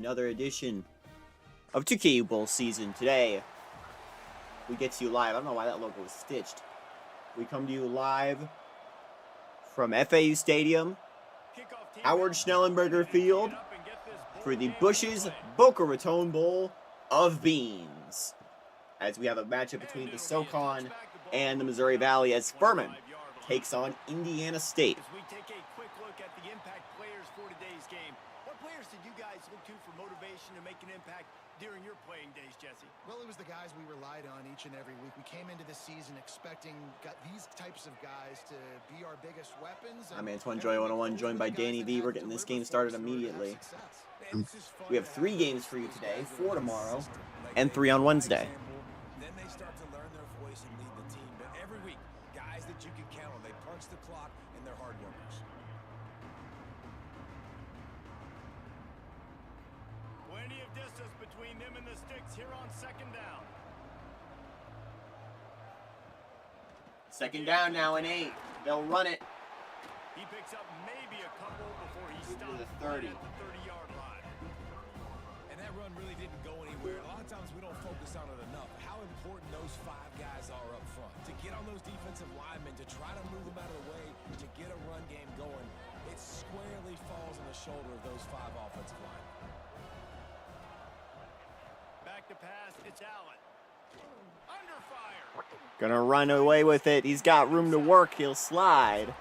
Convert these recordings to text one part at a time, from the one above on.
Another edition of 2K Bowl season. Today, we get to you live. I don't know why that logo was stitched. We come to you live from FAU Stadium, Howard Schnellenberger Field, for the Bush's Boca Raton Bowl of Beans. As we have a matchup between the SoCon and the Missouri Valley as Furman takes on Indiana State. As we take a quick look at the impact players for today's game, what players did you guys look to for motivation to make an impact during your playing days, Jesse? Well, it was the guys we relied on each and every week. We came into the season expecting these types of guys to be our biggest weapons. I'm Antoine Joy 101, joined by Danny V. We're getting this game started immediately. We have 3 games for you today, 4 tomorrow, and 3 on Wednesday. Then they start to learn their voice and lead the team. But every week, guys that you can count on, they punch the clock and they're hard workers. Plenty of distance between them and the sticks here on second down. Second down now and 8. They'll run it. He picks up maybe a couple before he To stops the 30. at the 30-yard line. And that run really didn't go anywhere. A lot of times we don't focus on it enough. How important those 5 guys are up front. To get on those defensive linemen, to try to move them out of the way, to get a run game going, it squarely falls on the shoulder of those 5 offensive linemen. Back to pass, it's Allen. Under fire. Gonna run away with it. He's got room to work. He'll slide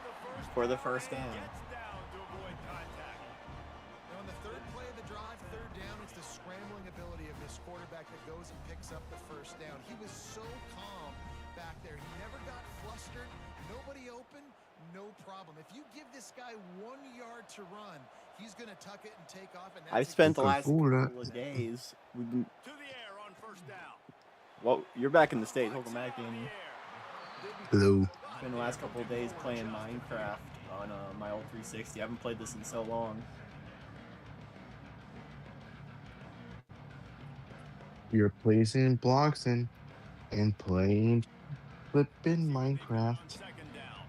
for the first down. Gets down to avoid contact. On the third play of the drive, third down, it's the scrambling ability of this quarterback that goes and picks up the first down. He was so calm back there. He never got flustered. Nobody open, no problem. If you give this guy 1 yard to run, he's going to tuck it and take off. And I've spent the last couple of days. To the air on first down. Well, you're back in the States. Welcome back, Danny. Hello. Spent the last couple of days playing Minecraft on my old 360. I haven't played this in so long. You're placing blocks and playing flipping Minecraft. Second down.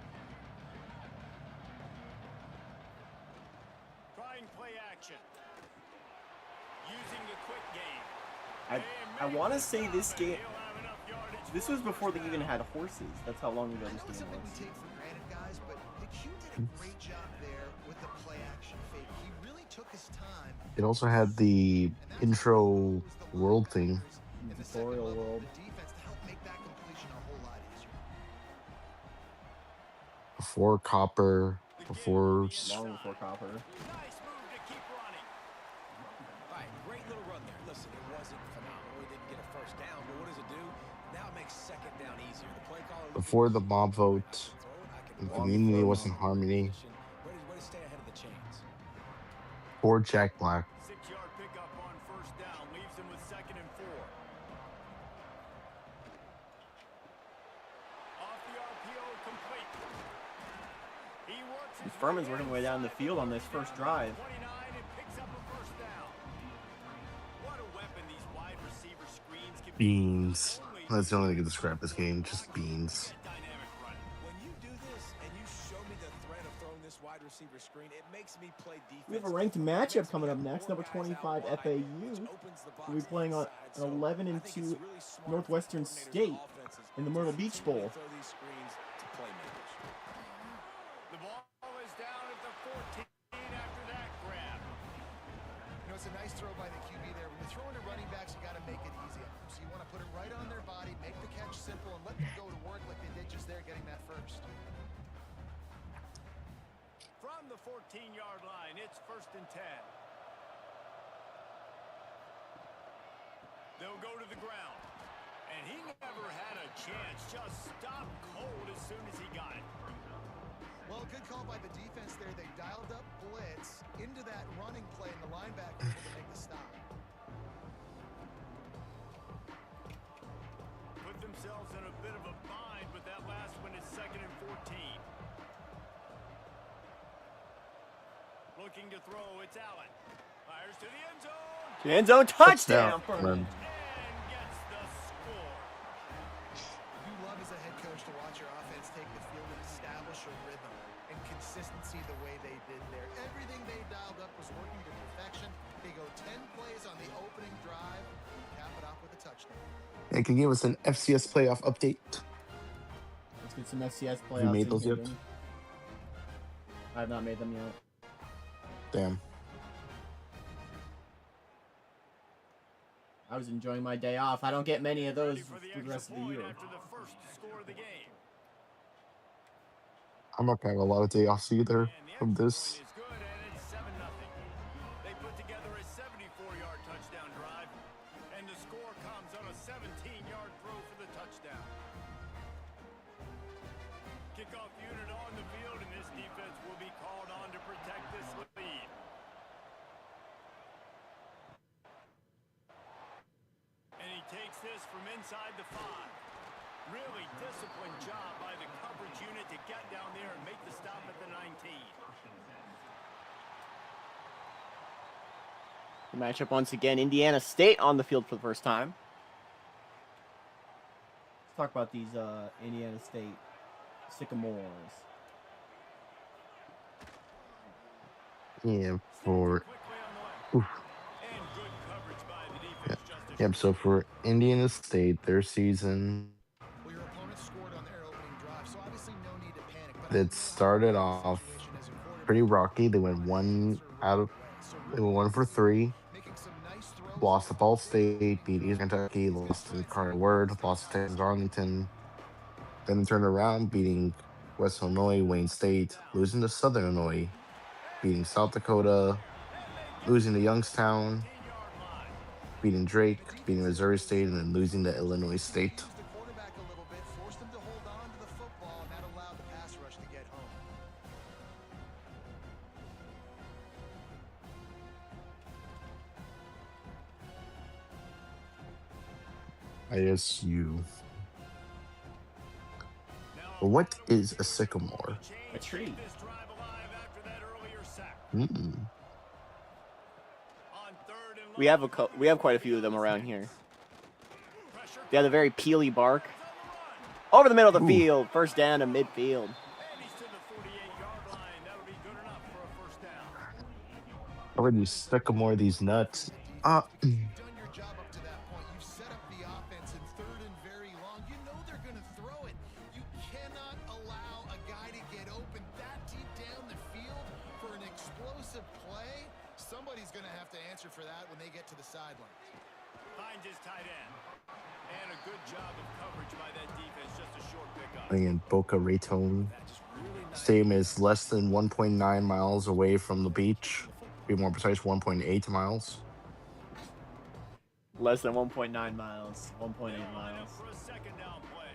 Trying play action. Using the quick game. I want to say this game. This was before they even had horses. That's how long ago I know this it's game something we was. take for granted, guys, but the Q did a great job there with the play action fake. He really took his time. It also had the intro world thing. In the Tutorial second level world. of the defense to help make that completion a whole lot easier. Before copper, before Long before copper. Nice move to keep running. All right, great little run there. Listen, it wasn't phenomenal. We didn't get a first down, but what does it do? Now it makes second down easier. The play caller before the mob vote. The community was in harmony. Way to stay ahead of the chains. Or Jack Black. 6-yard pickup on first down. Leaves him with second and 4. Off the RPO, complete. He works his Furman's working their way down the field on this first drive. 29 and picks up a first down. What a weapon these wide receiver screens can be. Beans. That's the only thing I can describe this game. Just beans. Dynamic run. When you do this and you show me the threat of throwing this wide receiver screen, it makes me play defense. We have a ranked matchup coming up next. Number 25 FAU will be playing on an 11 and 2 Northwestern State in the Myrtle Beach Bowl. The ball is down at the 14 after that grab. You know, it's a nice throw by the QB there. When you're throwing to running backs, you got to make it easy. So you want to put it right on their body, make the catch simple, and let them go to work like they did just there, getting that first. From the 14-yard line, it's first and 10. They'll go to the ground. And he never had a chance. Just stopped cold as soon as he got it. Well, good call by the defense there. They dialed up blitz into that running play, and the linebacker able to make the stop. Put themselves in a bit of a bind, but that last one is second and 14. Looking to throw, it's Allen. Fires to the end zone. The end zone touchdown. Touchdown. And gets the score. You love as a head coach to watch your offense take the field and establish a rhythm and consistency the way they did there. Everything they dialed up was working to perfection. They go 10 10 plays on the opening drive, cap it off with a touchdown. And can you give us an FCS playoff update? Let's get some FCS Have you playoffs made in those here, yet? Vinny. I have not made them yet. Damn. I was enjoying my day off. I don't get many of those Ready for for the rest of the year. after the first score of the game. I'm not gonna have a lot of day offs either And the from extra this. point is good, and it's 7-0. They put together a 74-yard touchdown drive, and the score comes on a 17-yard throw for the touchdown. Kickoff unit on the field, and this defense will be called on to protect this lead. And he takes this from inside the 5. Really disciplined job by the coverage unit to get down there and make the stop at the 19. The matchup once again, Indiana State on the field for the first time. Let's talk about these Indiana State Sycamores. Yeah, for Quickly on the left. And good coverage by the yeah. defense just to Yep. So for Indiana State, their season Well, your opponent scored on their opening drive, so obviously no need to panic. But that started off pretty rocky. They went they went 1 for 3. making some nice throws. Lost to Ball State, beat Eastern Kentucky, lost to Carter Word, lost to Texas Arlington. Then they turned around, beating West Illinois, Wayne State, losing to Southern Illinois, beating South Dakota, losing to Youngstown, 15-yard line. beating Drake, beating Missouri State, and then losing to Illinois State. Used the quarterback a little bit, forced him to hold on to the football, and that allowed the pass rush to get home. ISU. Now What is a sycamore? A tree. keep this drive alive after that earlier sack. Mm. On third and We have we have quite a few of them around here. pressure. They have the very peely bark. Over the middle of the Ooh. field, first down to midfield. And he's to the 48-yard line. That'll be good enough for a first down. How would you sycamore these nuts? You've done your job up to that point. You've set up the offense in third and very long. You know they're going to throw it. You cannot allow a guy to get open that deep down the field for an explosive play. Somebody's going to have to answer for that when they get to the sidelines. Finds his tight end. And a good job of coverage by that defense. Just a short pickup. in Boca Raton. Just really nice. Stadium is less than 1.9 miles away from the beach. Be more precise, 1.8 miles. Less than 1.9 miles, 1.8 Line up miles. for a second down play.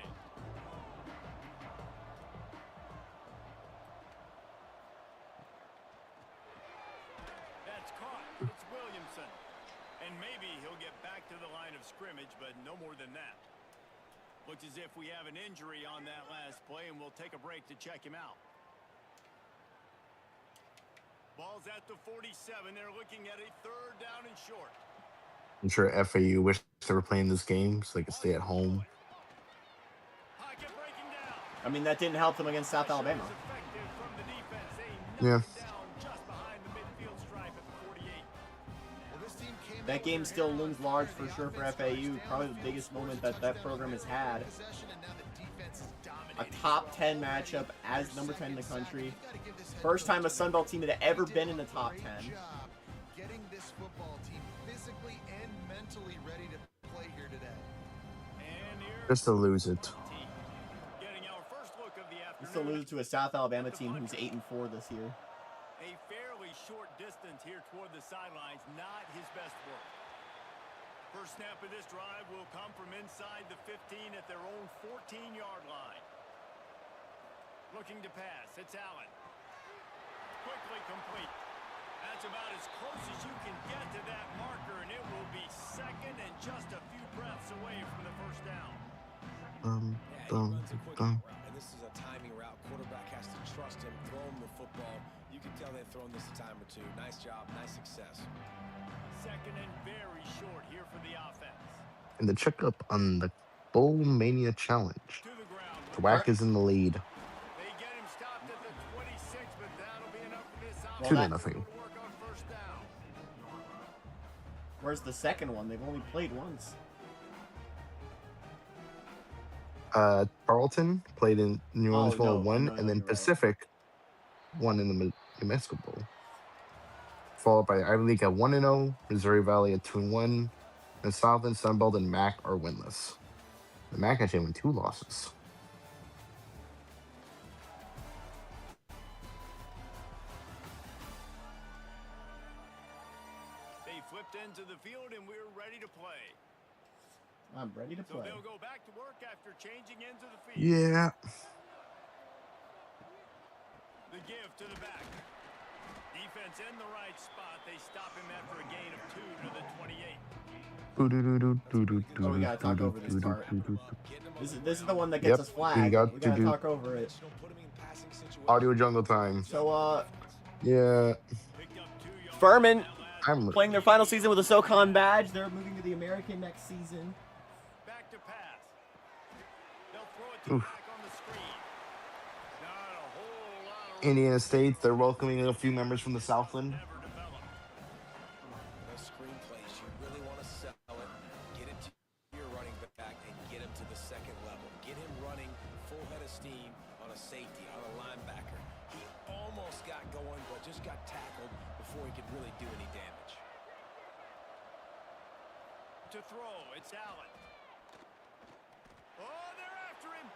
That's caught. It's Williamson. And maybe he'll get back to the line of scrimmage, but no more than that. Looks as if we have an injury on that last play, and we'll take a break to check him out. Ball's at the 47. They're looking at a third down and short. I'm sure FAU wish they were playing this game so they could stay at home. Pocket breaking down. I mean, that didn't help them against South Alabama. Pressure is effective from the defense. They Yeah. knock it down just behind the midfield stripe at the 48. Well, this team came That out game with their still hair on looms fire. large The for sure for offense FAU. goes Probably down, the biggest scores moment a that touchdown program with has the had. possession, and now the defense is A dominating. top 10 matchup as number 10 in the Second sack. country. You've gotta give this head First time a coach Sun Belt team had ever He been did in the a top great 10. job getting this football team physically and mentally ready to play here today. And here Just to lose it. getting our first look of the We still afternoon. lose to a South Alabama team who's 8-4 this year. A fairly short distance here toward the sidelines. Not his best work. First snap of this drive will come from inside the 15 at their own 14-yard line. Looking to pass. It's Allen. Quickly complete. That's about as close as you can get to that marker, and it will be second and just a few breaths away from the first down. Yeah, he runs a quick out route, and this is a timing route. Quarterback has to trust him, throw him the football. You can tell they've thrown this a time or two. Nice job, nice success. Second and very short here for the offense. And the checkup on the Bowl Mania Challenge. To the ground. Thwack is in the lead. They get him stopped at the 26, but that'll be enough for this Well, Two to offense. nothing. To work on first down. Where's the second one? They've only played once. Tarleton played in New Oh, Orleans Bowl no. Oh, 1, no, and no, then you're right. Pacific won in the New Mexico Bowl. Followed by Ivy League at 1-0, Missouri Valley at 2-1, and Southland, Sunbelt, and MAC are winless. The MAC actually won 2 losses. They flipped into the field, and we're ready to play. I'm ready to So play. they'll go back to work after changing into the field. Yeah. The give to the back. Defense in the right spot. They stop him after a gain of 2 to the 28. Oh, we gotta talk over this part. This is the one that gets Yep, us flagged. We gotta talk over it. Audio jungle time. So, Yeah. Picked up 2 yards. Furman I'm playing their final season with a SoCon badge. They're moving to the American next season. Back to pass. They'll throw it to the back on the screen. Not a whole lot of Indiana State. They're welcoming a few members from the Southland. never developed. Those screenplays, you really want to sell it, get it to your running back, and get him to the second level. Get him running full head of steam on a safety, on a linebacker. He almost got going, but just got tackled before he could really do any damage. To throw, it's Allen. Oh, they're after him.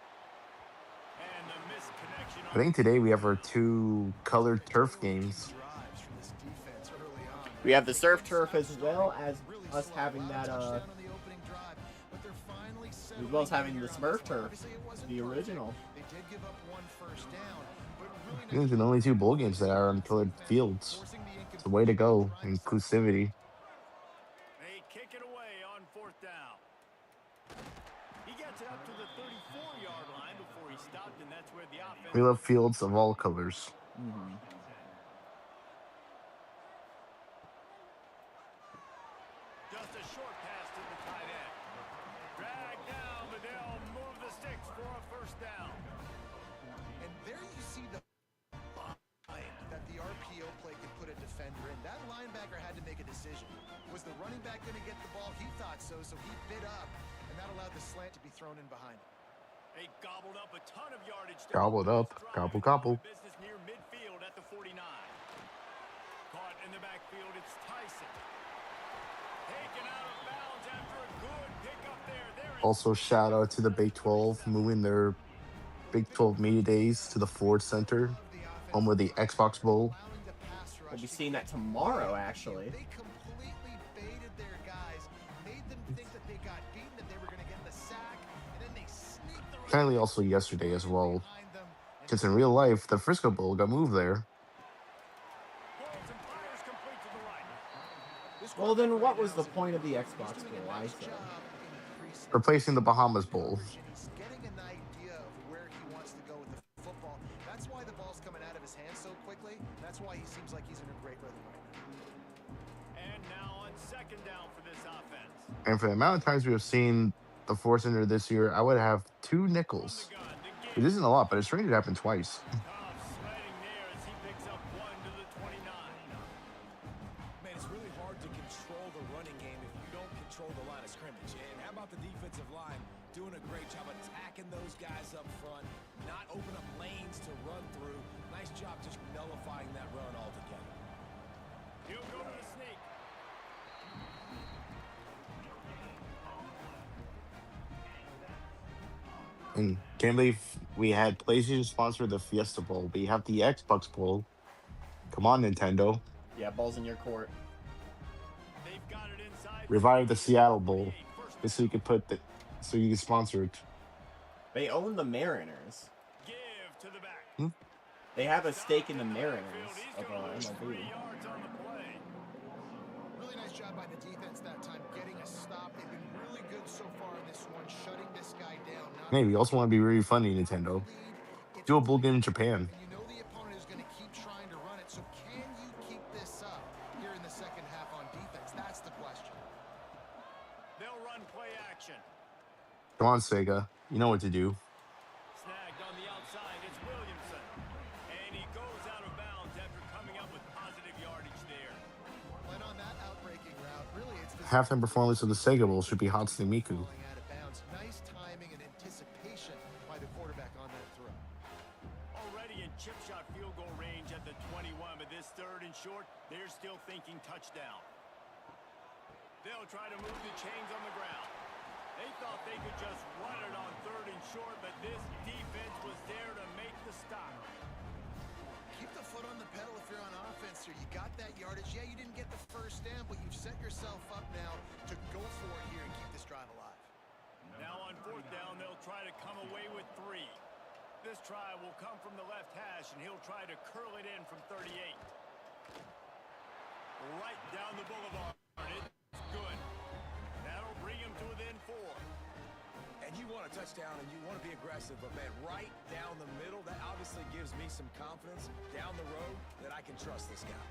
And the missed connection. I think today we have our 2 colored turf games. Drives from this defense early on. We have the surf turf as well as us having that, Touchdown on the opening drive, but they're finally as well as settling having the here on Smurf this one. turf, Obviously, it wasn't the perfect. original. They did give up 1 first down, but really I think these are the only 2 bowl games that are on colored fields. forcing the It's a way to go. incomplete Inclusivity. They kick it away on 4th down. He gets it up to the 34-yard line before he stopped, and that's where the offense. We love fields of all colors. Just a short pass to the tight end. Drag down, but they'll move the sticks for a first down. And there you see the line that the RPO play could put a defender in. That linebacker had to make a decision. Was the running back going to get the ball? He thought so, so he bit up, and that allowed the slant to be thrown in behind him. They gobbled up a ton of yardage. Gobbled up. Gobble, gobble. Business near midfield at the 49. Caught in the backfield, it's Tyson. Taken out of bounds after a good pickup there. Also, shout out to the Big 12 moving their Big 12 media days to the Ford Center, home of the Xbox Bowl. Allowing the pass rush We'll be to seeing get that tomorrow, downfield. actually. They completely baited their guys, made them think that they got beaten, that they were going to get the sack, and then they sneaked the Apparently, also yesterday as well. behind them. Because in real life, the Frisco Bowl got moved there. Pulls and fires complete to the right. Well, then what was the point of the Xbox Bowl, I say? Replacing the Bahamas Bowl. He's getting an idea of where he wants to go with the football. That's why the ball's coming out of his hands so quickly. That's why he seems like he's in a great rhythm right now. And now on 2nd down for this offense. And for the amount of times we have seen the Ford Center this year, I would have 2 nickels. Gun, the It give. isn't a lot, but it's strange it happened twice. Tough sledding there as he picks up 1 to the 29. Man, it's really hard to control the running game if you don't control the line of scrimmage. And how about the defensive line doing a great job attacking those guys up front, not open up lanes to run through. Nice job just nullifying that run altogether. He'll go to the sneak. And can't believe we had PlayStation sponsor the Fiesta Bowl. We have the Xbox Bowl. Come on, Nintendo. Yeah, ball's in your court. They've got it inside. Revive the Seattle Bowl. First Just so you can put the so you can sponsor it. They own the Mariners. give to the back. They have a stake in the Mariners He's of gonna lose 3 MLB. yards on the play. Really nice job by the defense that time, getting a stop. They've been really good so far in this one, shutting this guy down. Not Hey, we also want to be really funny, Nintendo. lead, Do a bowl game in Japan. and you know the opponent is going to keep trying to run it. So can you keep this up here in the second half on defense? That's the question. They'll run play action. Come on, Sega. You know what to do. Snagged on the outside, it's Williamson. And he goes out of bounds after coming up with positive yardage there. And on that outbreaking route, really it's the halftime performance of the Sega Bowl should be Hatsune Miku. Falling out of bounds. Nice timing and anticipation by the quarterback on that throw. Already in chip shot field goal range at the 21, but this third and short, they're still thinking touchdown. They'll try to move the chains on the ground. They thought they could just run it on third and short, but this defense was there to make the stop. Keep the foot on the pedal if you're on offense here. You got that yardage. Yeah, you didn't get the first down, but you've set yourself up now to go for it here and keep this drive alive. Now on fourth down, they'll try to come away with 3. This try will come from the left hash, and he'll try to curl it in from 38. Right down the boulevard. It's good. That'll bring him to within 4. And you want a touchdown and you want to be aggressive, but man, right down the middle, that obviously gives me some confidence down the road that I can trust this guy.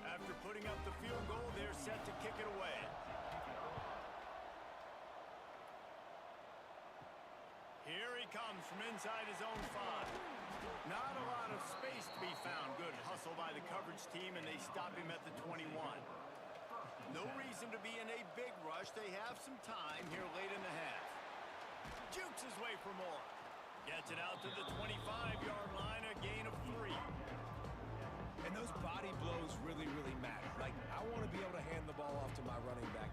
After putting up the field goal, they're set to kick it away. Here he comes from inside his own 5. Not a lot of space to be found. Good hustle by the coverage team, and they stop him at the 21. No reason to be in a big rush. They have some time here late in the half. Jukes his way for more. Gets it out to the 25-yard line, a gain of 3. And those body blows really, really matter. Like, I want to be able to hand the ball off to my running back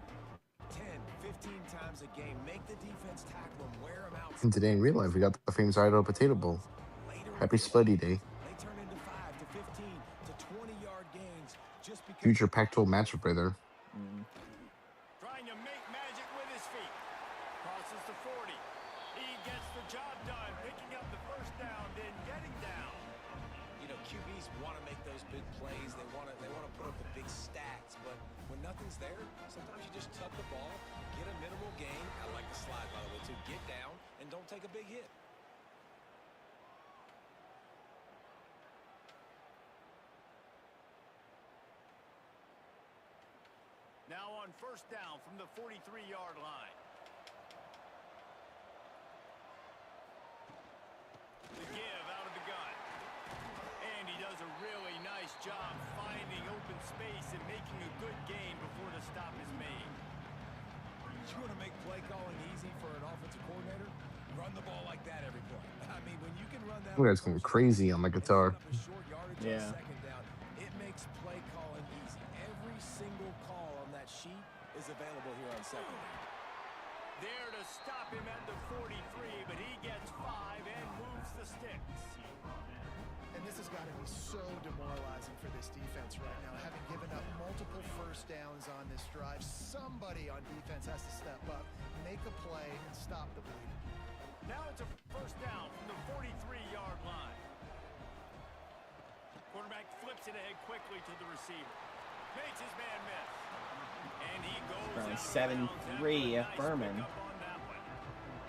10, 15 times a game. Make the defense tackle him, wear him out. And today in real life, we got the famous Idaho Potato Bowl. Happy Spuddy Day. They turn into 5 to 15 to 20-yard gains just because. Future Pac-12 matchup right there. Trying to make magic with his feet. Crosses the 40. He gets the job done, picking up the first down, then getting down. You know, QBs want to make those big plays. They want to put up the big stats. But when nothing's there, sometimes you just tuck the ball, get a minimal gain. I like the slide, by the way, too. Get down and don't take a big hit. Now on first down from the 43-yard line. The give out of the gun. And he does a really nice job finding open space and making a good gain before the stop is made. You want to make play calling easy for an offensive coordinator? Run the ball like that every play. I mean, when you can run that. You guys going crazy on my guitar. Yeah. It makes play calling easy. Every single call on that sheet is available here on second down. There to stop him at the 43, but he gets 5 and moves the sticks. And this has got to be so demoralizing for this defense right now, having given up multiple first downs on this drive. Somebody on defense has to step up, make a play, and stop the bleeding. Now it's a first down from the 43-yard line. Quarterback flips it ahead quickly to the receiver. Makes his man miss. And he goes Around out of 7-3, bounds. Nice Furman. pickup on that one.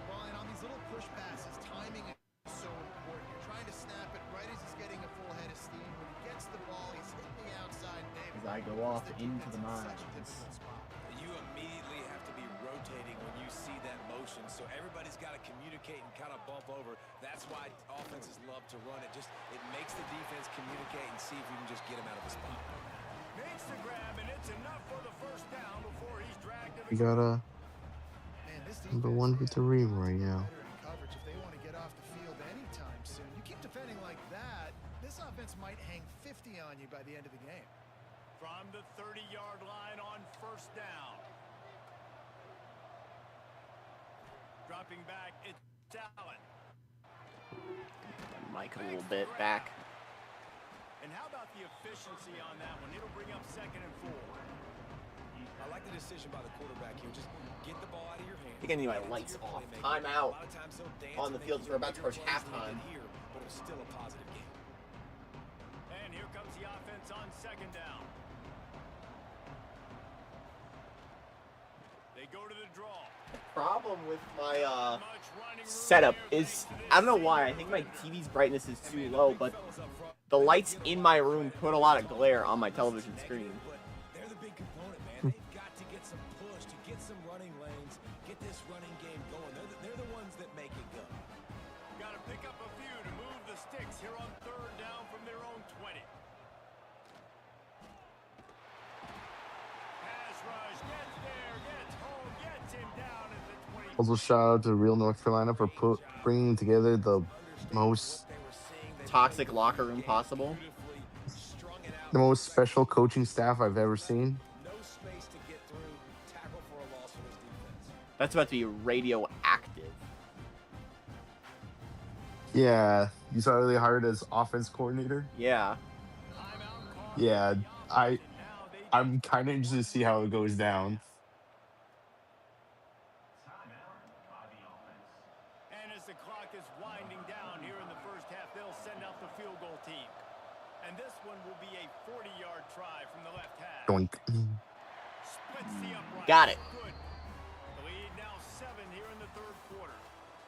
Well, and on these little push passes, timing is so important. You're trying to snap it right as he's getting a full head of steam. When he gets the ball, he's hitting the outside. David, As I go off into the defense in mines. such a difficult spot. You immediately have to be rotating when you see that motion. So everybody's got to communicate and kind of bump over. That's why offenses love to run it. It makes the defense communicate and see if you can just get him out of the spot. Makes the grab, and it's enough for the first down before he's dragged to We the got ground. Man, this number defense 1 with 3 right now. better in coverage if they want to get off the field anytime soon. You keep defending like that, this offense might hang 50 on you by the end of the game. From the 30-yard line on first down. Dropping back, it's Allen. Mic a little bit back. And how about the efficiency on that one? It'll bring up 2nd and 4. I like the decision by the quarterback here. Just get the ball out of your hand. I think I need my lights off. Timeout on the field as we're about to approach halftime. Here, but it's still a positive game. And here comes the offense on 2nd down. They go to the draw. Problem with my Much running room setup there is, thanks to I don't know this why, I think my TV's brightness is too low, but the lights in my room put a lot of glare on my television screen. But they're the big component, man. They've got to get some push, to get some running lanes, get this running game going. They're the ones that make it go. Got to pick up a few to move the sticks here on 3rd down from their own 20. Also, shout out to Real North Carolina for bringing together most Toxic locker room possible. the most special coaching staff I've ever seen. No space to get through, tackle for a loss for this defense. That's about to be radioactive. Yeah, you saw they hired as offense coordinator. Yeah. Yeah, I I'm kind of interested to see how it goes down. And as the clock is winding down here in the first half, they'll send out the field goal team. And this one will be a 40-yard try from the left half. Doink. Splits the upright. Got it. Good. The lead now 7 here in the third quarter.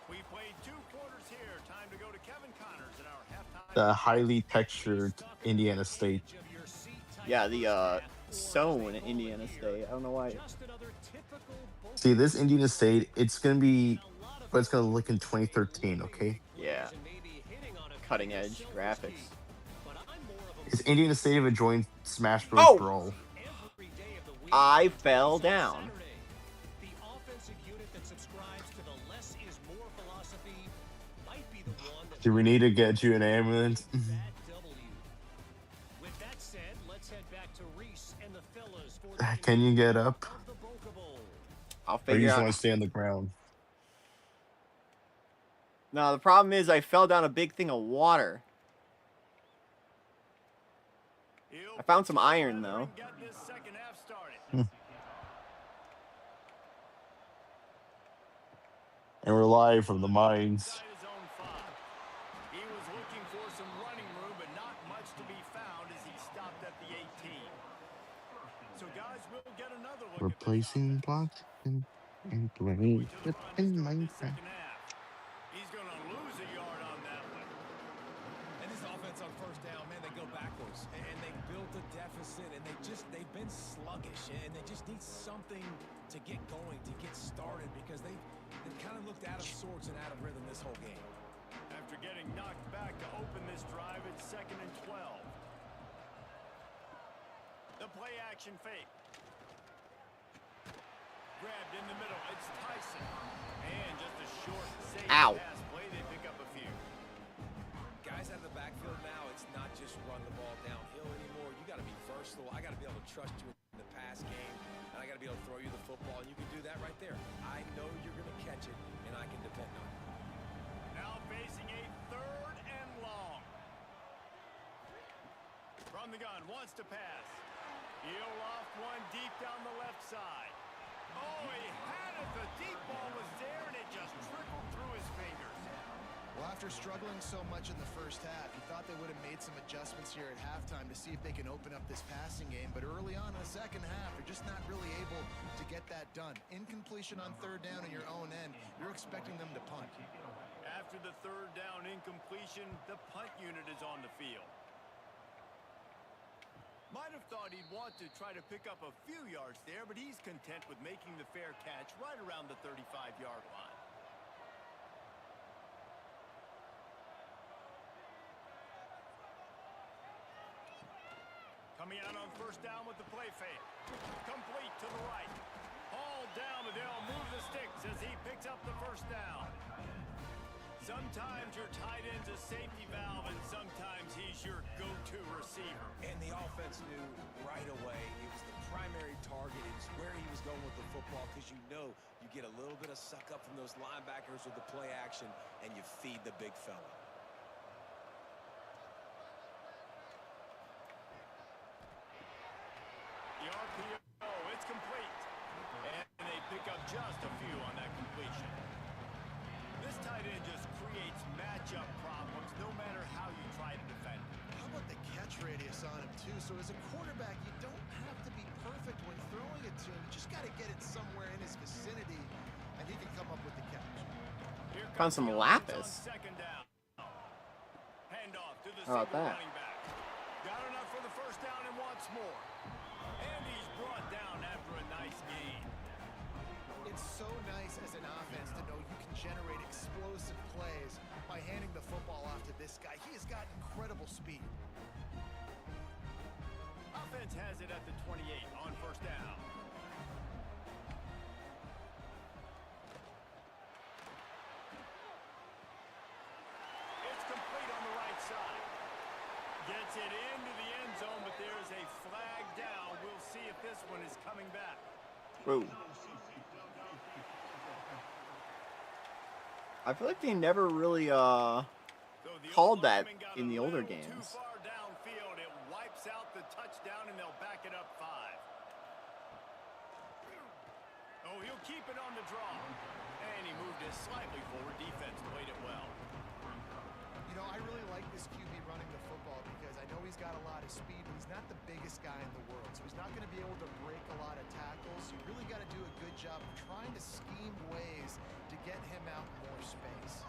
We played 2 quarters here. Time to go to Kevin Connors in our halftime. The highly textured Indiana State. Yeah, the zone in Indiana State. I don't know why. See, this Indiana State, it's gonna be, but it's gonna look in 2013. Okay, Yeah. Cutting edge graphics. is Indiana State ever joined Smash Bros. Oh! Brawl? I fell down. The offensive unit that subscribes to the less is more philosophy might be the one that Do we need to get you an ambulance? that W. With that said, let's head back to Reese and the fellas for the Can you get up, of the Boca Bowl. I'll or you figure just out. want to stay on the ground? No, the problem is I fell down a big thing of water. I found some iron, though. Get this second half started. And we're live from the mines. Inside his own 5. He was looking for some running room, but not much to be found as he stopped at the 18. So guys, we'll get another look Replacing blocks and playing at this in run to start this Minecraft. second half. He's going to lose a yard on that one. And this offense on first down, man, they go backwards. And they built a deficit, and they've been sluggish. And they just need something to get going, to get started, because they've kind of looked out of sorts and out of rhythm this whole game. After getting knocked back to open this drive, it's 2nd and 12. The play action fake. Grabbed in the middle. It's Tyson. And just a short, safe Ow. pass play. They pick up a few. Guys out of the backfield now, it's not just run the ball downhill anymore. You got to be versatile. I got to be able to trust you in the pass game, and I got to be able to throw you the football, and you can do that right there. I know you're going to catch it, and I can depend on it. Now facing a 3rd and long. From the gun, wants to pass. He'll loft one deep down the left side. Oh, he had it. The deep ball was there, and it just trickled through his fingers. Well, after struggling so much in the first half, you thought they would have made some adjustments here at halftime to see if they can open up this passing game. But early on in the second half, they're just not really able to get that done. Incompletion on 3rd down in your own end, you're expecting them to punt. After the 3rd down incompletion, the punt unit is on the field. Might have thought he'd want to try to pick up a few yards there, but he's content with making the fair catch right around the 35-yard line. Coming out on 1st down with the play fake. Complete to the right. Hauled down, but they'll move the sticks as he picks up the 1st down. Sometimes your tight end's a safety valve, and sometimes he's your go-to receiver. And the offense knew right away it was the primary target. It's where he was going with the football, because you know you get a little bit of suck up from those linebackers with the play action, and you feed the big fella. The RPO, it's complete. And they pick up just a few on that completion. This tight end just creates matchup problems no matter how you try to defend him. How about the catch radius on him, too? So as a quarterback, you don't have to be perfect when throwing it to him. You just got to get it somewhere in his vicinity, and he can come up with the catch. Here Found some the offense lapis. on 2nd down. Handoff to the How about single that? running back. Got enough for the 1st down and wants more. And he's brought down after a nice gain. It's so nice as an offense to know you can generate explosive plays by handing the football off to this guy. He has got incredible speed. Offense has it at the 28 on 1st down. it into the end zone, but there's a flag down. We'll see if this one is coming back. Whoa. I feel like they never really So the called old that lineman got in a the older little too games. far downfield. It wipes out the touchdown, and they'll back it up 5. Oh, he'll keep it on the draw. And he moved it slightly forward. Defense played it well. You know, I really like this QB running the football because I know he's got a lot of speed, but he's not the biggest guy in the world. So he's not going to be able to break a lot of tackles. You really got to do a good job of trying to scheme ways to get him out in more space.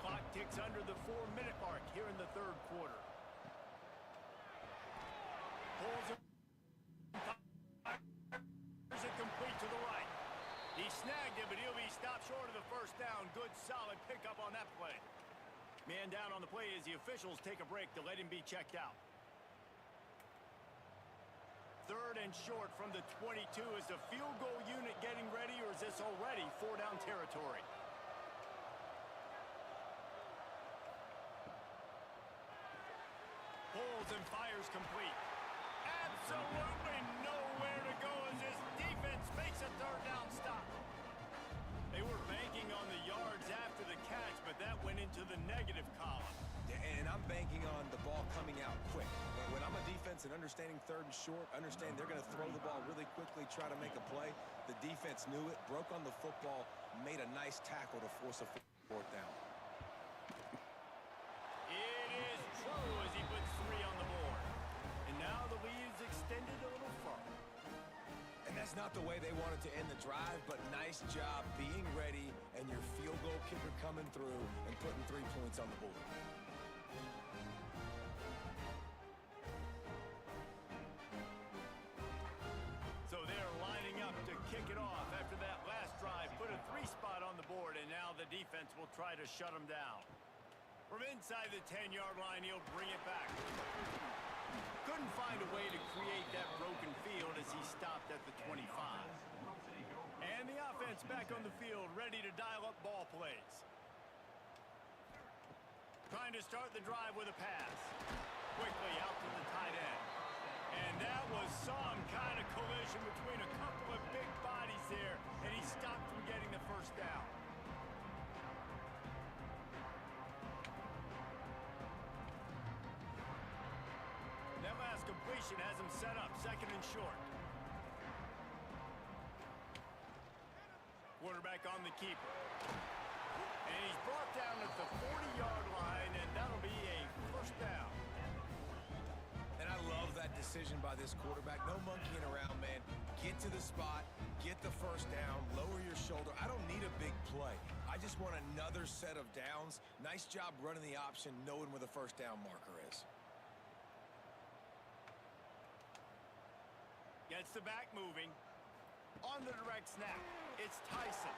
Clock ticks under the 4-minute mark here in the third quarter. Pulls it. Fires it complete to the right. He snagged it, but he'll be stopped short of the first down. Good, solid pickup on that play. Man down on the play as the officials take a break to let him be checked out. 3rd and short from the 22. Is the field goal unit getting ready, or is this already 4-down territory? Pulls and fires complete. Absolutely nowhere to go as this defense makes a 3rd down stop. They were banking on the yards after the catch, but that went into the negative column. Yeah, and I'm banking on the ball coming out quick. When I'm a defense and understanding 3rd and short, understand they're going to throw the ball really quickly, try to make a play. The defense knew it, broke on the football, made a nice tackle to force a 4th down. It is true as he puts 3 on the board. And now the lead is extended a little further. And that's not the way they wanted to end the drive, but nice job being ready and your field goal kicker coming through and putting 3 points on the board. So they're lining up to kick it off after that last drive. Put a 3 spot on the board, and now the defense will try to shut them down. From inside the 10-yard line, he'll bring it back. Couldn't find a way to create that broken field as he stopped at the 25. And the offense back on the field, ready to dial up ball plays. Trying to start the drive with a pass. Quickly out to the tight end. And that was some kind of collision between a couple of big bodies there, and he stopped from getting the first down. That last completion has him set up 2nd and short. Quarterback on the keeper. And he's brought down at the 40-yard line, and that'll be a 1st down. And I love that decision by this quarterback. No monkeying around, man. Get to the spot, get the 1st down, lower your shoulder. I don't need a big play. I just want another set of downs. Nice job running the option, knowing where the 1st down marker is. Gets the back moving. On the direct snap, it's Tyson.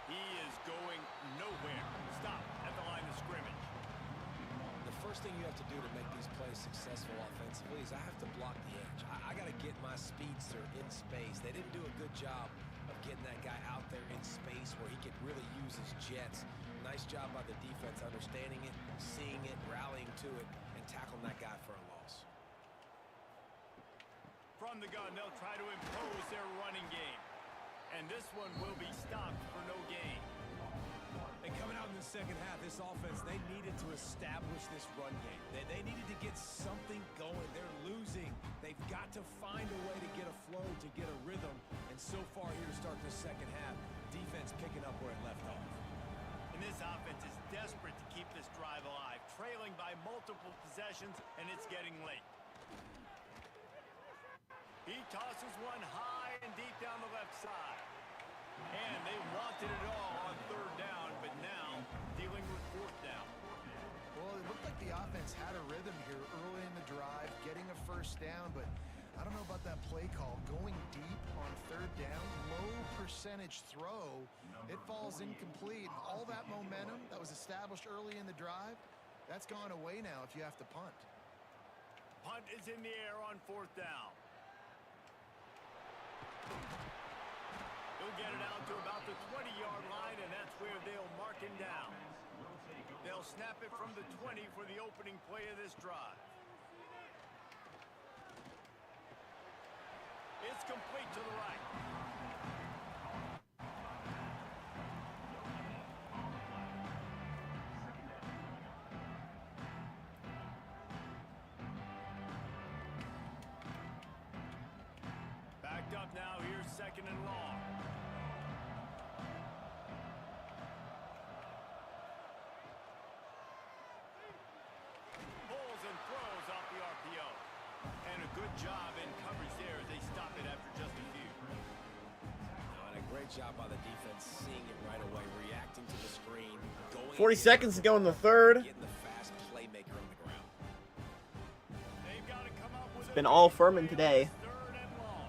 He is going nowhere. Stop at the line of scrimmage. The first thing you have to do to make these plays successful offensively is I have to block the edge. I got to get my speedster in space. They didn't do a good job of getting that guy out there in space where he could really use his jets. Nice job by the defense understanding it, seeing it, rallying to it, and tackling that guy for a loss. From the gun, they'll try to impose their running game. And this one will be stopped for no gain. And coming out in the second half, this offense, they needed to establish this run game. They needed to get something going. They're losing. They've got to find a way to get a flow, to get a rhythm. And so far here to start the second half, defense picking up where it left off. And this offense is desperate to keep this drive alive, trailing by multiple possessions, and it's getting late. He tosses one high and deep down the left side. And they wanted it all on 3rd down, but now dealing with 4th down. Well, it looked like the offense had a rhythm here early in the drive, getting a 1st down, but I don't know about that play call. Going deep on 3rd down, low percentage throw, it falls incomplete. All that momentum that was established early in the drive, that's gone away now if you have to punt. Punt is in the air on 4th down. He'll get it out to about the 20-yard line, and that's where they'll mark him down. They'll snap it from the 20 for the opening play of this drive. picked up now. Here's 2nd and long. Pulls and throws off the RPO. And a good job in coverage there as they stop it after just a few. And a great job by the defense, seeing it right away, reacting to the screen, going 40 seconds to go in the third. getting the fast playmaker on the ground. They've got to come up with It's been all Furman today. 3rd and long.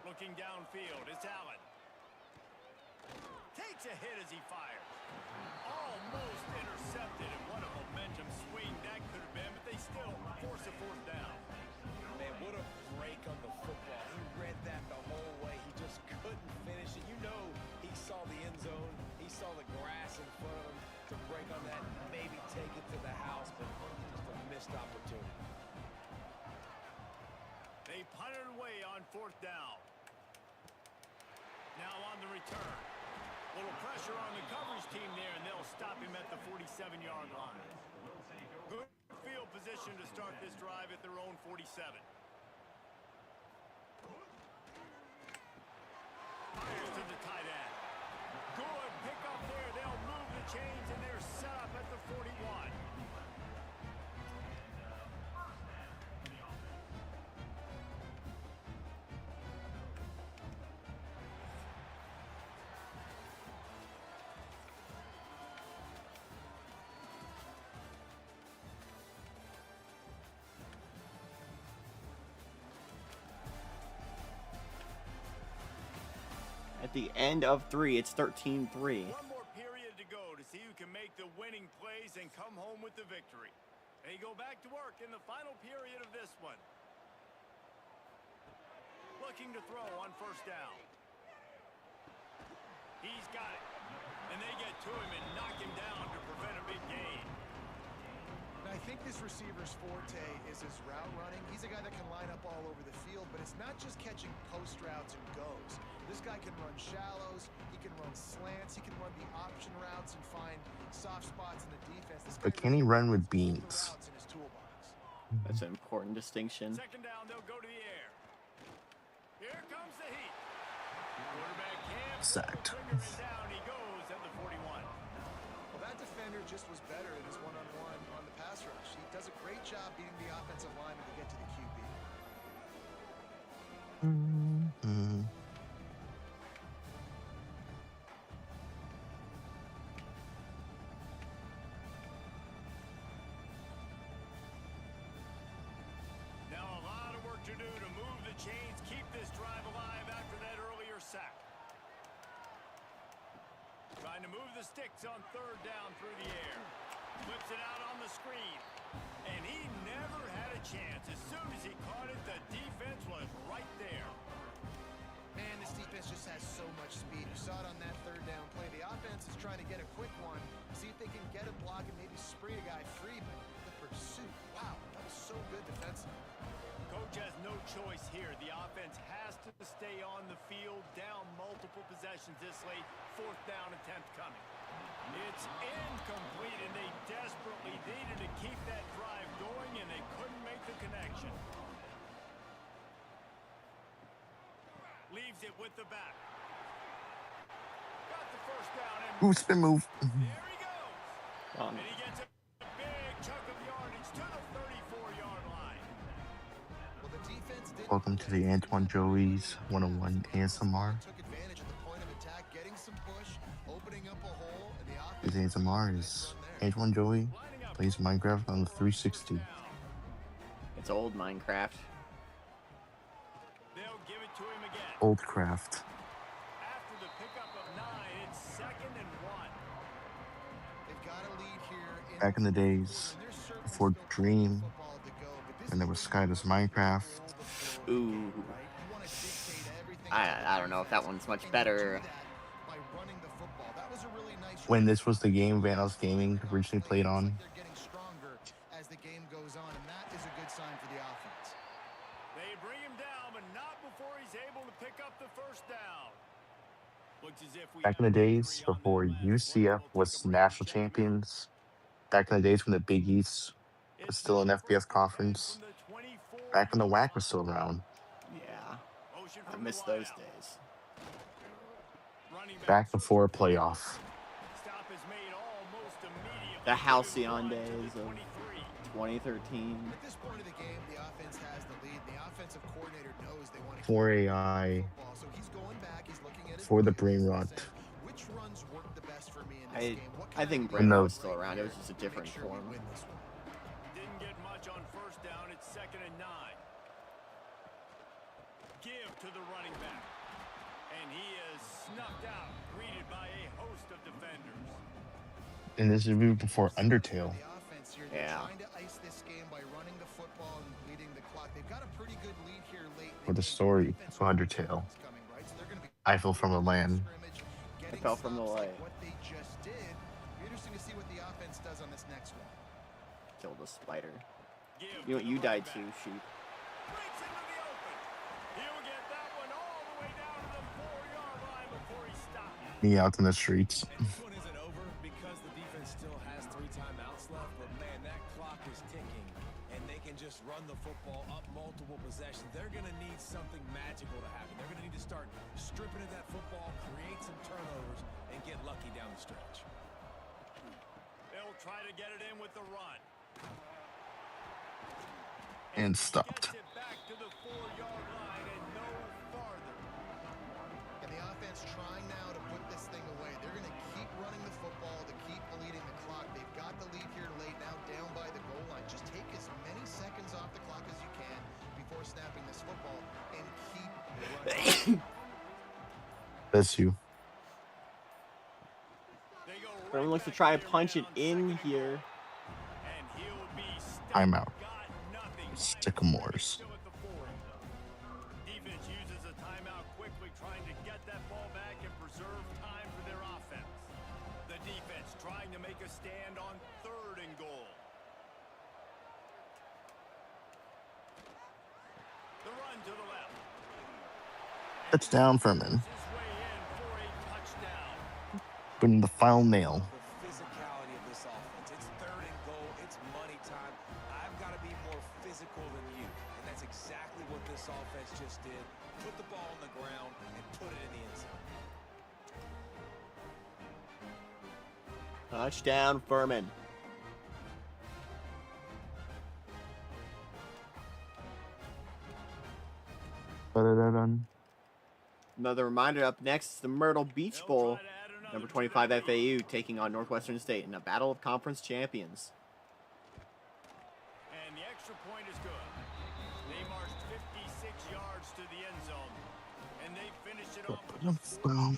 Looking downfield, it's Allen. Takes a hit as he fires. Almost intercepted, and what a momentum swing that could have been, but they still force a 4th down. Man, what a break on the football. He read that the whole way. He just couldn't finish it. You know he saw the end zone. He saw the grass in front of him to break on that, maybe take it to the house, but just a missed opportunity. They punted away on 4th down. Now on the return. Little pressure on the coverage team there, and they'll stop him at the 47-yard line. Good field position to start this drive at their own 47. Fires to the tight end. Good pickup there. They'll move the chains, and they're set up at the 41. At the end of 3, it's 13-3. One more period to go to see who can make the winning plays and come home with the victory. They go back to work in the final period of this one. Looking to throw on 1st down. He's got it. And they get to him and knock him down to prevent a big gain. And I think this receiver's forte is his route running. He's a guy that can line up all over the field, but it's not just catching post routes and goes. This guy can run shallows, he can run slants, he can run the option routes and find soft spots in the defense. This But guy can he really run with has all the beans? routes in his toolbox. That's an important distinction. 2nd down, they'll go to the air. Here comes the heat. Quarterback can't Sacked. pull the trigger, and down he goes at the 41. Well, that defender just was better in his one-on-one on the pass rush. He does a great job beating the offensive lineman to get to the QB. Mm-hmm. Now a lot of work to do to move the chains, keep this drive alive after that earlier sack. Trying to move the sticks on 3rd down through the air. Flips it out on the screen. And he never had a chance. As soon as he caught it, the defense was right there. Man, this defense just has so much speed. You saw it on that 3rd down play. The offense is trying to get a quick one, see if they can get a block and maybe spring a guy free, but the pursuit, wow, that was so good defensively. Coach has no choice here. The offense has to stay on the field, down multiple possessions this late. 4th down attempt coming. It's incomplete, and they desperately needed to keep that drive going, and they couldn't make the connection. Leaves it with the back. Got the 1st down, and Ooh, spin move. there he goes. And he gets a big chunk of yardage to the 34-yard line. Well, the defense did Welcome to the Antoine Joey's 101 ASMR. took advantage of the point of attack, getting some push, opening up a hole, and the offense His ASMR is Antoine Joey plays Minecraft on the 360. It's old Minecraft. They'll give it to him again. Old craft. After the pickup of 9, it's 2nd and 1. they've got a lead here Back in the days, and there's certainly before still Dream, football to go, but this when there is was where you Skydo's Minecraft. control the flow of the Ooh. game, right? You wanna dictate everything I don't know if that one's much and you better. do that by running the football. That was a really nice When run. this was the game Vanos Gaming originally played on. They're getting stronger as the game goes on, and that is a good sign for the offense. They bring him down, but not before he's able to pick up the 1st down. Looks as if we Back in the have a days victory on before that last one. UCF We'll was take a break and national check your champions. Back in the days when the Big East was It's still an this FBS first play conference. from the 24 Back when the whack was still around. Yeah, Motion I from the miss those wideout. days. Running back Back searching before for the playoff. stop is made almost immediately. The Giving the halcyon run to days the of 23. 2013. At this point of the game, the offense has the lead. The offensive coordinator knows they want to keep 4 the AI. football. So he's going back. He's looking at his For the plays. brain He's rot. saying, which runs work the best for me in this I game? What I can think I Brain And Rot the was still right around. It here was just a to make different sure we form. win this one? Didn't get much on first down. It's 2nd and 9. Give to the running back. And he is snuffed out, greeted by a host of defenders. And this is even before Undertale. The offense here, they're Yeah. trying to ice this game by running the football and leading the clock. They've got a pretty good lead here late. For the story of Undertale. Coming, right? So they're going to be I fell from the land. I fell from the like light. what they just did. Be interesting to see what the offense does on this next one. Killed a spider. Give You know what? to the You running died back. too, sheep. Breaks into the open. He'll get that one all the way down to the 4-yard line before he stops. Me out in the streets. And this one isn't over because the defense still has 3 timeouts left, but man, that clock is ticking, and they can just run the football up multiple possessions. They're going to need something magical to happen. They're going to need to start stripping at that football, create some turnovers, and get lucky down the stretch. They'll try to get it in with the run. And He stopped. gets it back to the 4-yard line and no farther. And the offense trying now to put this thing away. They're going to keep running the football to keep bleeding the clock. They've got the lead here late, now down by the goal line. Just take as many seconds off the clock as you can before snapping this football and keep running. Bless you. They go right Everyone looks to back try to to their punch man it on 2nd in and here. goal. And he'll be stopped. Timeout. Got nothing. Sycamores. Still at the 40. Defense uses a timeout quickly, trying to get that ball back and preserve time for their offense. The defense trying to make a stand on 3rd and goal. The run to the left. Touchdown, Furman. His way in for a touchdown. Putting the final nail. The physicality of this offense. It's 3rd and goal. It's money time. I've got to be more physical than you. And that's exactly what this offense just did. Put the ball on the ground and put it in the end zone. Touchdown, Furman. Ba-da-da-dun. Another reminder up next, the Myrtle Beach Bowl. Number 25 FAU taking on Northwestern State in a battle of conference champions. And the extra point is good. They marched 56 yards to the end zone. And they finished it off with a 4-4.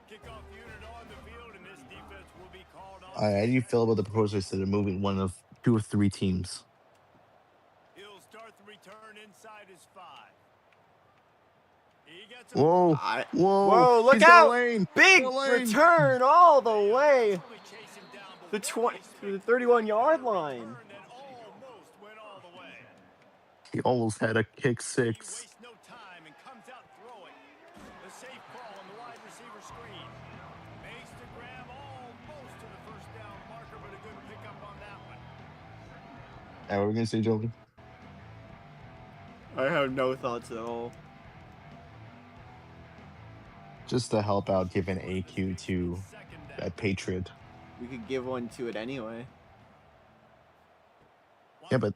Kickoff unit on the field, and this defense will be called off. How do you feel about the proposals that are moving one of 2 or 3 teams? He'll start the return inside his 5. He gets Whoa. Whoa. Whoa, look He's got a out! lane. Big Got a lane. return all the way chase him down, to but the 31-yard line. return that almost went all the way. He almost had a kick He 6. wastes no time and comes out throwing. The safe call on the wide receiver screen. Makes the grab almost to the first down marker, but a good pickup on that one. What were we going to say, Joey? I have no thoughts at all. Just to help out, give an AQ to that Patriot. We could give one to it anyway. Yeah, but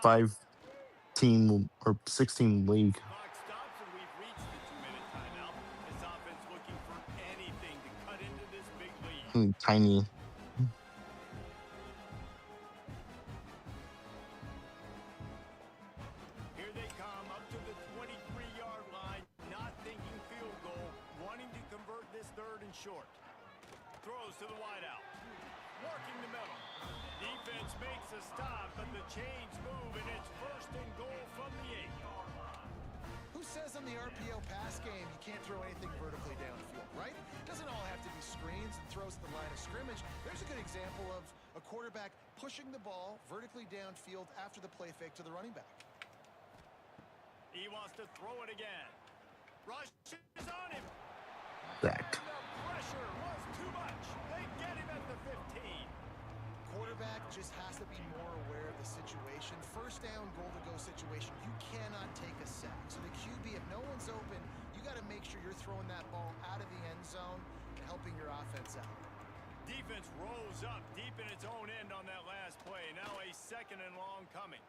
5-team or 6-team league. Clock stops and we've reached the 2-minute timeout. This offense looking for anything to cut into this big lead. Tiny. Here they come up to the 23-yard line, not thinking field goal, wanting to convert this 3rd and short. Throws to the wideout, working the middle. Defense makes a stop, but the chains move, and it's 1st and goal from the 8. Who says in the RPO pass game you can't throw anything vertically downfield, right? Doesn't all have to be screens and throws at the line of scrimmage. There's a good example of a quarterback pushing the ball vertically downfield after the play fake to the running back. He wants to throw it again. Rush is on him. Sacked. The pressure was too much. They get him at the 15. Quarterback just has to be more aware of the situation. First down, goal-to-go situation, you cannot take a sack. So the QB, if no one's open, you got to make sure you're throwing that ball out of the end zone and helping your offense out. Defense rolls up deep in its own end on that last play. Now a 2nd and long coming.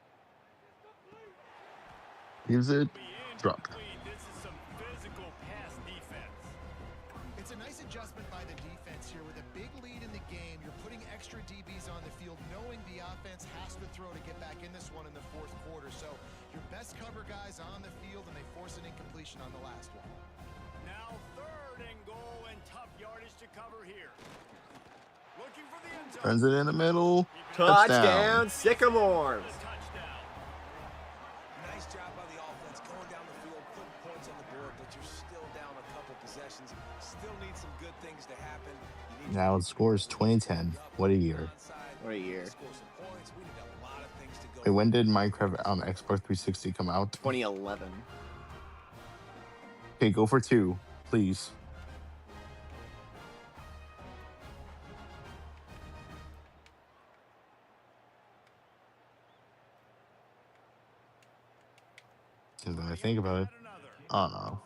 Is it? Be Drop. incomplete. This is some physical pass defense. It's a nice adjustment by the defense here. With a big lead in the game, you're putting extra DBs on the field, knowing the offense has to throw to get back in this one in the fourth quarter. So your best cover guys on the field, and they force an incompletion on the last one. Now 3rd and goal, and tough yardage to cover here. Looking for the end zone. Turns it in the middle. Touchdown, Sycamores. Touchdown. Nice job by the offense going down the field, putting points on the board, but you're still down a couple possessions. Still need some good things to happen. You need Now it scores 2010. What a year. What a year. score some points. We need a lot of things to go. Wait, when did Minecraft on Xbox 360 come out? 2011. Okay, go for 2, please. Because when I think about it, oh no.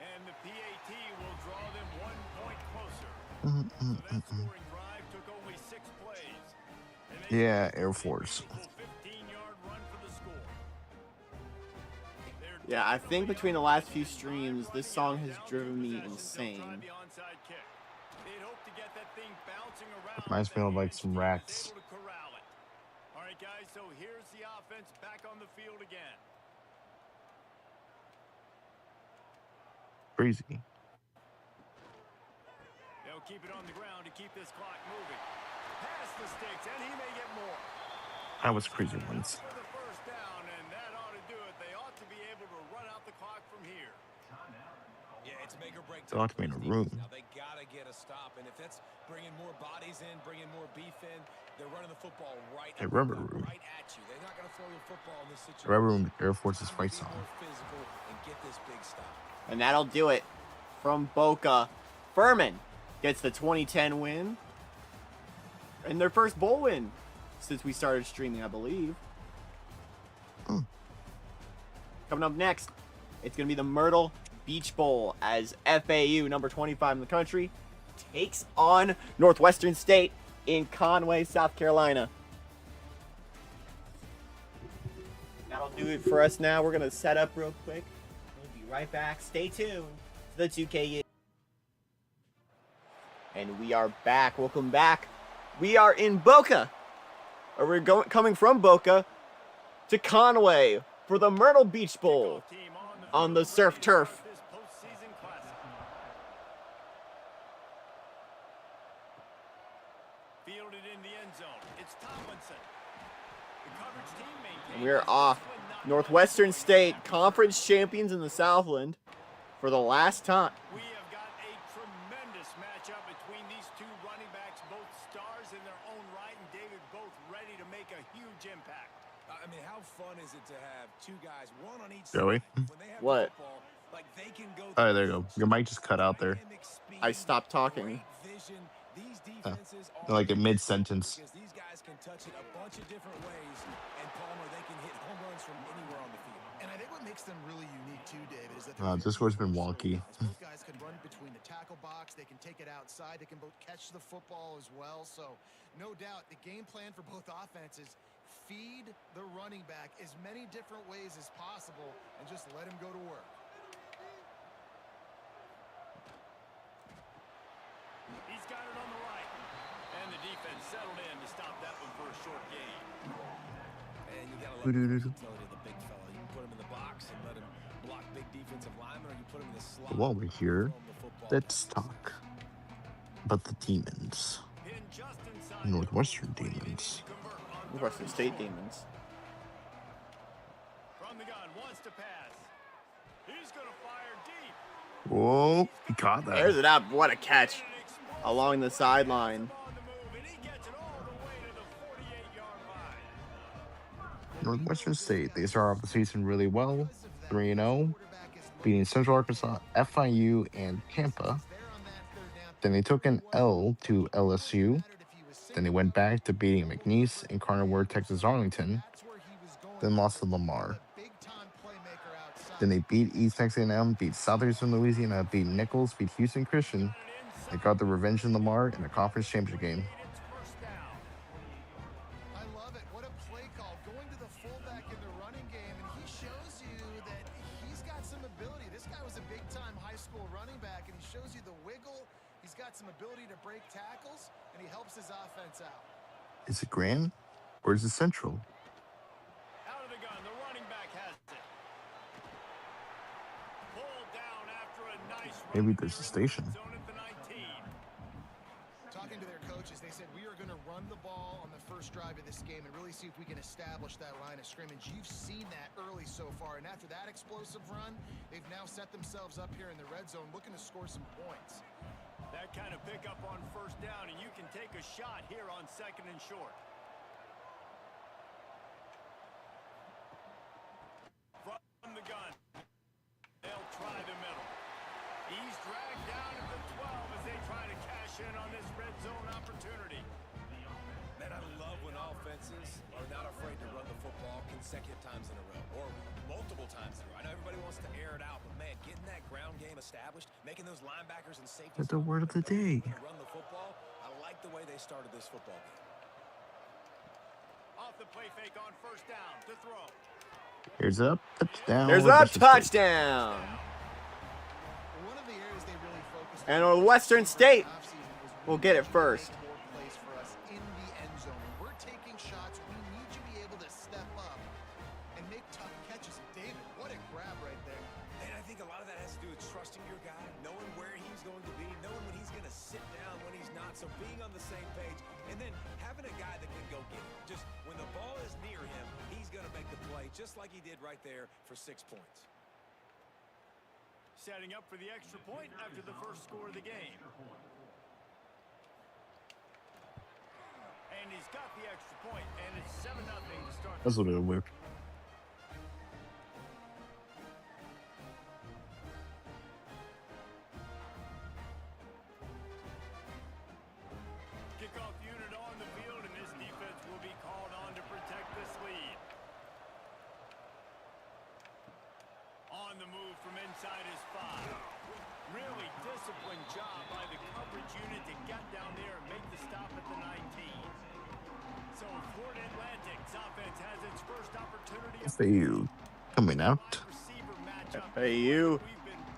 And the PAT will draw them 1 point closer. Mm, So mm, that mm, mm. scoring drive took only 6 plays. And they Yeah, scored Air a Force. beautiful 15-yard run for the score. They're Yeah, I think between the last few streams, this song has down driven 2 me possessions, they'll try insane. the onside kick. They'd hope to get that thing bouncing around, Reminds but me the of like Man's some team is rats. able to corral it. All right, guys, so here's the offense back on the field again. Crazy. They'll keep it on the ground to keep this clock moving. Past the sticks, and he may get more. That was crazy ones. For the first down, and that ought to do it. They ought to be able to run out the clock from here. Yeah, it's make or break They ought to be time in for a this room. defense. Now they gotta get a stop, and if that's bringing more bodies in, bringing more beef in, they're running the football right A up rubber the gut, room. right at you. They're not gonna throw the football in this situation. Rubber Room, Air Force's Time to fight be song. more physical and get this big stop. And that'll do it from Boca. Furman gets the 2010 win. And their first bowl win since we started streaming, I believe. Coming up next, it's going to be the Myrtle Beach Bowl as FAU, number 25 in the country, takes on Northwestern State in Conway, South Carolina. That'll do it for us now. We're going to set up real quick. We'll be right back. Stay tuned to the 2K. And we are back. Welcome back. We are in Boca. Or we're coming from Boca to Conway for the Myrtle Beach Bowl on the surf turf. This postseason classic. Fielded in the end zone. It's Tomlinson. The coverage team maintains And we're this off. one, not Northwestern one. State, conference champions in the Southland for the last time. We have got a tremendous matchup between these two running backs, both stars in their own right, and David both ready to make a huge impact. I mean, how fun is it to have two guys, one on each Joey? side? When they have the What? football, like they can go Oh, through there you go. Your mic just cut out there. dynamic speed, I stopped talking. great vision. These defenses are Like in mid-sentence. because these guys can touch it a bunch of different ways, and Palmer, they can hit home runs from anywhere on the field. And I think what makes them really unique too, David, is that Discord's been wonky. Both guys can run between the tackle box. They can take it outside. They can both catch the football as well. So, no doubt, the game plan for both offenses: feed the running back as many different ways as possible, and just let him go to work. He's got it on the right. And the defense settled in to stop that one for a short gain. And you gotta love the versatility of the big fella. You can put him in the box and let him block big defensive linemen, or you put him in the slot. While we're here, throw him the football. let's talk about the Demons. Pinned just inside the Northwestern goal. What do you need Demons. to convert on Northwestern third State and short? Demons. From the gun, wants to pass. He's going to fire deep. Whoa, he caught There's that. it up. What a catch And an explosive along the sideline. on the move, and he gets it all the way to the 48-yard line. Northwestern State, they start off the season really well, 3-0, beating Central Arkansas, FIU, and Tampa. Then they took an L to LSU. Then they went back to beating McNeese and Carnarvon, Texas Arlington. Then lost to Lamar. Then they beat East Texas A&M, beat Southeastern Louisiana, beat Nichols, beat Houston Christian. They got the revenge in Lamar in the conference championship game. I love it. What a play call. Going to the fullback in the running game, and he shows you that he's got some ability. This guy was a big-time high school running back, and he shows you the wiggle. He's got some ability to break tackles, and he helps his offense out. Is it Grand or is it Central? Out of the gun, the running back has it. Pulled down after a nice run. Maybe there's a station. Zone at the 19. Talking to their coaches, they said, we are going to run the ball on the first drive of this game and really see if we can establish that line of scrimmage. You've seen that early so far, and after that explosive run, they've now set themselves up here in the red zone looking to score some points. That kind of pickup on first down, and you can take a shot here on second and short. From the gun, they'll try the middle. He's dragged down at the 12 as they try to cash in on this red zone opportunity. Man, I love when offenses are not afraid to run the football consecutive times in a row or multiple times in a row. I know everybody wants to air it out, but man, getting that ground game established, making those linebackers and safeties That's the word of the day. run the football. I like the way they started this football game. Off the play fake on first down to throw. Here's up, touchdown. There's a touchdown. One of the areas they really focused And on Western State offseason was will get it first. more plays for us in the end zone. When we're taking shots, we need you to be able to step up and make tough catches. David, what a grab right there. And I think a lot of that has to do with trusting your guy, knowing where he's going to be, knowing when he's going to sit down, when he's not. So being on the same page, and then having a guy that can go get it. Just when the ball is near him, he's going to make the play, just like he did right there for 6 points. Setting up for the extra point after the first score of the game. And he's got the extra point, and it's 7-0 to start. That's a little bit weird. Kickoff unit on the field, and this defense will be called on to protect this lead. On the move from inside his 5. Really disciplined job by the coverage unit to get down there and make the stop at the 19. So Florida Atlantic's offense has its first opportunity. FAU coming out. Receiver matchup. FAU,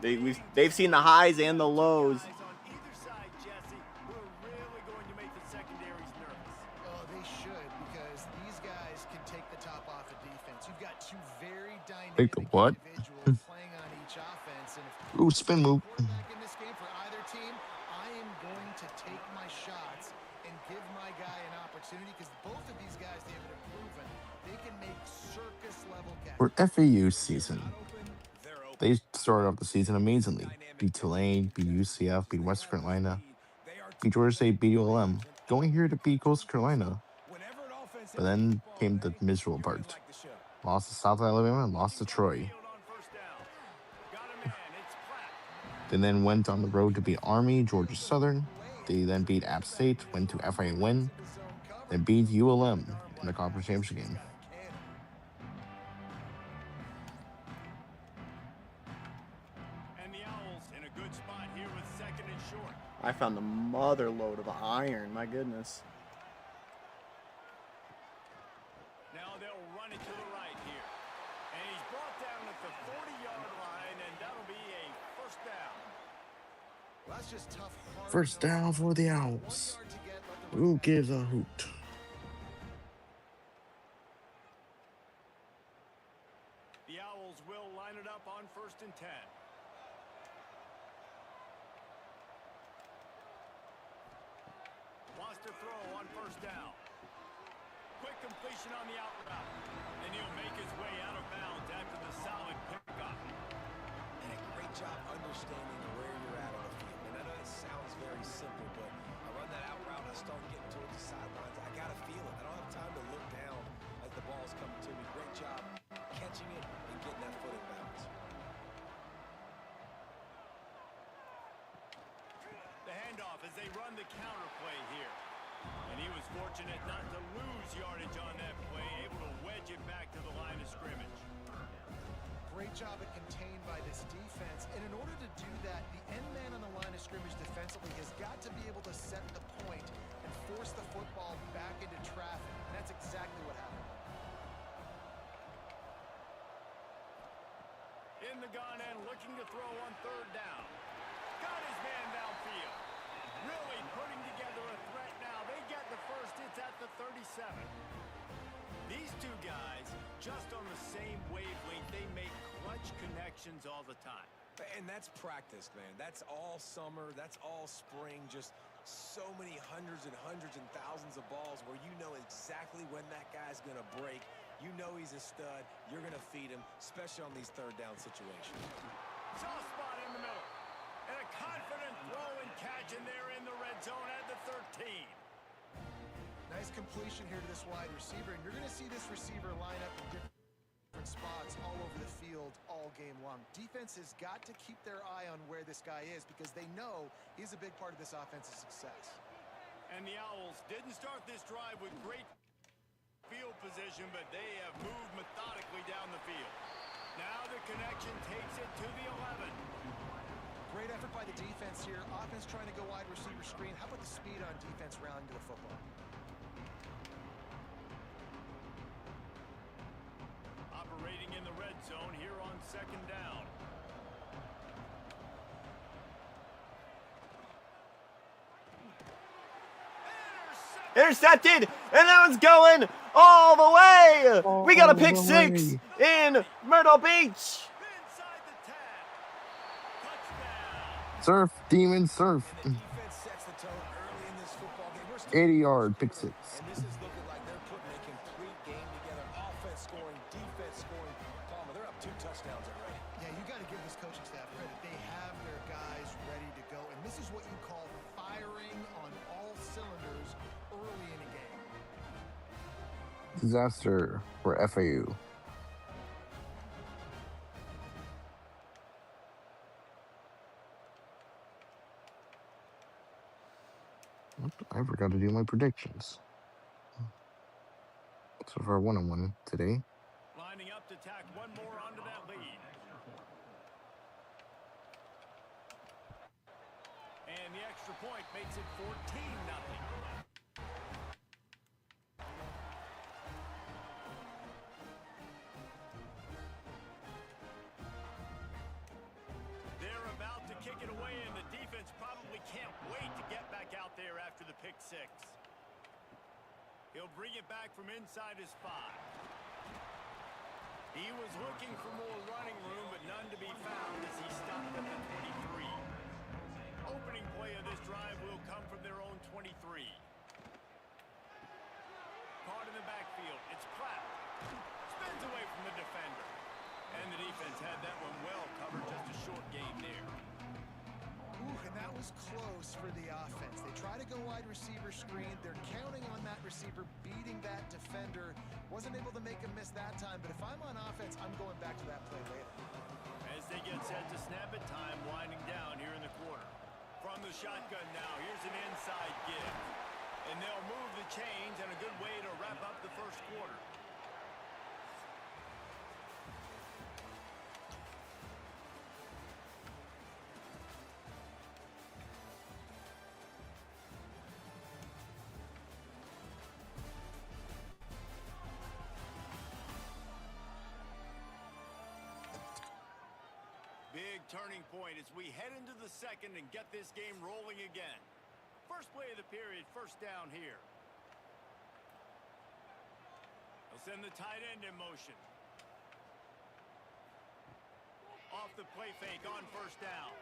they've seen the highs and the lows. Guys on either side, Jesse, who are really going to make the secondaries nervous. Oh, they should, because these guys can take the top off of defense. You've got two very dynamic Take the what? individuals playing on each offense. And if Ooh, spin move. quarterback in this game for either team, I am going to take my shots and give my guy an opportunity, because both of these guys, they have proven they can make circus-level catches. For FAU season, They're open. they started off the season amazingly. Beat Tulane, beat UCF, beat West Carolina, They are beat Georgia State, beat ULM. Going here to beat Coastal Carolina. whenever an offense But has then the ball, came the man, miserable you really part. like the show. Lost to South Alabama and lost to Troy. Field on first down. Got a man. It's Platt. They then went on the road to beat Army, Georgia Southern. They then beat App State, went to FIA win, then beat ULM in the conference championship game. And the Owls in a good spot here with second and short. I found the mother load of iron. My goodness. Now they'll run it to the right here. And he's brought down at the 40-yard line, and that'll be a first down. Well, that's just tough, hard First down for the Owls. Who gives a hoot? The Owls will line it up on first and 10. Wants to throw on first down. Quick completion on the out route. And he'll make his way out of bounds after the solid pickup. And a great job understanding where you're at on the field. And I know it sounds very simple, but I run that out route, I start getting towards the sidelines. I got to feel it. I don't have time to look down as the ball's coming to me. Great job catching it and getting that foot in bounds. The handoff as they run the counter play here. And he was fortunate not to lose yardage on that play, able to wedge it back to the line of scrimmage. Great job at contained by this defense. And in order to do that, the end man on the line of scrimmage defensively has got to be able to set the point and force the football back into traffic. And that's exactly what happened. In the gun and looking to throw on third down. Got his man downfield. Really putting together a threat now. They get the first. It's at the 37. These two guys, just on the same wavelength, they make clutch connections all the time. And that's practice, man. That's all summer. That's all spring. Just so many hundreds and thousands of balls where you know exactly when that guy's going to break. You know he's a stud. You're going to feed him, especially on these third down situations. Soft spot in the middle. And a confident throw and catch, and they're in the red zone at the 13. Nice completion here to this wide receiver. And you're going to see this receiver line up in different spots all over the field all game long. Defense has got to keep their eye on where this guy is because they know he's a big part of this offense's success. And the Owls didn't start this drive with great field position, but they have moved methodically down the field. Now the connection takes it to the 11. Great effort by the defense here. Offense trying to go wide receiver screen. How about the speed on defense rallying to the football? Operating in the red zone here on second down. Intercepted, and that one's going all the way. We got a pick six in Myrtle Beach. Inside the 10. Touchdown. Surf, demon, surf. And the defense sets the tone early in this football game. We're still 80-yard pick six. and this is looking like they're putting a complete game together. Offense scoring, defense scoring. Palmer, they're up 2 touchdowns already. Yeah, you got to give this coaching staff credit. They have their guys ready to go. And this is what you call firing on all cylinders early in a game. Disaster for FAU. I forgot to do my predictions. So far, 1-1 today. Lining up to tack one more onto that lead. And the extra point makes it 14-0. They're about to kick it away, and the defense probably can't wait to get back out there after the pick six. He'll bring it back from inside his 5. He was looking for more running room, but none to be found as he stopped at the 23. Opening play of this drive will come from their own 23. Caught in the backfield. It's Platt. Spins away from the defender. And the defense had that one well covered. Just a short game there. Ooh, and that was close for the offense. They try to go wide receiver screen. They're counting on that receiver beating that defender. Wasn't able to make him miss that time, but if I'm on offense, I'm going back to that play later. As they get set to snap it, time winding down here in the quarter. From the shotgun now, here's an inside give. And they'll move the chains, and a good way to wrap up the first quarter. Big turning point as we head into the second and get this game rolling again. First play of the period, first down here. They'll send the tight end in motion. Off the play fake on first down.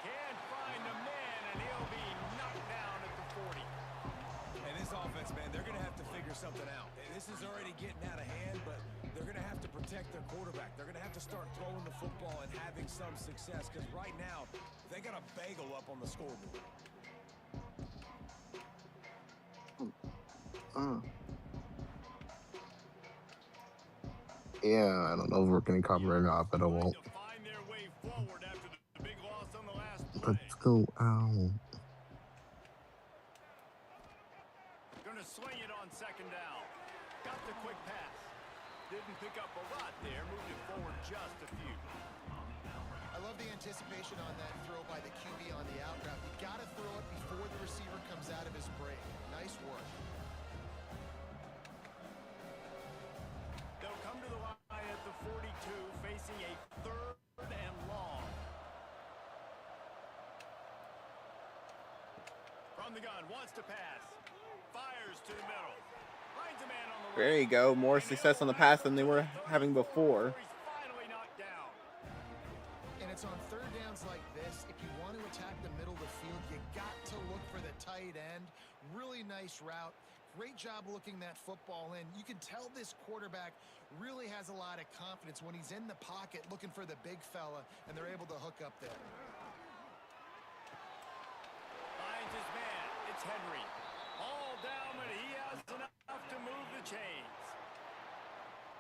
Can't find the man, and he'll be knocked down at the 40. And this offense, man, they're going to have to figure something out. And this is already getting out of hand, but they're going to have to protect their quarterback. They're going to have to start throwing the football and having some success because right now, they got a bagel up on the scoreboard. Yeah, I don't know if we're getting copyright or not, but I won't. To find their way forward after the big loss on the last play. play. Let's go out. Gonna swing it on second down. Got the quick pass. Didn't pick up a lot there. Moved it forward just a few. I love the anticipation on that throw by the QB on the out route. You got to throw it before the receiver comes out of his break. Nice work. They'll come to the line at the 42, facing a 3rd and long. From the gun, wants to pass. Fires to the middle. Finds a man on the There you go. More success on the pass than they were having before. He's finally knocked down. And it's on third downs like this. If you want to attack the middle of the field, you got to look for the tight end. Really nice route. Great job looking that football in. You can tell this quarterback really has a lot of confidence when he's in the pocket looking for the big fella, and they're able to hook up there. Finds his man. It's Henry. All down, but he has enough to move the chains.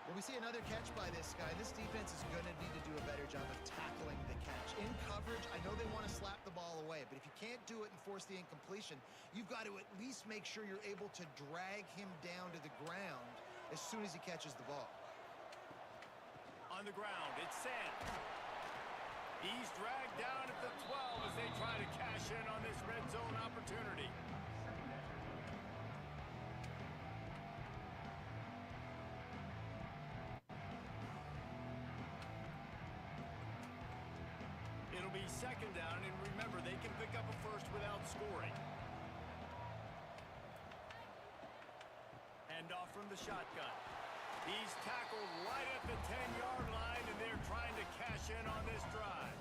When we see another catch by this guy, this defense is going to need to do a better job of tackling the catch. In coverage, I know they want to slap the ball away, but if you can't do it and force the incompletion, you've got to at least make sure you're able to drag him down to the ground as soon as he catches the ball. On the ground, it's Sands. He's dragged down at the 12 as they try to cash in on this red zone opportunity. It'll be second down, and remember, they can pick up a first without scoring. Hand off from the shotgun. He's tackled right at the 10-yard line, and they're trying to cash in on this drive.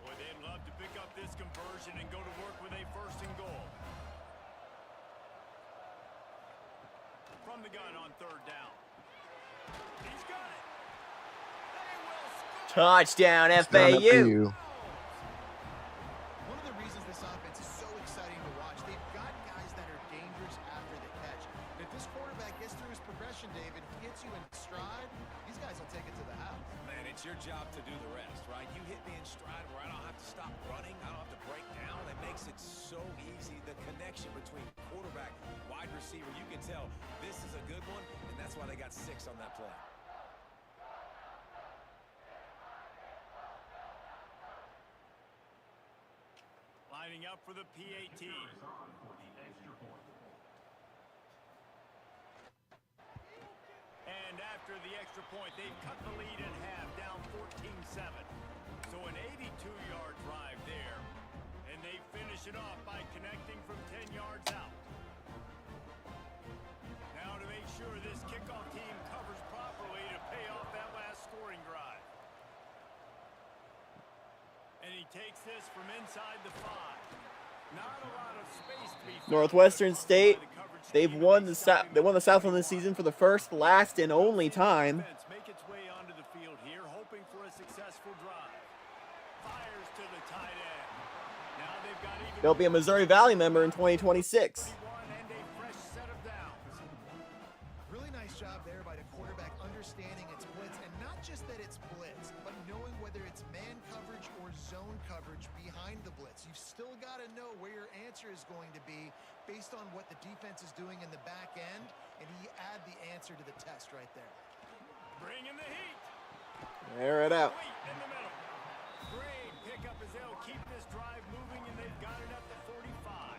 Boy, they'd love to pick up this conversion and go to work with a 1st and goal. From the gun on 3rd down. He's got it. They will score. Touchdown, Down FAU. One of the reasons this offense is so exciting to watch, they've got guys that are dangerous after the catch. If this quarterback gets through his progression, David, gets you in stride, these guys will take it to the house. Man, it's your job to do the rest, right? You hit me in stride where I don't have to stop running. I don't have to break down. It makes it so easy. The connection between quarterback, wide receiver, you can tell this is a good one, and that's why they got 6 on that play. Lining up for the PAT. And after the extra point, they've cut the lead in half, down 14-7. So an 82-yard drive there. And they finish it off by connecting from 10 yards out. Now to make sure this kickoff team covers properly to pay off that last scoring drive. And he takes this from inside the 5. Not a lot of space to be found. Northwestern State, they've won the Southland this season for the first, last, and only time. Make its way onto the field here, hoping for a successful drive. Fires to the tight end. Now they've got even They'll be a Missouri Valley member in 2026. and a fresh set of downs. Really nice job there by the quarterback understanding its blitz, and not just that it's blitz, but knowing whether it's man coverage or zone coverage behind the blitz. You've still got to know where your answer is going to be based on what the defense is doing in the back end, and he add the answer to the test right there. Bring in the heat. Air it out. Wait in the middle. Great pickup as they'll keep this drive moving, and they've got it up to 45.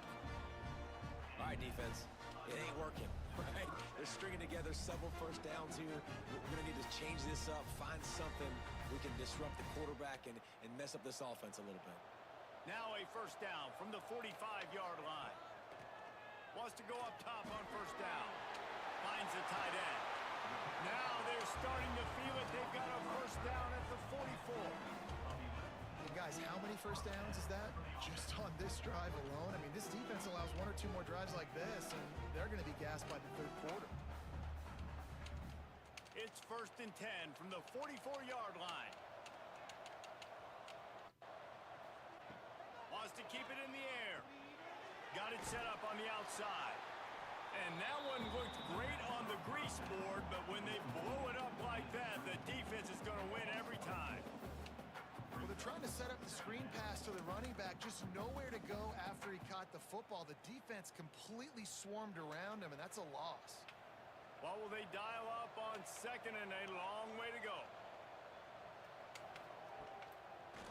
All right, defense, it ain't working, right? They're stringing together several first downs here. We're going to need to change this up, find something we can disrupt the quarterback and mess up this offense a little bit. Now a first down from the 45-yard line. Wants to go up top on first down. Finds the tight end. Now they're starting to feel it. They've got a first down at the 44. Hey guys, how many first downs is that? Just on this drive alone? I mean, this defense allows 1 or 2 more drives like this, and they're going to be gassed by the 3rd quarter. It's 1st and 10 from the 44-yard line. Wants to keep it in the air. Got it set up on the outside. And that one the grease board, but when they blow it up like that, the defense is going to win every time. Well, they're trying to set up the screen pass to the running back, just nowhere to go after he caught the football. The defense completely swarmed around him, and that's a loss. What will they dial up on second and a long way to go?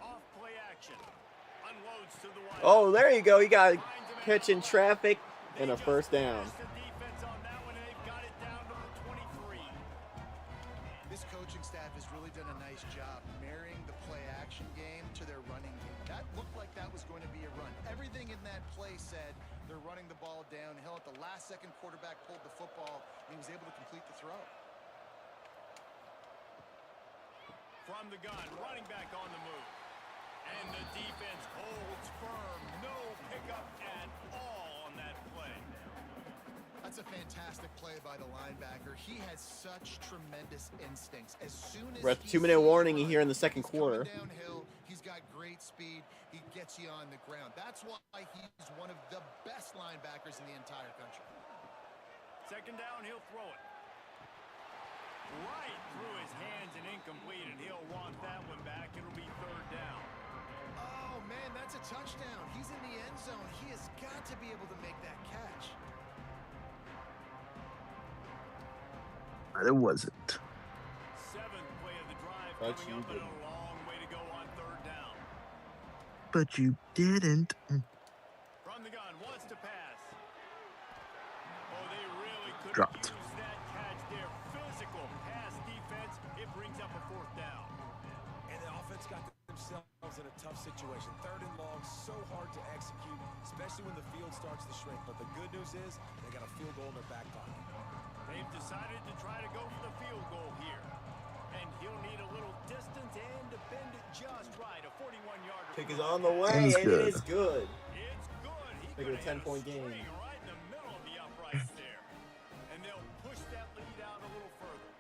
Off play action. Unloads to the wide. Oh, there you go. He got catching traffic and a first down. The defense on that one, and they've got it down to the 23. This coaching staff has really done a nice job marrying the play action game to their running game. That looked like that was going to be a run. Everything in that play said they're running the ball downhill. At the last second, quarterback pulled the football, and he was able to complete the throw. From the gun, running back on the move. And the defense holds firm. No pickup at all on that play. That's a fantastic play by the linebacker. He has such tremendous instincts. As soon as We're at the he 2-minute sees warning run, here in the second he's coming quarter. Downhill, he's got great speed. He gets you on the ground. That's why he's one of the best linebackers in the entire country. Second down, he'll throw it. Right through his hands and incomplete, and he'll want that one back. It'll be third down. Oh, man, that's a touchdown. He's in the end zone. He has got to be able to make that catch. But it wasn't. Seventh play of the drive But coming you up, and didn't. a long way to go on third down. But you didn't. From the gun, wants to pass. Oh, they really could Dropped. use that catch there. Physical pass defense. It brings up a fourth down. And the offense got themselves in a tough situation. Third and long, so hard to execute, especially when the field starts to shrink. But the good news is they got a field goal in their back pocket. They've decided to try to go for the field goal here. And he'll need a little distance and to bend it just right. A 41-yarder. Kick is on the way, It's and good. it is good. It's good. He Make it a could have hit 10-point game. string right in the middle of the uprights there. And they'll push that lead out a little further.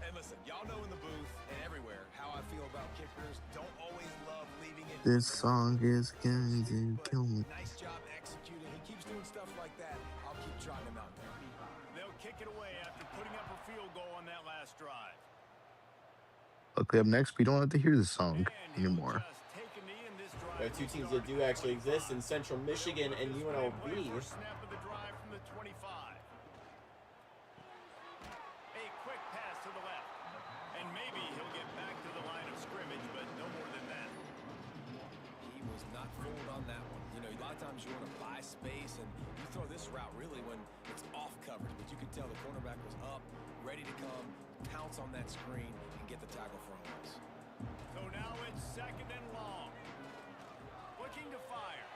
And listen, y'all know in the booth and everywhere how I feel about kickers. Don't always love leaving it. This song is going to But kill me. nice job executing. He keeps doing stuff like that. I'll keep trotting him out there. They'll kick it away after putting up a field goal on that last drive. Okay, up next, we don't have to hear this song And he'll anymore. just take a knee in this drive. There are two teams that do actually exist in Central Michigan and UNLV. First snap of the drive from the 25. A quick pass to the left. And maybe he'll get back to the line of scrimmage, but no more than that. He was not fooled on that one. You know, a lot of times you want to buy space, and you throw this route really when it's off coverage. But you could tell the cornerback was up, ready to come, pounce on that screen, and get the tackle for Holmes. So now it's second and long. Looking to fire.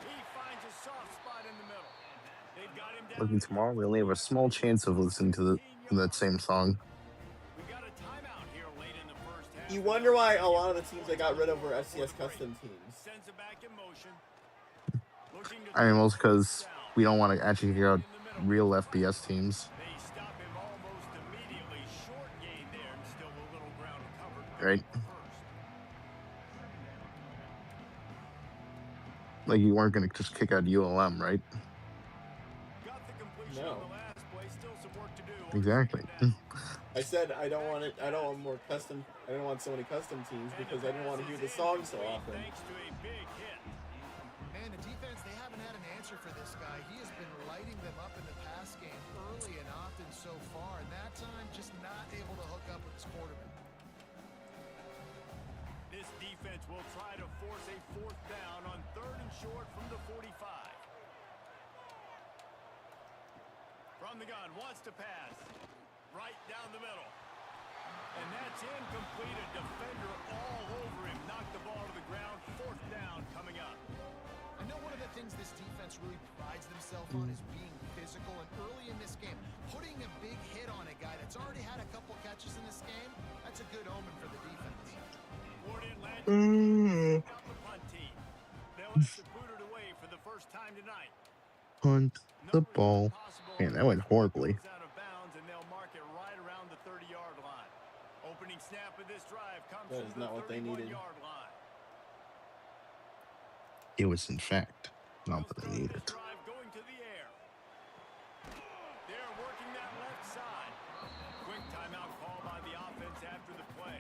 He finds a soft spot in the middle. They've got him down. Looking tomorrow, we only have a small chance of listening to that same song. We got a timeout here late in the first half. You wonder why a lot of the teams they got rid of were FCS custom teams. Sends it back in motion. Looking to I mean, mostly because down. we don't want to actually figure out real FBS teams, They stop him almost immediately. Short gain there, and still a little ground covered. right? First. Like you weren't going to just kick out ULM, right? Got the completion No. on the last play. Still some work to do. on Exactly. second down. I said I don't want it. I don't want more custom. I don't want so many custom teams because I didn't want to hear the song so often. Thanks to a big hit. Man, the defense, they haven't had an answer for this guy. He has been lighting them up in the pass game early and often so far, and that time just not able to hook up with his quarterback. This defense will try to force a fourth down on third and short from the 45. From the gun, wants to pass. Right down the middle. And that's incomplete. A defender all over him. Knocked the ball to the ground. Fourth down coming up. I know one of the things this defense really prides themselves on is being physical, and early in this game, putting a big hit on a guy that's already had a couple catches in this game, that's a good omen for the defense. Ford in Landry. Pick up the punt team. They'll have to boot it away for the first time tonight. Punt the No ball. return possible. Man, that went horribly. Goes out of bounds, and they'll mark it right around the 30-yard line. Opening snap of this drive comes That from is the not what they needed. 31-yard line. It was, in fact, not what I They'll start needed. this drive going to the air. They're working that side. Quick timeout call by the offense after the play.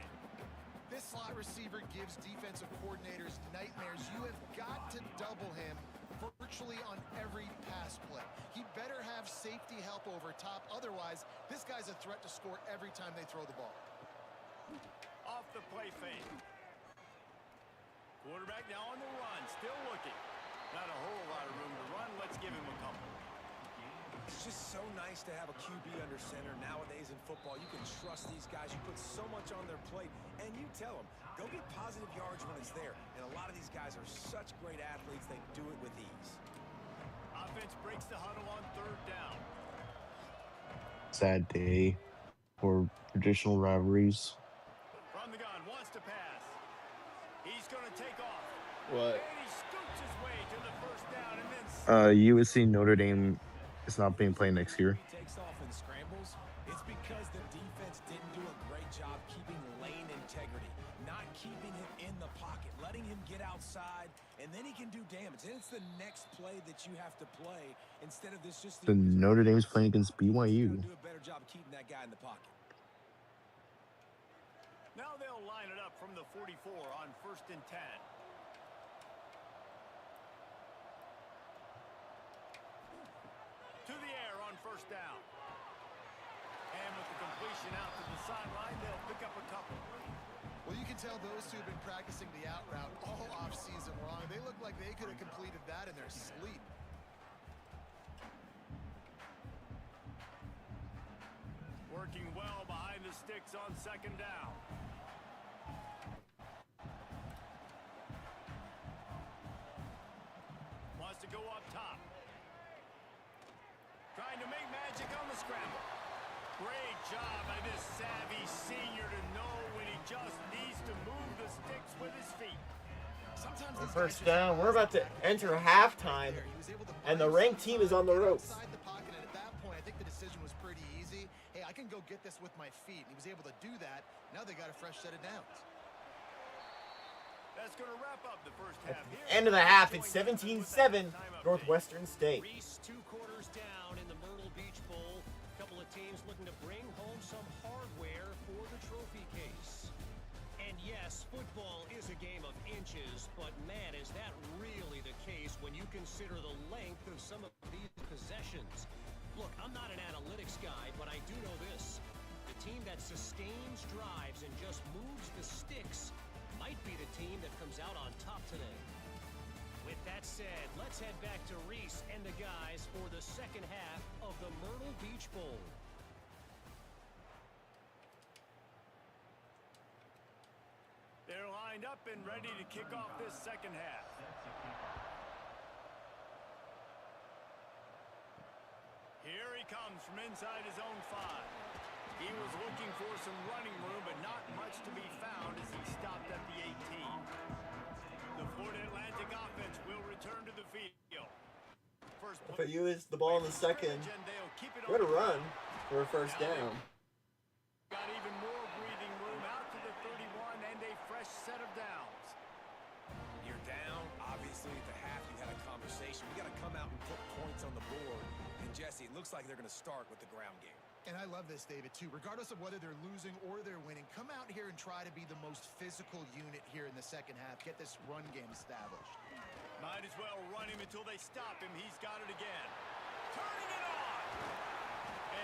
This slot receiver gives defensive coordinators nightmares. You have got to double him virtually on every pass play. He better have safety help over top. Otherwise, this guy's a threat to score every time they throw the ball. Off the play fake. Quarterback now on the run, still looking. Not a whole lot of room to run. Let's give him a couple. It's just so nice to have a QB under center. Nowadays in football, you can trust these guys. You put so much on their plate, and you tell them, go get positive yards when it's there. And a lot of these guys are such great athletes, they do it with ease. Offense breaks the huddle on third down. Sad day for traditional rivalries. From the gun, wants to pass. He's going to take off. What? And he scoots his way to the first down and then... USC Notre Dame is not being played next year. He takes off and scrambles. It's because the defense didn't do a great job keeping lane integrity, not keeping him in the pocket, letting him get outside, and then he can do damage. And it's the next play that you have to play instead of this just... The Notre Dame's playing against You BYU. do a better job of keeping that guy in the pocket. Now they'll line it up from the 44 on 1st and 10. To the air on 1st down. And with the completion out to the sideline, they'll pick up a couple. Well, you can tell those two have been practicing the out route all off-season long. They look like they could have completed that in their sleep. Working well behind the sticks on 2nd down. Wants to go up top. Trying to make magic on the scramble. Great job by this savvy senior to know when he just needs to move the sticks with his feet. Sometimes these First guys just down. We're about to enter halftime, there. He was able to and the buy ranked team is on the ropes. outside the pocket, and at that point, I think the decision was pretty easy. Hey, I can go get this with my feet. And he was able to do that. Now they got a fresh set of downs. That's going to wrap up the first half. Here, End of the half. It's 17-7 Northwestern State. Reese 2 quarters down in the Myrtle Beach Bowl. A couple of teams looking to bring home some hardware for the trophy case. And yes, football is a game of inches, but man, is that really the case when you consider the length of some of these possessions. Look, I'm not an analytics guy, but I do know this. The team that sustains drives and just moves the sticks might be the team that comes out on top today. With that said, let's head back to Reese and the guys for the second half of the Myrtle Beach Bowl. They're lined up and ready to kick off this second half. Here he comes from inside his own 5. He was looking for some running room, but not much to be found as he stopped at the 18. The Florida Atlantic offense will return to the field. First If I use the ball in the second, and they'll keep it we're going to on. run for a first down. Got even more breathing room out to the 31 and a fresh set of downs. You're down. Obviously, at the half, you had a conversation. We got to come out and put points on the board. And Jesse, it looks like they're going to start with the ground game. And I love this, David, too. Regardless of whether they're losing or they're winning, come out here and try to be the most physical unit here in the second half. Get this run game established. Might as well run him until they stop him. He's got it again. Turning it on.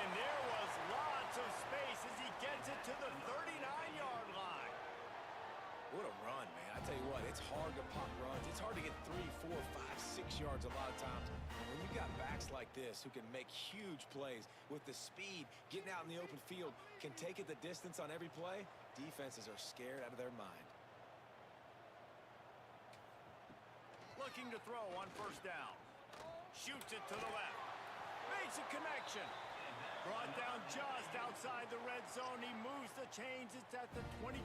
And there was lots of space as he gets it to the 39-yard line. What a run, man. I tell you what, it's hard to pop runs. It's hard to get 3, 4, 5, 6 yards a lot of times. When you've got backs like this who can make huge plays with the speed, getting out in the open field, can take it the distance on every play, defenses are scared out of their mind. Looking to throw on first down. Shoots it to the left. Makes a connection. Brought down just outside the red zone. He moves the chains. It's at the 22.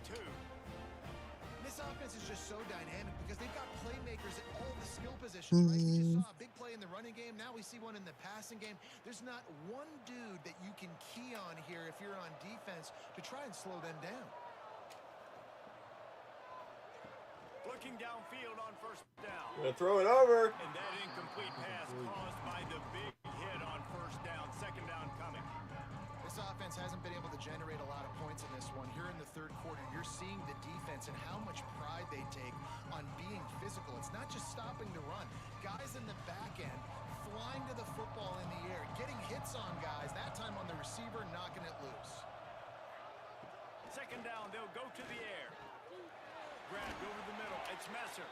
This offense is just so dynamic because they've got playmakers at all the skill positions, right? We just saw a big play in the running game. Now we see one in the passing game. There's not one dude that you can key on here if you're on defense to try and slow them down. Looking downfield on first down. We're going to throw it over. And that incomplete pass caused by the big hit on first down. Second down coming. This offense hasn't been able to generate a lot of points in this one. Here in the third quarter, you're seeing the defense and how much pride they take on being physical. It's not just stopping the run. Guys in the back end flying to the football in the air, getting hits on guys, that time on the receiver, knocking it loose. Second down, they'll go to the air. Grabbed over the middle. It's Messer.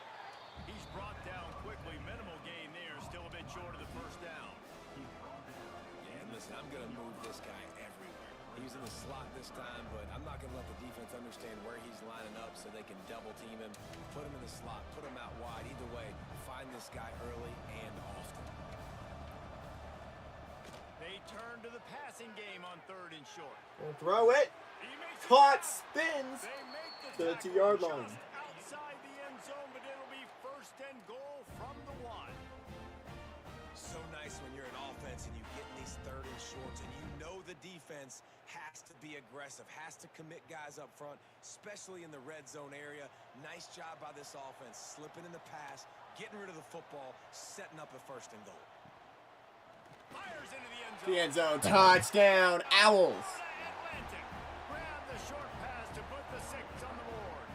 He's brought down quickly. Minimal gain there. Still a bit short of the first down. Yeah, and listen, I'm going to move this guy everywhere. He's in the slot this time, but I'm not going to let the defense understand where he's lining up so they can double team him, put him in the slot, put him out wide. Either way, find this guy early and often. They turn to the passing game on third and short. We'll throw it. He makes it. Caught, spins. They make the 30-yard tackle line. just outside the end zone, but it'll be first and goal from the 1. So nice when you're an offense and you get in these third and shorts and you know the defense has to be aggressive, has to commit guys up front, especially in the red zone area. Nice job by this offense, slipping in the pass, getting rid of the football, setting up a first and goal. Fires into the end zone. The end zone. Touchdown, Owls. Atlantic. Grab the short pass to put the 6 on the board.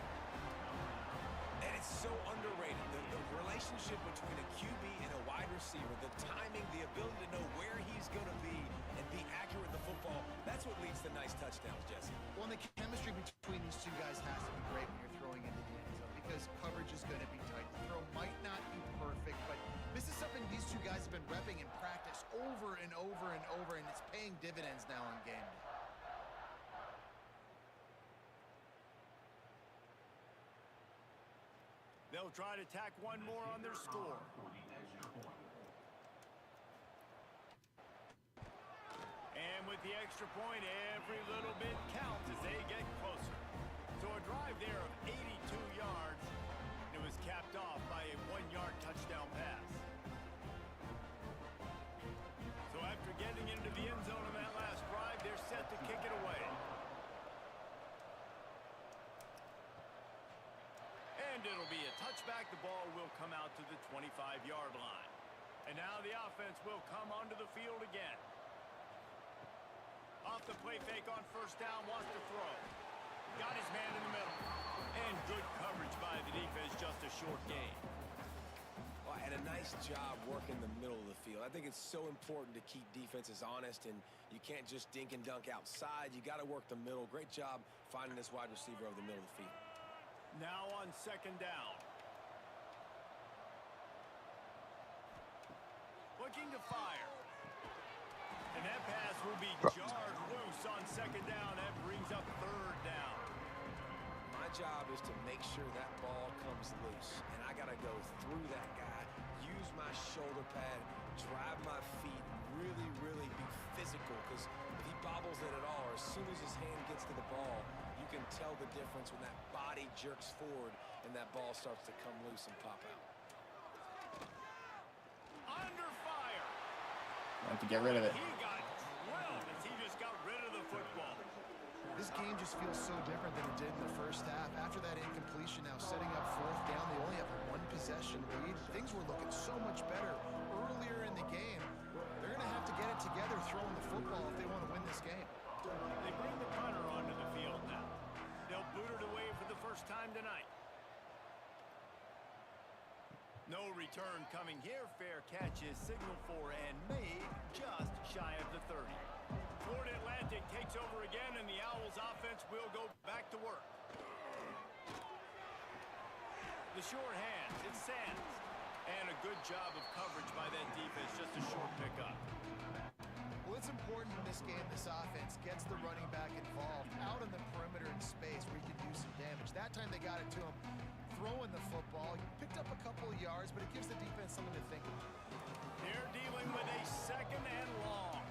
And it's so underrated. The relationship between a QB and a wide receiver, the timing, the ability to know where he's going to be and be accurate with the football, that's what leads to nice touchdowns, Jesse. Well, and the chemistry between these two guys has to be great when you're throwing into the end zone because coverage is going to be tight. The throw might not be perfect, but this is something these two guys have been repping in practice over and over and over, and it's paying dividends now on game day. They'll try to tack one more on their score. And with the extra point, every little bit counts as they get closer. So a drive there of 82 yards. It was capped off by a 1-yard touchdown pass. So after getting into the end zone on that last drive, they're set to kick it away. And it'll be a touchback. The ball will come out to the 25-yard line. And now the offense will come onto the field again. Off the play fake on first down, wants to throw. Got his man in the middle. And good coverage by the defense, just a short gain. Well, and a nice job working the middle of the field. I think it's so important to keep defenses honest, and you can't just dink and dunk outside. You got to work the middle. Great job finding this wide receiver over the middle of the field. Now on second down. Looking to fire. And that pass will be jarred loose on second down. That brings up third down. My job is to make sure that ball comes loose, and I got to go through that guy, use my shoulder pad, drive my feet, really be physical, because if he bobbles it at all, or as soon as his hand gets to the ball, you can tell the difference when that body jerks forward and that ball starts to come loose and pop out. Under fire. Have to get rid of it. He got drilled as he just got rid of the football. This game just feels so different than it did in the first half. After that incompletion, now setting up fourth down, they only have a 1-possession lead. Things were looking so much better earlier in the game. They're going to have to get it together throwing the football if they want to win this game. They bring the punter onto the field now. They'll boot it away for the first time tonight. No return coming here. Fair catch is signaled for and made just shy of the 30. Florida Atlantic takes over again, and the Owls offense will go back to work. The short hands, it's Sands. And a good job of coverage by that defense, just a short pickup. Well, it's important in this game this offense gets the running back involved out in the perimeter in space where he can do some damage. That time they got it to him throwing the football. He picked up a couple of yards, but it gives the defense something to think about. They're dealing with a second and long.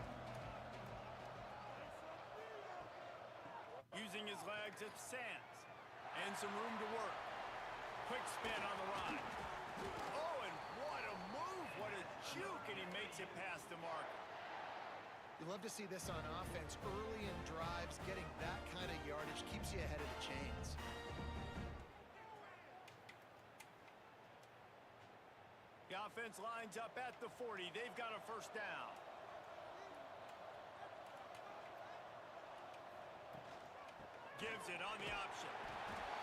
Using his legs, it's Sands. And some room to work. Quick spin on the ride. Oh, and what a move. What a juke. And he makes it past the mark. You love to see this on offense. Early in drives, getting that kind of yardage keeps you ahead of the chains. The offense lines up at the 40. They've got a first down. Gives it on the option.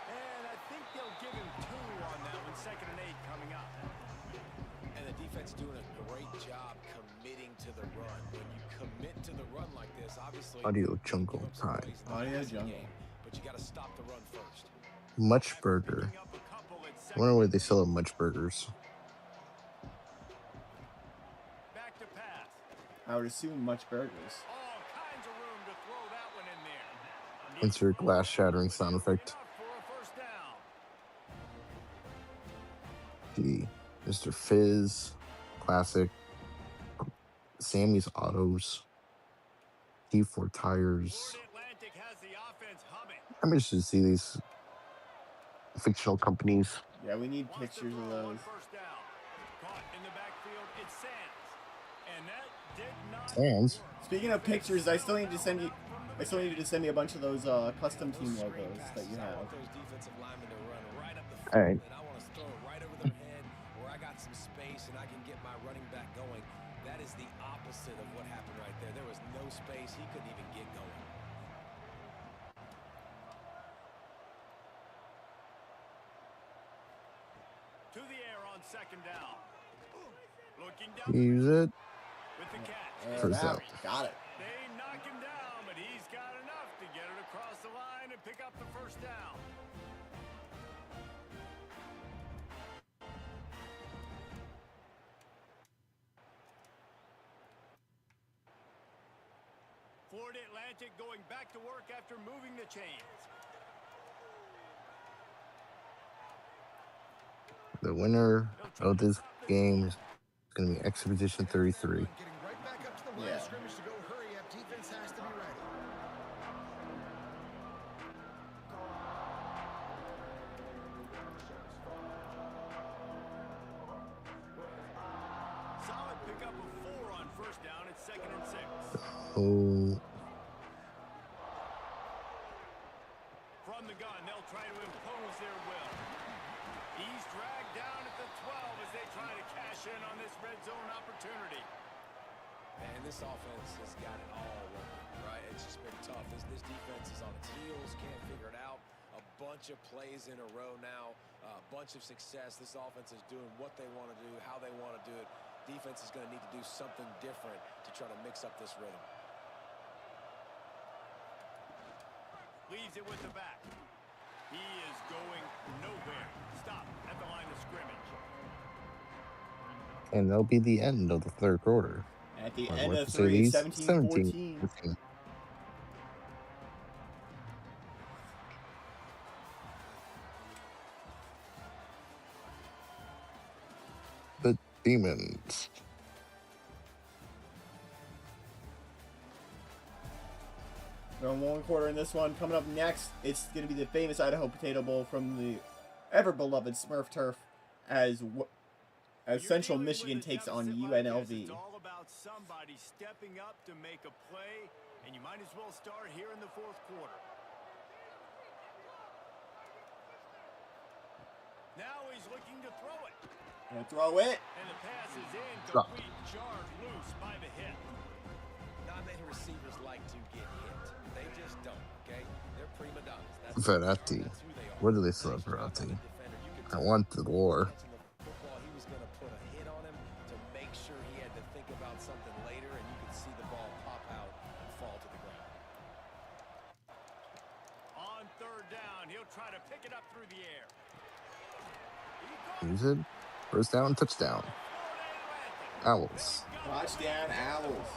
And I think they'll give him 2 on that one. 2nd and 8 coming up. And the defense doing a great job committing to the run. When you commit to the run like this, obviously, Audio you give jungle up some time. plays in the Audio passing jungle. game, but you got to stop the run first. Much Burger. Picking up a couple at I wonder 2nd where and they sell 8. Much Burgers. Back to pass. I would assume Much Burgers. All kinds of room to throw that one in there. Insert glass shattering sound effect. Enough for a first down. The Mr. Fizz, classic. Sammy's Autos. T4 Tires. Florida Atlantic has the offense humming. I'm interested to see these fictional companies. Yeah, we need Wants to pictures of throw on those. first down. Caught in the backfield, it's Sands. And that did not Sands? work. Speaking of pictures, I still need to send you. I still need you to send me a bunch of those custom team Those screen logos that you passes, I have. want those defensive linemen to run right up the All field, right. and I want to throw it right over their head where I got some space and I can get my running back going. That is the opposite of what happened right there. There was no space. He couldn't even get going. To the air on 2nd down. Looking down Use it. with the catch. And First out. down. Got it. They knock him down, but he's got enough to get it across the line and pick up the first down. Florida Atlantic going back to work after moving the chains. The winner of this game is going to be Expedition 33. Getting right back up to the line Yeah. of scrimmage to go hurry up. Defense has to be ready. Solid pickup of 4 on first down at 2nd and 6. Oh, From the gun, they'll try to impose their will. He's dragged down at the 12 as they try to cash in on this red zone opportunity. Man, this offense has got it all working, right? It's just been tough. This defense is on its heels, can't figure it out. A bunch of plays in a row now, a bunch of success. This offense is doing what they want to do, how they want to do it. Defense is going to need to do something different to try to mix up this rhythm. Leaves it with the back. He is going nowhere. Stop at the line of scrimmage. and that'll be the end of the third quarter. At the Or end what of to say 3, these? 17-14. 14. The Demons. We're on 1 quarter in this one. Coming up next, it's going to be the famous Idaho Potato Bowl from the ever-beloved Smurf Turf as Central Michigan takes on UNLV. It's all about somebody stepping up to make a play, and you might as well start here in the 4th quarter. Now he's looking to throw it. Gonna throw it. And the pass is in, Drop. complete, jarred loose by the hit. Not many receivers like to get hit. They just don't, okay? They're prima donnas. Verratti. That's who they are. Where do they sell Nice job on the Verratti? defender. You could I tell want the war. catching the football, he was going to put a hit on him to make sure he had to think about something later, and you could see the ball pop out and fall to the ground. On 3rd down, he'll try to pick it up through the air. Use it. First down, touchdown. Florida Atlantic. Owls. Touchdown, Owls.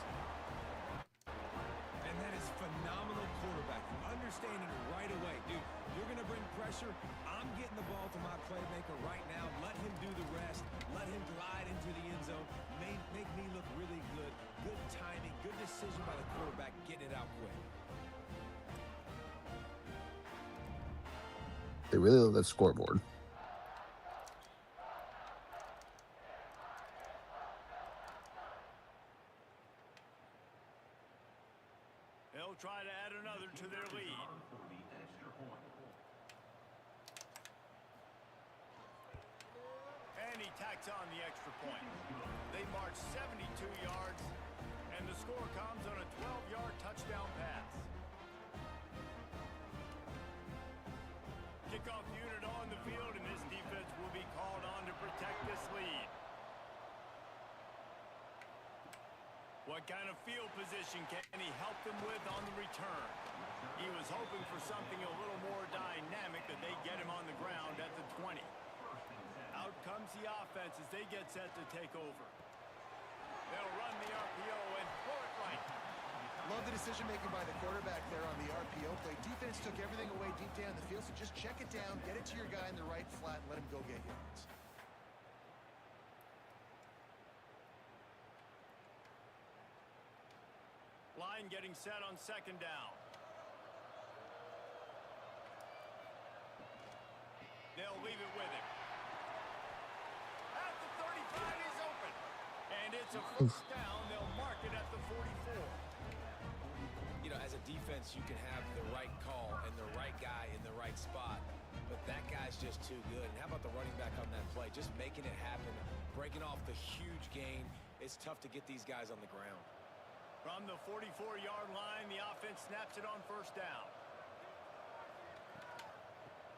And that is phenomenal quarterbacking. Understanding right away, dude, you're going to bring pressure. I'm getting the ball to my playmaker right now. Let him do the rest. Let him glide into the end zone. Make me look really good. Good timing. Good decision by the quarterback. Getting it out quick. They really love that scoreboard. They'll try to add another to their lead. And he tacks on the extra point. They march 72 yards, and the score comes on a 12-yard touchdown pass. What kind of field position can he help them with on the return? He was hoping for something a little more dynamic, that they get him on the ground at the 20. Out comes the offense as they get set to take over. They'll run the RPO and throw it right. Love the decision-making by the quarterback there on the RPO play. Defense took everything away deep down the field, so just check it down, get it to your guy in the right flat, and let him go get yards. Line getting set on second down. They'll leave it with him. At the 35, he's open. And it's a first down. They'll mark it at the 44. You know, as a defense, you can have the right call and the right guy in the right spot, but that guy's just too good. And how about the running back on that play? Just making it happen, breaking off the huge gain. It's tough to get these guys on the ground. From the 44-yard line, the offense snaps it on first down.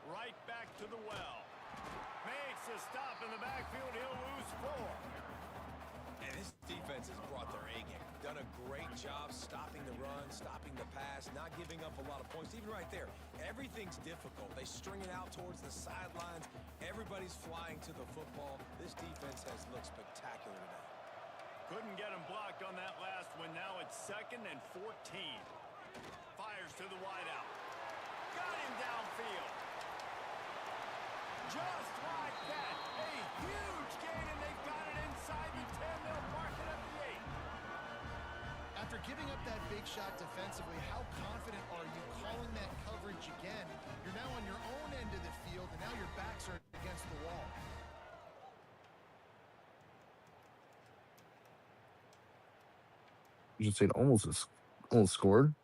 Right back to the well. Makes a stop in the backfield. He'll lose 4. And this defense has brought their A game. Done a great job stopping the run, stopping the pass, not giving up a lot of points. Even right there, everything's difficult. They string it out towards the sidelines. Everybody's flying to the football. This defense has looked spectacular today. Couldn't get him blocked on that last one. Now it's 2nd and 14. Fires to the wideout. Got him downfield. Just like that. A huge gain, and they've got it inside the 10. They'll mark it at the 8. After giving up that big shot defensively, how confident are you calling that coverage again? You're now on your own end of the field, and now your backs are against the wall. You should say it almost scored.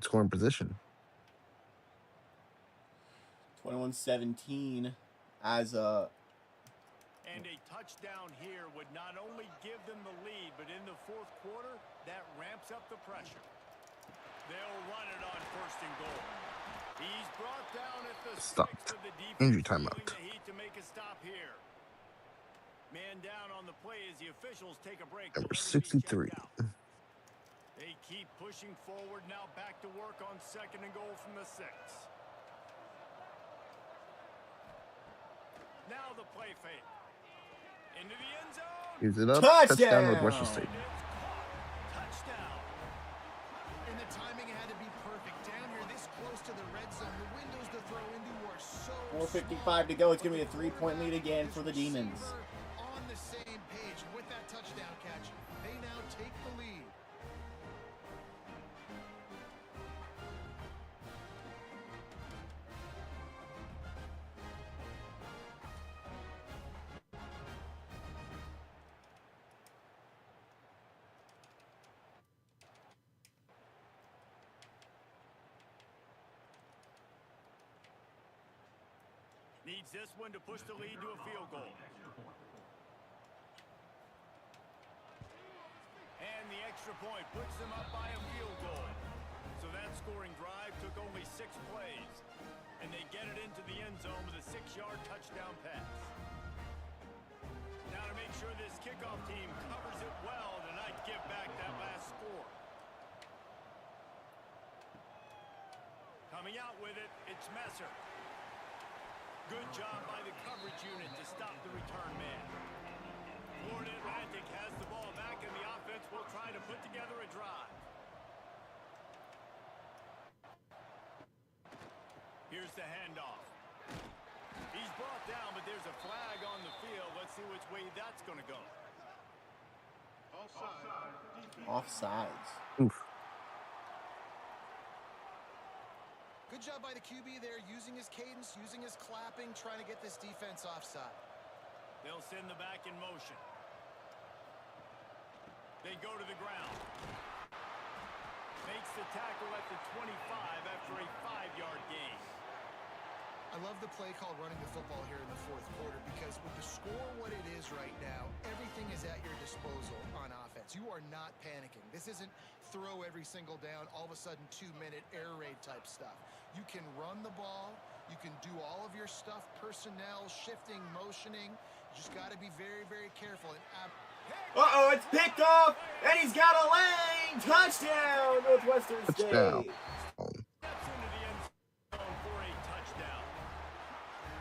Scoring position. 21-17 as And a touchdown here would not only give them the lead, but in the 4th quarter, that ramps up the pressure. They'll run it on 1st and goal. He's brought down at the 6th of the defense. Injury timeout. The heat to make a stop here. Man down on the play as the officials take a break. Number Let him be 63. checked out. They keep pushing forward, now back to work on 2nd and goal from the 6. Now the play fake. Into the end zone. Here's it up. Touchdown! Northwestern State. Touchdown. And the timing had to be perfect. Down here this close to the red zone, the windows to throw into are so 4:55 to go. It's going to be a 3-point lead again for the Demons. On the same page. With that touchdown catch, they now take the lead. Needs this one to push the lead to a field goal. And the extra point puts them up by a field goal. So that scoring drive took only 6 plays. And they get it into the end zone with a 6-yard touchdown pass. Now to make sure this kickoff team covers it well to not give back that last score. Coming out with it, it's Messer. Good job by the coverage unit to stop the return man. Florida Atlantic has the ball back, and the offense will try to put together a drive. Here's the handoff. He's brought down, but there's a flag on the field. Let's see which way that's going to go. Offsides. Oof. Good job by the QB there, using his cadence, using his clapping, trying to get this defense offside. They'll send the back in motion. They go to the ground. Makes the tackle at the 25 after a 5-yard gain. I love the play called running the football here in the 4th quarter because with the score what it is right now, everything is at your disposal on offense. You are not panicking. This isn't throw every single down, all of a sudden 2-minute air raid type stuff. You can run the ball. You can do all of your stuff, personnel, shifting, motioning. You just got to be very, very careful. And Uh-oh, it's picked off, and he's got a lane. Touchdown, Northwestern Touchdown. State. Steps into the end zone for a touchdown.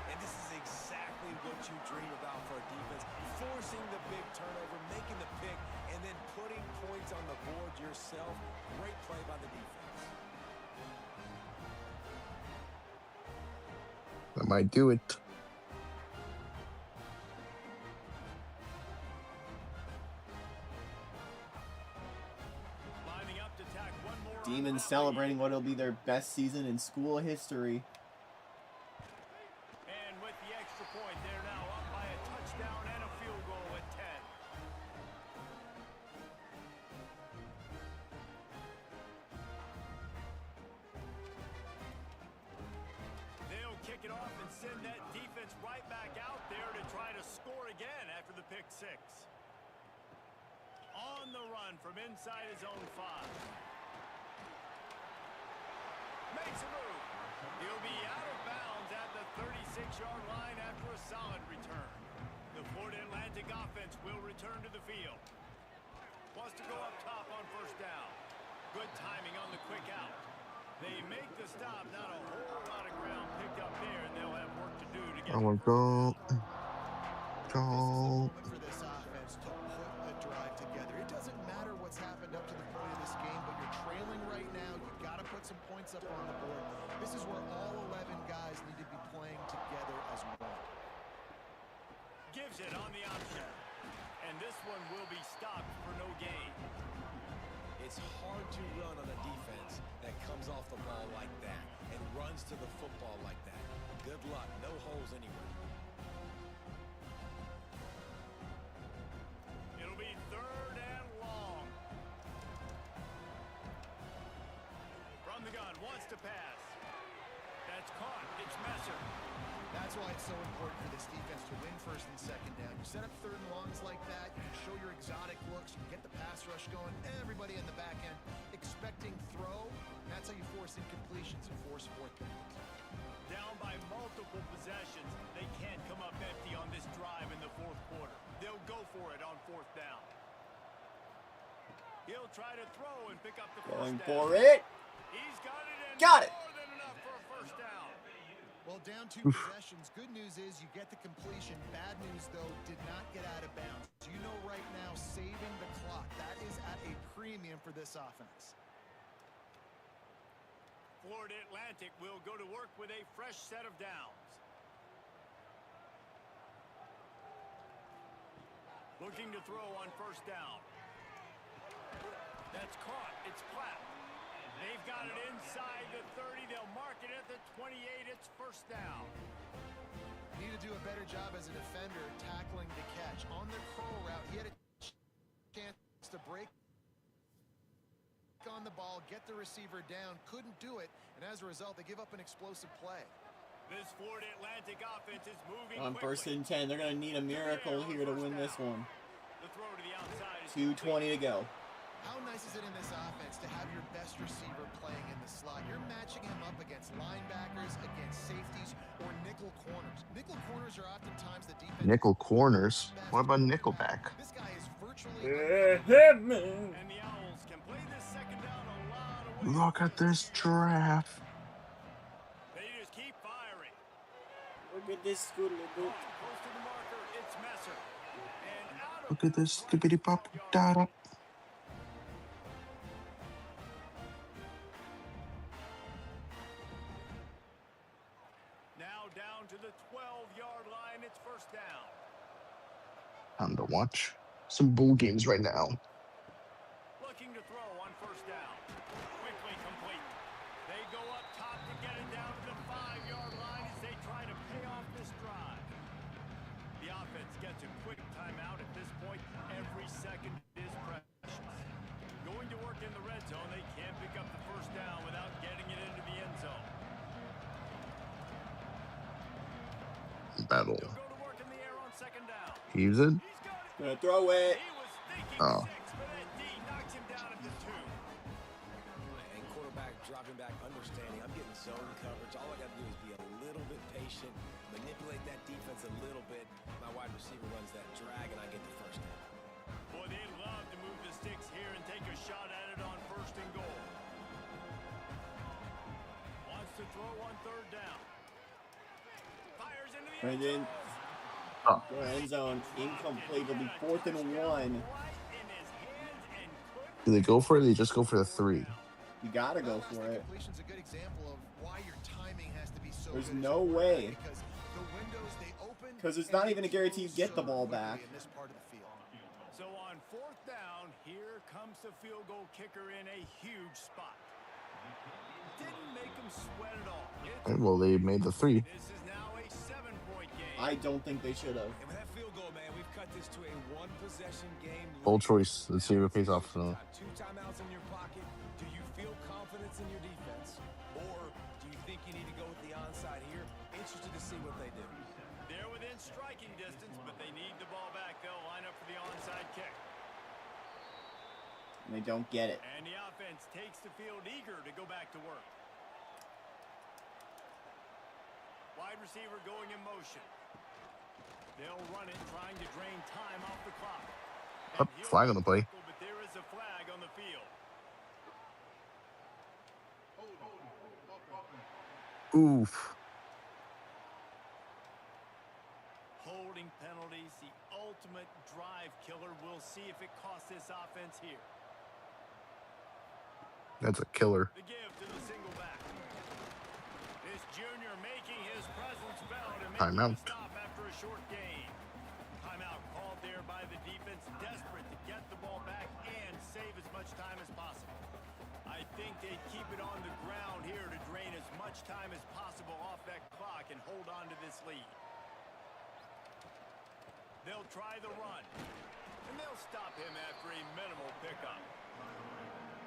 And this is exactly what you dream about for a defense. Forcing the big turnover, making the pick, and then putting points on the board yourself. Great play by the defense. That might do it. Lining up to tack one more. Demons celebrating what will be their best season in school history. And with the extra point, they're now up by a touchdown and a field goal at 10. They'll kick it off and send that defense right back out there to try to score again after the pick six. On the run from inside his own 5. Makes a move. He'll be out of bounds at the 36-yard line after a solid return. The Florida Atlantic offense will return to the field. Wants to go up top on first down. Good timing on the quick out. They make the stop. Not a whole lot of ground picked up there, and they'll have work to do to get I want to go. Go. Moment for this offense to put a drive together. It doesn't matter what's happened up to the point of this game, but you're trailing right now. You've got to put some points up on the board. This is where all 11 guys need to be playing together as one. Gives it on the option. And this one will be stopped for no gain. It's hard to run on a defense that comes off the ball like that and runs to the football like that. Good luck. No holes anywhere. It'll be 3rd and long. From the gun, wants to pass. That's caught. It's Messer. That's why it's so important for this defense to win 1st and 2nd down. You set up 3rd and longs like that, you can show your exotic looks, you can get the pass rush going, everybody in the back end expecting throw, and that's how you force incompletions and force 4th downs. Down by multiple possessions. They can't come up empty on this drive in the 4th quarter. They'll go for it on 4th down. He'll try to throw and pick up the Going first down. for it. He's got it and Got it. more than enough for a first down. Well, down 2 possessions. Good news is you get the completion. Bad news, though, did not get out of bounds. You know right now, saving the clock. That is at a premium for this offense. Florida Atlantic will go to work with a fresh set of downs. Looking to throw on first down. That's caught. It's Platt. They've got it inside the 30. They'll mark it at the 28. It's first down. Need to do a better job as a defender tackling the catch. On the curl route, he had a chance to break on the ball, get the receiver down, couldn't do it, and as a result, they give up an explosive play. This Florida Atlantic offense is moving On quickly. 1st and 10, they're going to need a miracle here to win this one. The throw to the outside is 2:20 to go. How nice is it in this offense to have your best receiver playing in the slot? You're matching him up against linebackers, against safeties, or nickel corners. Nickel corners are oftentimes the defense. Nickel corners. What about nickelback? This guy is virtually And the Owls can play this second down a lot of ways. Look at this giraffe. They just keep firing. Look at this good little. Close to the marker, it's Messer. And out of Look at this skippity pop da. now down to the 12-yard line. It's first down. Time to watch some bull games right now. Looking to throw on first down. Quickly complete. They go up top to get it down to the 5-yard line as they try to pay off this drive. The offense gets a quick timeout at this point. Every second is precious. Going to work in the red zone. They can't pick up the first down without getting it into the end zone. Battle. They'll go to work in the air on second down. Use it. He's got it. Gonna throw it. He was thinking Oh. 6, but that D knocks him down at the 2. And quarterback dropping back, understanding. I'm getting zone coverage. All I got to do is be a little bit patient, manipulate that defense a little bit. My wide receiver runs that drag, and I get the first down. Boy, they love to move the sticks here and take a shot at it on 1st and goal. Wants to throw on 3rd down. Fires into the And end then zone. Oh, go to end zone, incomplete. It'll be 4th and 1. Right in his hands and couldn't do they go for it? Or they just go for the 3. You gotta go Well, for last it. completion's a good example of why your timing has to be so There's good as no a quarterback, way. because the windows they open 'Cause it's and not they even a guarantee you close get the so ball quickly back. in this part of the field. So on 4th down, here comes the field goal kicker in a huge spot. Didn't make him sweat at all. And, well, they made the 3. This is now a 7-point game. I don't think they should have. And with that field goal, man, we've cut this to a one-possession game. Bold choice. Let's see if it pays off. Two timeouts in your pocket. Do you feel confidence in your defense? Or do you think you need to go with the onside here? Interested to see what they do. They're within striking distance, but they need the ball back. They'll line up for the onside kick. And they don't get it. And the offense takes the field eager to go back to work. Wide receiver going in motion. They'll run it, trying to drain time off the clock. Up, flag on the play. But there is a flag on the field. Oof. Holding penalties, the ultimate drive killer. We'll see if it costs this offense here. That's a killer. The give to the single back. This junior making his presence felt and making Timeout. a stop after a short gain. Timeout called there by the defense, desperate to get the ball back and save as much time as possible. I think they'd keep it on the ground here to drain as much time as possible off that clock and hold on to this lead. They'll try the run, and they'll stop him after a minimal pickup.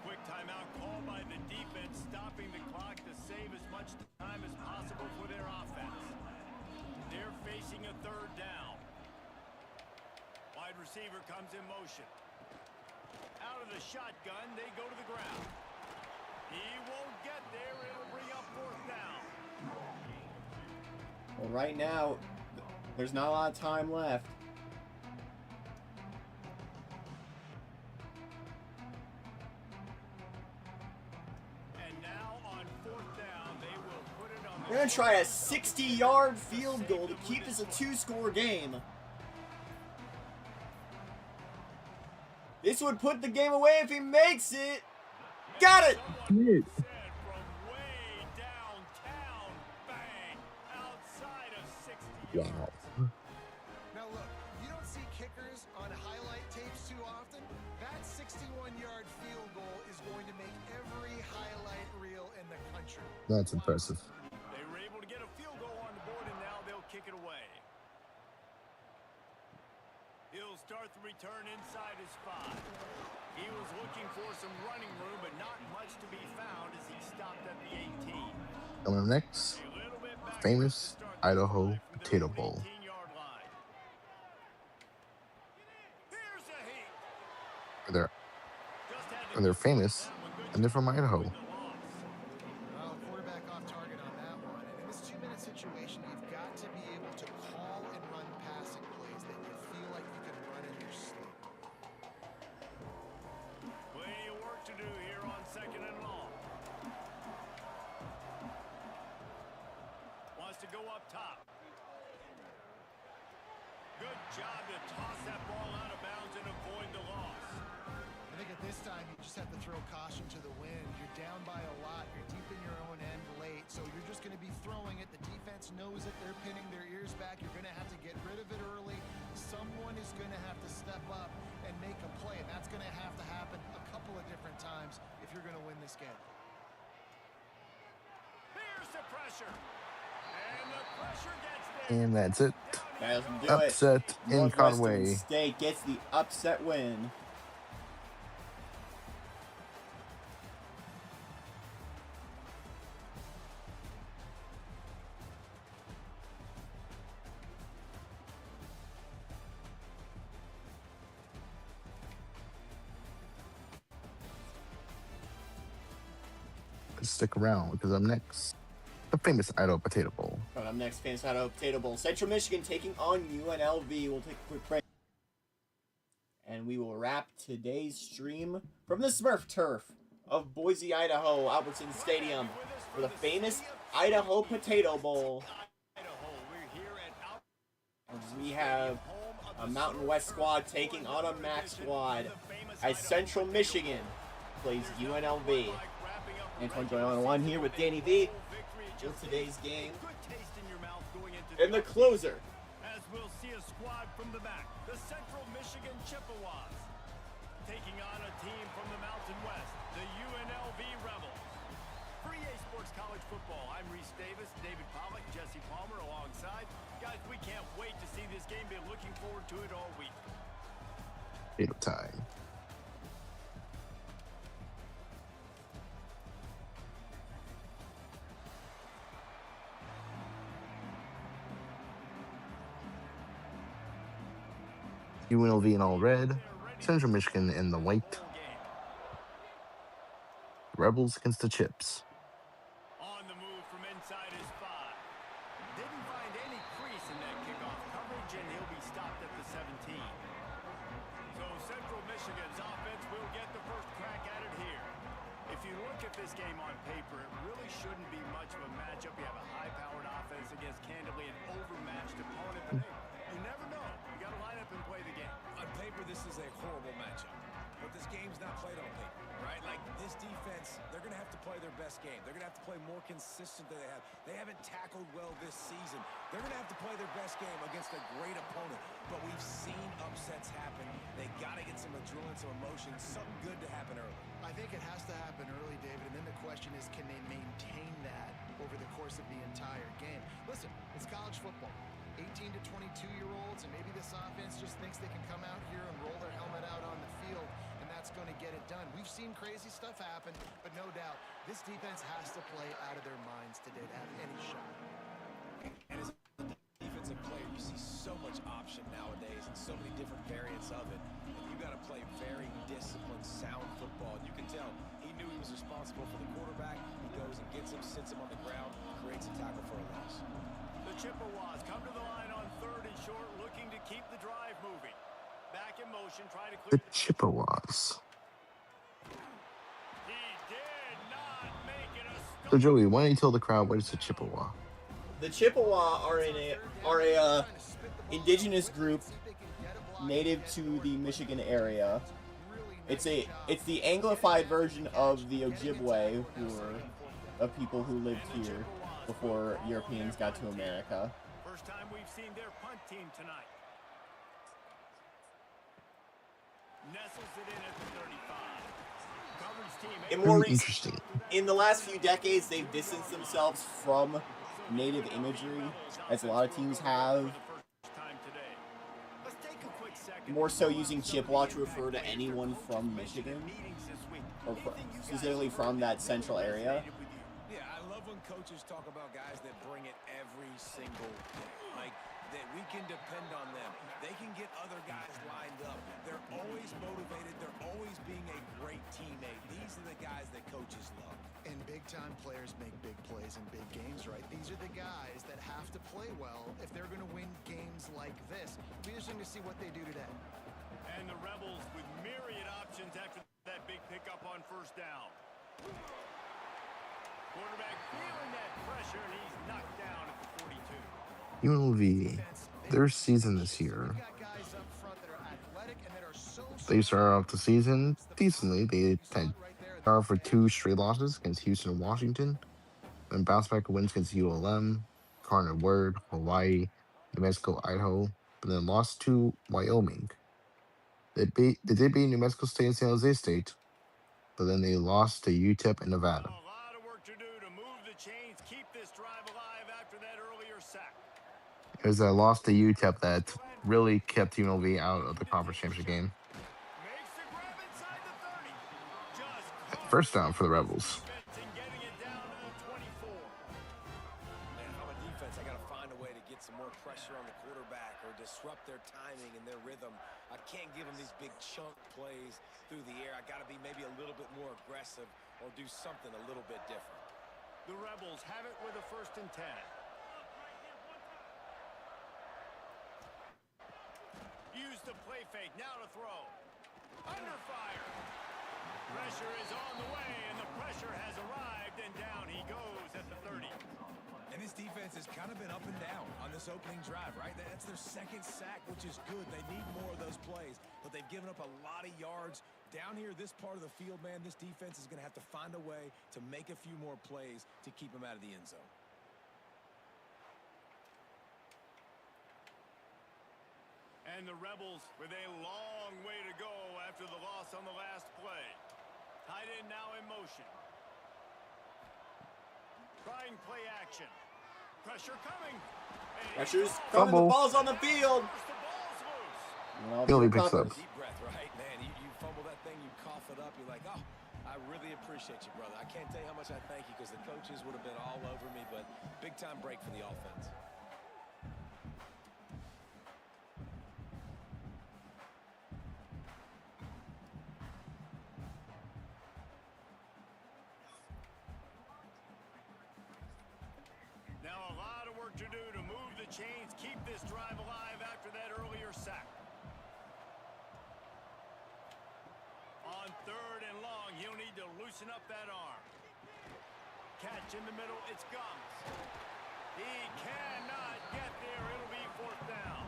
Quick timeout called by the defense, stopping the clock to save as much time as possible for their offense. They're facing a 3rd down. Wide receiver comes in motion. Out of the shotgun, they go to the ground. He won't get there. It'll bring up 4th down. Well, right now, there's not a lot of time left. And now on 4th down, they will put it on the... We're going to try a 60-yard field goal to keep this a 2-score game. This would put the game away if he makes it. Got it! Said from way downtown, bang, outside of 60 yards. Wow. Now look, you don't see kickers on highlight tapes too often. That 61-yard field goal is going to make every highlight reel in the country. That's impressive. They were able to get a field goal on the board, and now they'll kick it away. He'll start the return inside his 5. He was looking for some running room, but not much to be found as he stopped at the 18. Coming up next, A little bit back famous to start the Idaho drive from their Potato own Bowl. 18-yard line. Here's a heat. They're, Just had to and they're get famous, that one good and they're from Idaho. with the loss. Well, quarterback off target on that one. And in this 2-minute situation, you've got to be able to call and run passing plays that you feel like you can run in your sleep. Plenty of work to do here on 2nd and long. Wants to go up top. Good job to toss that ball out of bounds and avoid the loss. I think at this time, you just have to throw caution to the wind. You're down by a lot. You're deep in your own end late. So you're just going to be throwing it. The defense knows it. They're pinning their ears back. You're going to have to get rid of it early. Someone is going to have to step up and make a play. And that's going to have to happen a couple of different times if you're going to win this game. Here's the pressure. And the pressure gets there. And that's it. That doesn't do Upset it. in Northwestern Conway. State gets the upset win. Stick around because I'm next. The famous Idaho Potato Bowl. Coming up next, famous Idaho Potato Bowl. Central Michigan taking on UNLV. We'll take a quick break. And we we will wrap today's stream from the Smurf turf of Boise, Idaho, Albertson Stadium for the famous Idaho Potato Bowl. We have a Mountain West squad taking on a MAC squad as Central Michigan plays UNLV. Antoine joined on one here with Danny V for today's game. And the closer, as we'll see a squad from the back, the Central Michigan Chippewas taking on a team from the Mountain West, the UNLV Rebels. For EA Sports College Football, I'm Reese Davis, David Pollock, Jesse Palmer alongside. Guys, we can't wait to see this game. Been looking forward to it all week. Potato time. UNLV in all red, Central Michigan in the white. Rebels against the Chips. On the move from inside his 5. Didn't find any crease in that kickoff coverage, and he'll be stopped at the 17. So Central Michigan's offense will get the first crack at it here. If you look at this game on paper, it really shouldn't be much of a matchup. You have a high-powered offense against candidly an overmatched opponent, but hey, you never know. You got to line up and play the game. On paper, this is a horrible matchup. But this game's not played on paper, right? Like, this defense, they're going to have to play their best game. They're going to have to play more consistent than they have. They haven't tackled well this season. They're going to have to play their best game against a great opponent. But we've seen upsets happen. They got to get some adrenaline, some emotion, something good to happen early. I think it has to happen early, David, and then the question is, can they maintain that over the course of the entire game? Listen, it's college football. 18 to 22-year-olds, and maybe this offense just thinks they can come out here and roll their helmet out on the field, and that's going to get it done. We've seen crazy stuff happen, but no doubt, this defense has to play out of their minds today to have any shot. And as a defensive player, you see so much option nowadays and so many different variants of it. And you got to play very disciplined, sound football. And you can tell he knew he was responsible for the quarterback. He goes and gets him, sits him on the ground, creates a tackle for a loss. The Chippewas come to the line on 3rd and short, looking to keep the drive moving. Back in motion, trying to clear The Chippewas. He did not make it a So stop. Joey, why don't you tell the crowd what is a Chippewa? the Chippewa are a indigenous group native to the Michigan area. It's the Anglified version of the Ojibwe, who were the people who lived here before Europeans got to America. First time we've seen their punt team tonight. Nestles it in at the 35. Coverage team. In more Really recent, interesting. in the last few decades, they've distanced themselves from native imagery, as a lot of teams have. More so using Chippewa to refer to anyone from Michigan, or specifically from that central area. Yeah, I love when coaches talk about guys that bring it every single day. Like, that we can depend on them. They can get other guys lined up. They're always motivated. They're always being a great teammate. These are the guys that coaches love. And big-time players make big plays in big games, right? These are the guys that have to play well if they're going to win games like this. It'll be interesting to see what they do today. And the Rebels with myriad options after that big pickup on 1st down. Quarterback feeling that pressure, and he's knocked down at the 42. UNLV, their season this year, they started off the season decently. They had started for 2 straight losses against Houston and Washington, then bounced back wins against ULM, Carter Word, Hawaii, New Mexico, Idaho, but then lost to Wyoming. They did beat New Mexico State and San Jose State, but then they lost to UTEP and Nevada. A lot of work to do to move the chains, keep this drive alive after that earlier sack. It was that loss to UTEP that really kept UNLV out of the conference championship game. Makes the grab inside the 30. Just First down for the Rebels. defense and getting it down to the 24. Man, if I'm a defense, I got to find a way to get some more pressure on the quarterback or disrupt their timing and their rhythm. I can't give them these big chunk plays through the air. I got to be maybe a little bit more aggressive or do something a little bit different. The Rebels have it with a 1st and 10. Use the play fake, now to throw. Under fire. Pressure is on the way, and the pressure has arrived, and down he goes at the 30. And this defense has kind of been up and down on this opening drive, right? That's their second sack, which is good. They need more of those plays, but they've given up a lot of yards. Down here, this part of the field, man, this defense is going to have to find a way to make a few more plays to keep them out of the end zone. And the Rebels with a long way to go after the loss on the last play. Tight end now in motion. Trying play action. Pressure coming. Pressure's coming. The ball's on the field. The ball's loose. Well, He'll be he picks up. recovers. Deep breath, right, man? You fumble that thing, you cough it up. You're like, oh, I really appreciate you, brother. I can't tell you how much I thank you because the coaches would have been all over me, but big-time break for the offense. Now a lot of work to do to move the chains, keep this drive alive after that earlier sack. On 3rd and long, he'll need to loosen up that arm. Catch in the middle, it's Gums. He cannot get there, it'll be 4th down.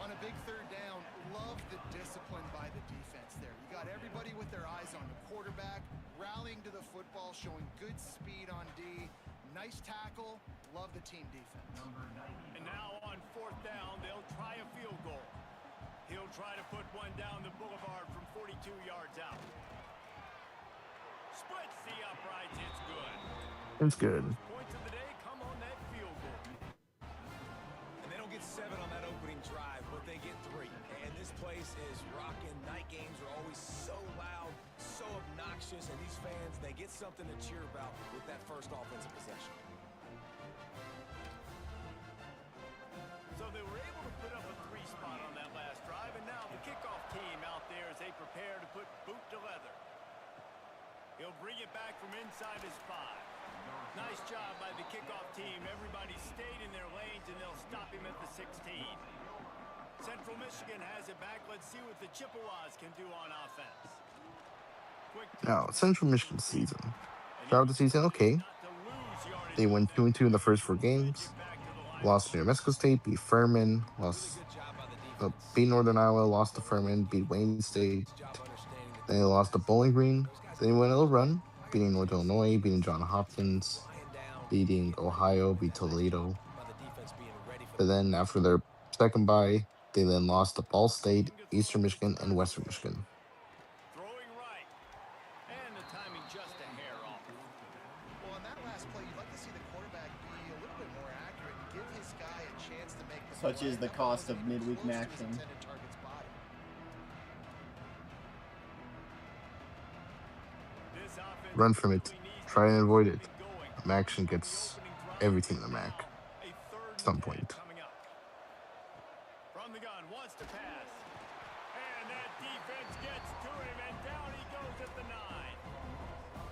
On a big 3rd down, love the discipline by the defense there. You got everybody with their eyes on the quarterback, rallying to the football, showing good speed on D. Nice tackle. Love the team defense. And now on 4th down, they'll try a field goal. He'll try to put one down the boulevard from 42 yards out. Splits the uprights, it's good. It's good. Points of the day come on that field goal. And they don't get 7 on that opening drive, but they get 3. And this place is rocking. Night games are always so loud, so obnoxious, and these fans, they get something to cheer about with that first offensive possession. So they were able to put up a 3 spot on that last drive, and now the kickoff team out there as they prepare to put boot to leather. He'll bring it back from inside his 5. Nice job by the kickoff team. Everybody stayed in their lanes, and they'll stop him at the 16. Central Michigan has it back. Let's see what the Chippewas can do on offense. Now, Central Michigan season. Throughout the season, okay. They went 2-2 in the first 4 games. Lost to New Mexico State, beat Furman, beat Northern Iowa, lost to Furman, beat Wayne State. Then they lost to Bowling Green. Then they went a little run, beating North Illinois, beating Johns Hopkins, beating Ohio, beat Toledo. But then after their second bye, they then lost to Ball State, Eastern Michigan, and Western Michigan. Throwing right. And the timing just a hair off. Well, on that last play, you'd like to see the quarterback be a little bit more accurate and give his guy a chance to make the Such is the cost of midweek close to his action. intended target's body. This offense Run from it. really needs Try and to avoid keep it. going. Mac action gets everything in the Mac. A 3rd At some and 10 point. coming up. From the gun, wants to pass. And that defense gets to him, and down he goes at the 9.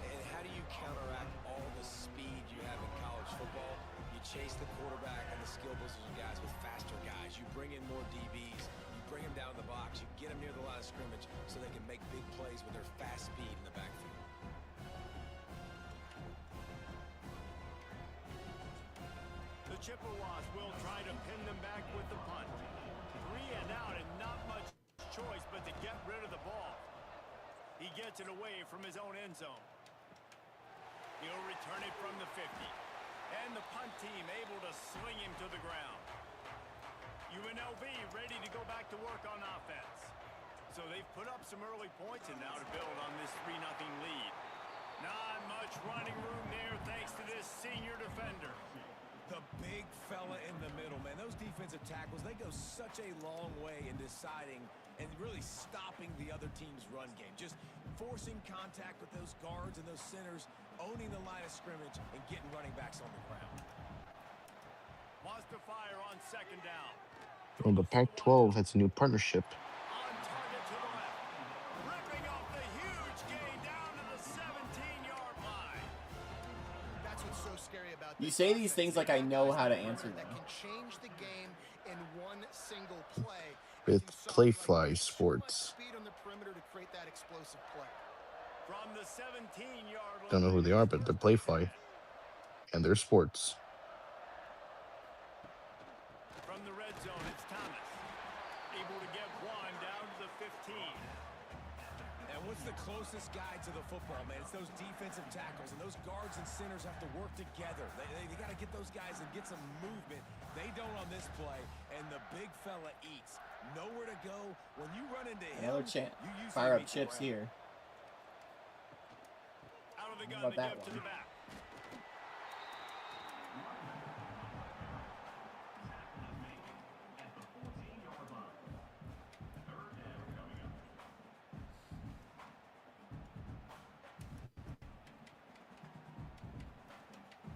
And how do you counteract all the speed you have in college football? You chase the quarterback and the skill position guys with faster guys. You bring in more DBs. You bring them down the box. You get them near the line of scrimmage so they can make big plays with their fast speed in the backfield. The Chippewas will try to pin them back with the punt. 3 and out, and not much choice but to get rid of the ball. He gets it away from his own end zone. He'll return it from the 50. And the punt team able to sling him to the ground. UNLV ready to go back to work on offense. So they've put up some early points, and now to build on this 3-0 lead. Not much running room there thanks to this senior defender. The big fella in the middle, man. Those defensive tackles, they go such a long way in deciding and really stopping the other team's run game. Just forcing contact with those guards and those centers, owning the line of scrimmage, and getting running backs on the ground. Wants to fire on 2nd down. Well, the Pac-12 has a new partnership. On target to the left. Ripping off the huge gain down to the 17-yard line. That's what's so scary about You this say these offense. things like I know how to answer them. That can change the game in one single play. with Using so much Playfly too much Sports. speed on the perimeter to create that explosive play. From the 17-yard Don't know who line, they it are, is but they're first and 10. Playfly and they're sports. From the red zone, it's Thomas. Able to get one down to the 15. And what's the closest guy to the football, man? It's those defensive tackles, and those guards and centers have to work together. They got to get those guys and get some movement. They don't on this play, and the big fella eats. Nowhere to go. When you run into him, Another chance. you usually Fire up beat the chips ground. here. Out of the gun, How about they that give to one? the back.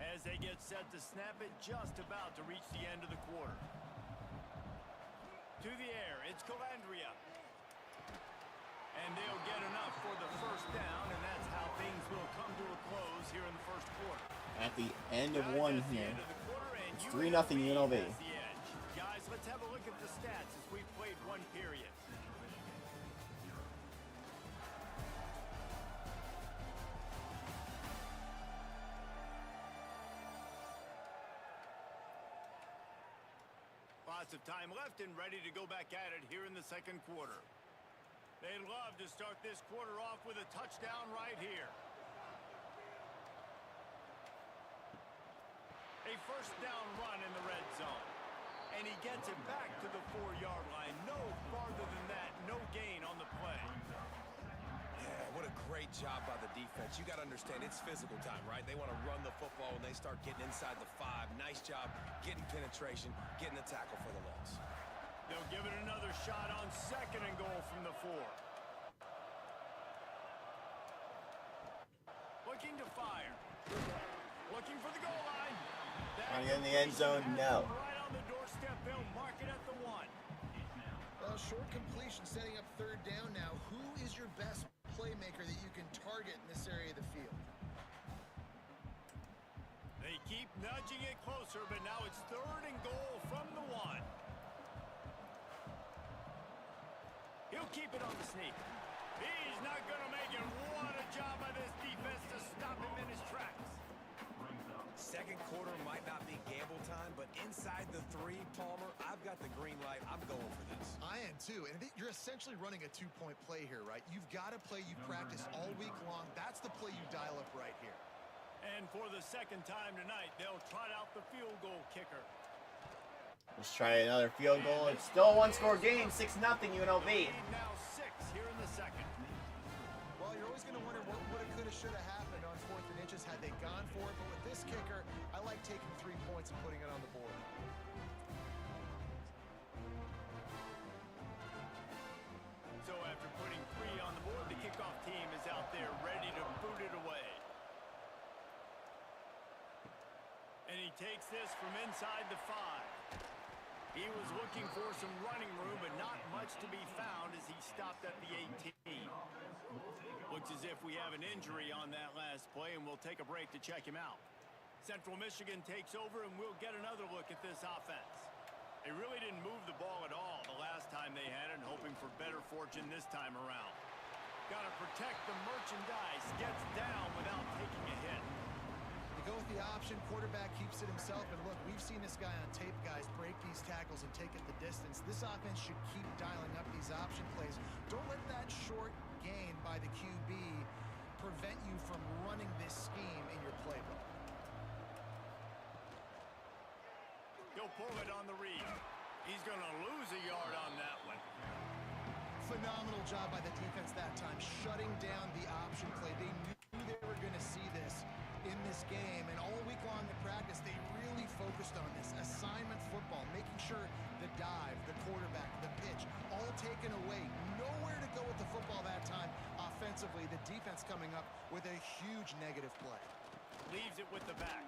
As they get set to snap it, just about to reach the end of the quarter. To the air, it's Calandria. And they'll get enough for the first down, and that's how things will come to a close here in the first quarter. At the end of Guys, one that's the here. end of the quarter, and It's UNLV 3-0 UNLV. has the edge. Guys, let's have a look at the stats as we've played one period. Lots of time left and ready to go back at it here in the second quarter. They'd love to start this quarter off with a touchdown right here. A first down run in the red zone. And he gets it back to the 4-yard line. No farther than that. No gain on the play. Yeah, what a great job by the defense. You got to understand, it's physical time, right? They want to run the football when they start getting inside the 5. Nice job getting penetration, getting the tackle for the loss. They'll give it another shot on second and goal from the 4. Looking to fire. Looking for the goal line. Trying to get in the end zone, no. Right on the doorstep, they'll mark it at the 1. Short completion setting up third down now. Who is your best playmaker that you can target in this area of the field? They keep nudging it closer, but now it's third and goal from the 1. He'll keep it on the sneak. He's not going to make it. What a job by this defense to stop him in his tracks. Second quarter might not be gamble time, but inside the 3, Palmer, I've got the green light. I'm going for this. I am too, and you're essentially running a 2-point play here, right? You've got a play you've practiced all week long. That's the play you dial up right here. And for the second time tonight, they'll trot out the field goal kicker. Let's try another field goal. It's still a one-score game, 6-0 UNLV. Lead now 6 here in the second. Well, you're always going to wonder what woulda, coulda, shoulda happened on 4th and inches had they gone for it. But with this kicker, I like taking 3 points and putting it on the board. So after putting 3 on the board, the kickoff team is out there ready to boot it away. And he takes this from inside the 5. He was looking for some running room, but not much to be found as he stopped at the 18. Looks as if we have an injury on that last play, and we'll take a break to check him out. Central Michigan takes over, and we'll get another look at this offense. They really didn't move the ball at all the last time they had it, and hoping for better fortune this time around. Got to protect the merchandise. Gets down without taking a hit. You go with the option, quarterback keeps it himself, and look, we've seen this guy on tape, guys, break these tackles and take it the distance. This offense should keep dialing up these option plays. Don't let that short gain by the QB prevent you from running this scheme in your playbook. He'll pull it on the read. He's going to lose a yard on that one. Phenomenal job by the defense that time, shutting down the option play. They knew they were going to see this in this game, and all week long in practice, they really focused on this assignment football, making sure the dive, the quarterback, the pitch, all taken away. Nowhere to go with the football that time offensively. The defense coming up with a huge negative play. Leaves it with the back.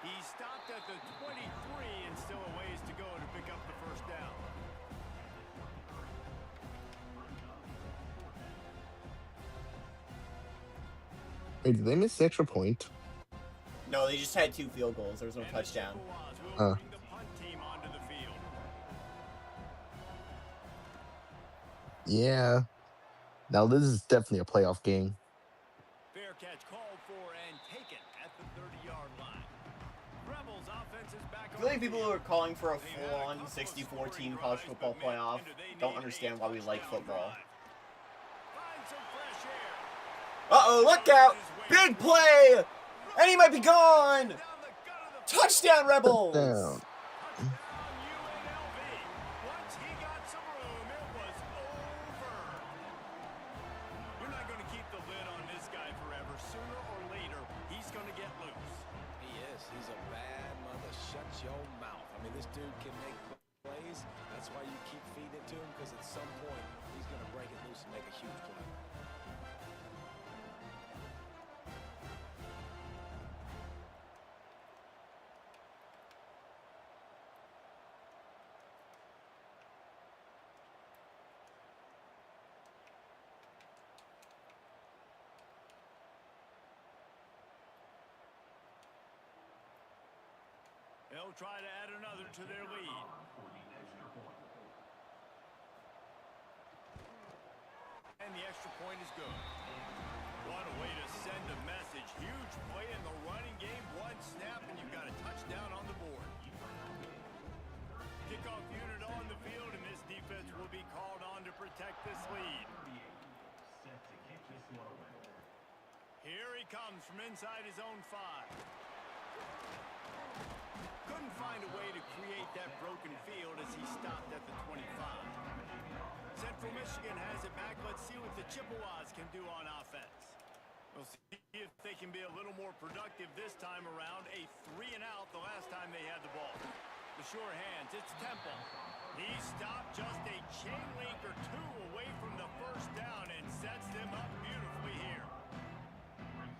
He stopped at the 23 and still a ways to go to pick up the first down. Wait, did they miss the extra point? No, they just had 2 field goals. There was no touchdown. Will bring the punt team onto the field. Yeah. Now this is definitely a playoff game. Fair catch called for and taken at the 30-yard line. Rebels offense is back I on feel like the people who field. are calling for a They've had a full-on couple of 64 scoring team college drives, but football man, playoff do they don't need understand a why we like touchdown football. drive. Find some fresh air. Uh-oh, look out! Big play! And he might be gone! Down the gut of the field. Touchdown, Down. Rebels! Touchdown UNLV. Once he got some room, it was over. You're not going to keep the lid on this guy forever. Sooner or later, he's going to get loose. He is. He's a bad mother. Shut your mouth. I mean, this dude can make plays. That's why you keep feeding it to him, because at some point, he's going to break it loose and make a huge play. They'll try to add another to their lead. And the extra point is good. What a way to send a message. Huge play in the running game. One snap and you've got a touchdown on the board. Kickoff unit on the field, and this defense will be called on to protect this lead. Here he comes from inside his own 5. Couldn't find a way to create that broken field as he stopped at the 25. Central Michigan has it back. Let's see what the Chippewas can do on offense. We'll see if they can be a little more productive this time around. A 3-and-out the last time they had the ball. The sure hands, it's Temple. He stopped just a chain link or 2 away from the first down and sets them up beautifully here.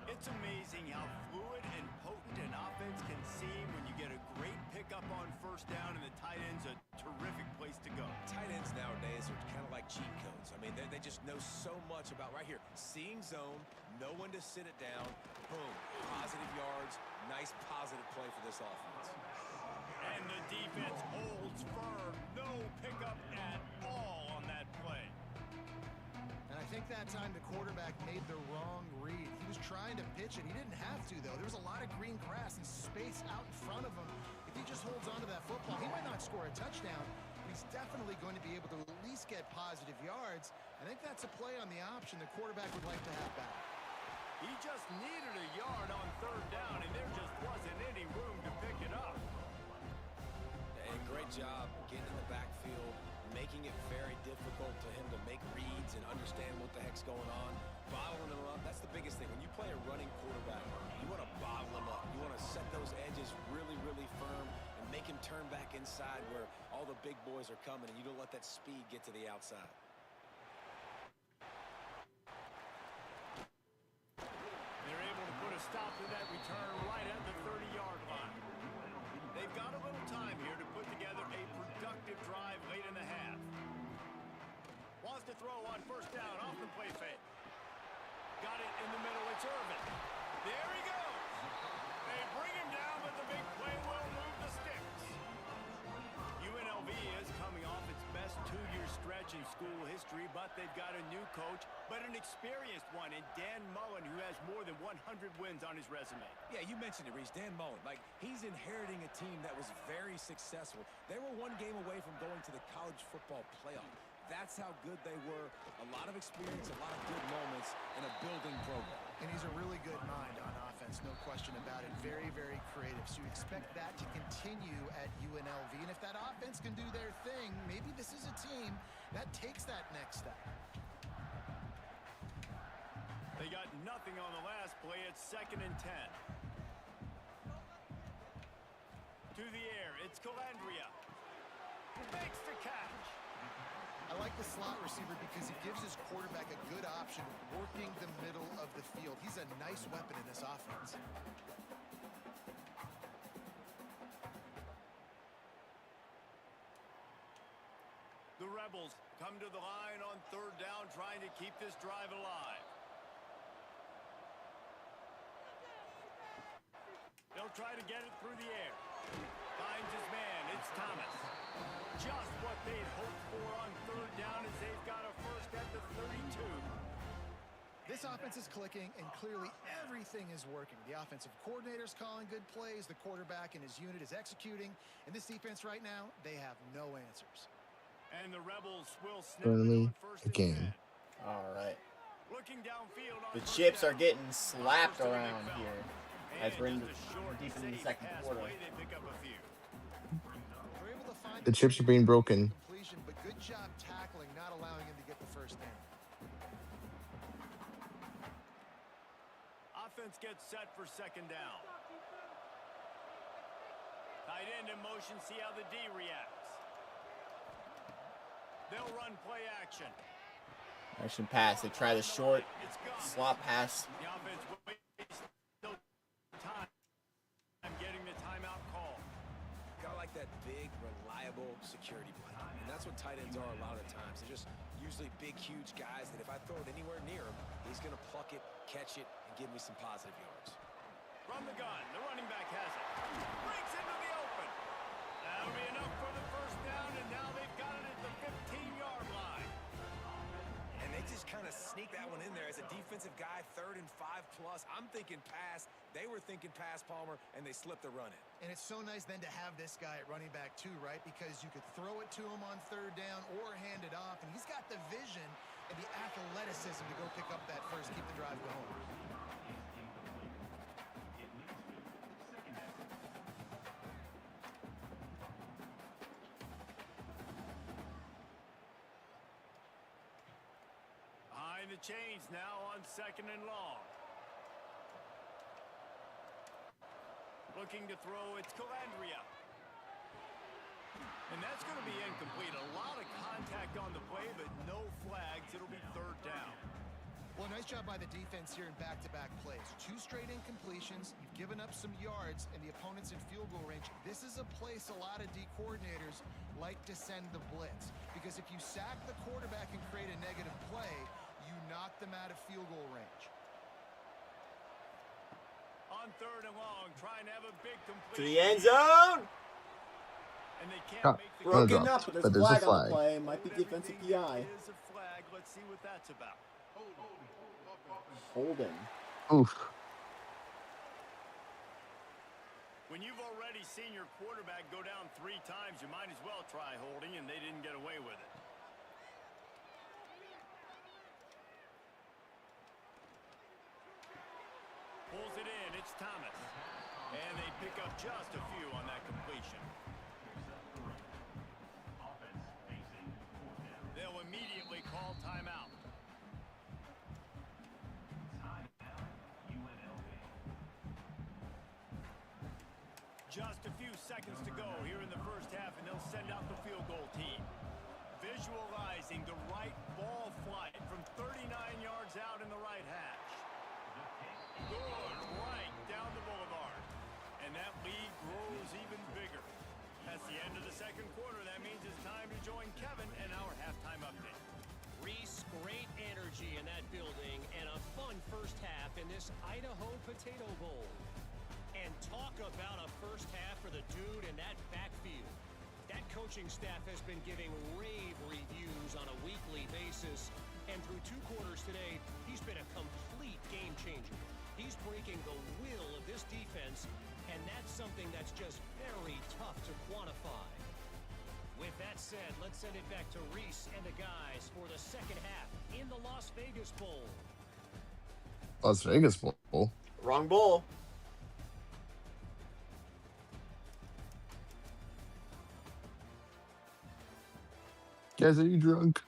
It's amazing how fluid and potent an offense can seem when you get a great pickup on first down, and the tight end's a terrific place to go. Tight ends nowadays are kind of like cheat codes. I mean, they just know so much about, right here, seeing zone, know when to sit it down, boom, positive yards, nice positive play for this offense. And the defense holds firm. No pickup at all on that play. And I think that time the quarterback made the wrong read. He was trying to pitch it. He didn't have to, though. There was a lot of green grass and space out in front of him. If he just holds on to that football, he might not score a touchdown, but he's definitely going to be able to at least get positive yards. I think that's a play on the option the quarterback would like to have back. He just needed a yard on third down, and there just wasn't any room to pick it up. And great job getting in the backfield, making it very difficult to him to make reads and understand what the heck's going on. Bottling him up, that's the biggest thing. When you play a running quarterback, you want to bottle him up. You want to set those edges really, really firm and make him turn back inside where all the big boys are coming, and you don't let that speed get to the outside. They're able to put a stop to that return right at the 30-yard line. They've got a little time here to put together a productive drive late in the half. Wants to throw on first down off the play fake. Got it in the middle. It's Irvin. There he goes. They bring him down, but the big play will move the sticks. UNLV is coming off its best 2-year stretch in school history, but they've got a new coach, but an experienced one in Dan Mullen, who has more than 100 wins on his resume. Yeah, you mentioned it, Reese. Dan Mullen. Like, he's inheriting a team that was very successful. They were 1 game away from going to the college football playoff. That's how good they were. A lot of experience, a lot of good moments, and a building program. And he's a really good mind on offense, no question about it. Very, very creative. So you expect that to continue at UNLV. And if that offense can do their thing, maybe this is a team that takes that next step. They got nothing on the last play. It's 2nd and 10. To the air, it's Calandria. Makes the catch. I like the slot receiver because he gives his quarterback a good option working the middle of the field. He's a nice weapon in this offense. The Rebels come to the line on third down, trying to keep this drive alive. They'll try to get it through the air. Finds his man. It's Thomas. Just what they'd hoped for on third down as they've got a first at the 32. This offense is clicking, and clearly everything is working. The offensive coordinator's calling good plays. The quarterback and his unit is executing. And this defense right now, they have no answers. And the Rebels will snap it Burnley on first and again. 10. All right. Looking downfield on The first chips down. are getting slapped First and a big around fella. here And as we're in just a short, deep into the safe second pass quarter. play, they pick up a few. They're able to find The chips are being broken. completion, but good job tackling, not allowing him to get the first down. Offense gets set for second down. Tight end in motion, see how the D reacts. They'll run play action. Action pass. They try the short It's gone. slot pass. The offense wastes no time getting the timeout call. Got like that big, reliable security blanket. And that's what tight ends are a lot of the times. They're just usually big, huge guys that if I throw it anywhere near him, he's going to pluck it, catch it, and give me some positive yards. From the gun, the running back has it. Breaks into the open. That'll be enough for the first down, and now they've got it at the 15-yard line. And they just kind of sneak that one in there as a defensive guy, 3rd and 5+. I'm thinking pass. They were thinking pass, Palmer, and they slipped the run in. And it's so nice then to have this guy at running back too, right? Because you could throw it to him on third down or hand it off, and he's got the vision and the athleticism to go pick up that first, keep the drive going. Behind the chains now on second and long. Looking to throw, it's Calandria. And that's going to be incomplete. A lot of contact on the play, but no flags. It'll be third down. Well, nice job by the defense here in back-to-back plays. 2 straight incompletions. You've given up some yards, and the opponent's in field goal range. This is a place a lot of D coordinators like to send the blitz. Because if you sack the quarterback and create a negative play, you knock them out of field goal range. On third and long, trying to have a big completion. To the end zone. And they can't Ah, make the Broken drop, up, but but there's a there's a flag on the flag. play. Might be defensive Everything PI. is a flag. Let's see what that's about. Holding. Oof. When you've already seen your quarterback go down 3 times, you might as well try holding, and they didn't get away with it. Pulls it in. It's Thomas. And they pick up just a few on that completion. They'll immediately call timeout. Just a few seconds to go here in the first half, and they'll send out the field goal team. Visualizing the right ball flight from 39 yards out in the right hash. Good right down the boulevard. And that lead grows even bigger. That's the end of the second quarter. That means it's time to join Kevin and our halftime update. Reese, great energy in that building and a fun first half in this Idaho Potato Bowl. And talk about a first half for the dude in that backfield. That coaching staff has been giving rave reviews on a weekly basis. And through 2 quarters today, he's been a complete game changer. He's breaking the will of this defense, and that's something that's just very tough to quantify. With that said, let's send it back to Reese and the guys for the second half in the Las Vegas Bowl. Las Vegas Bowl. Wrong bowl. Guys, are you drunk?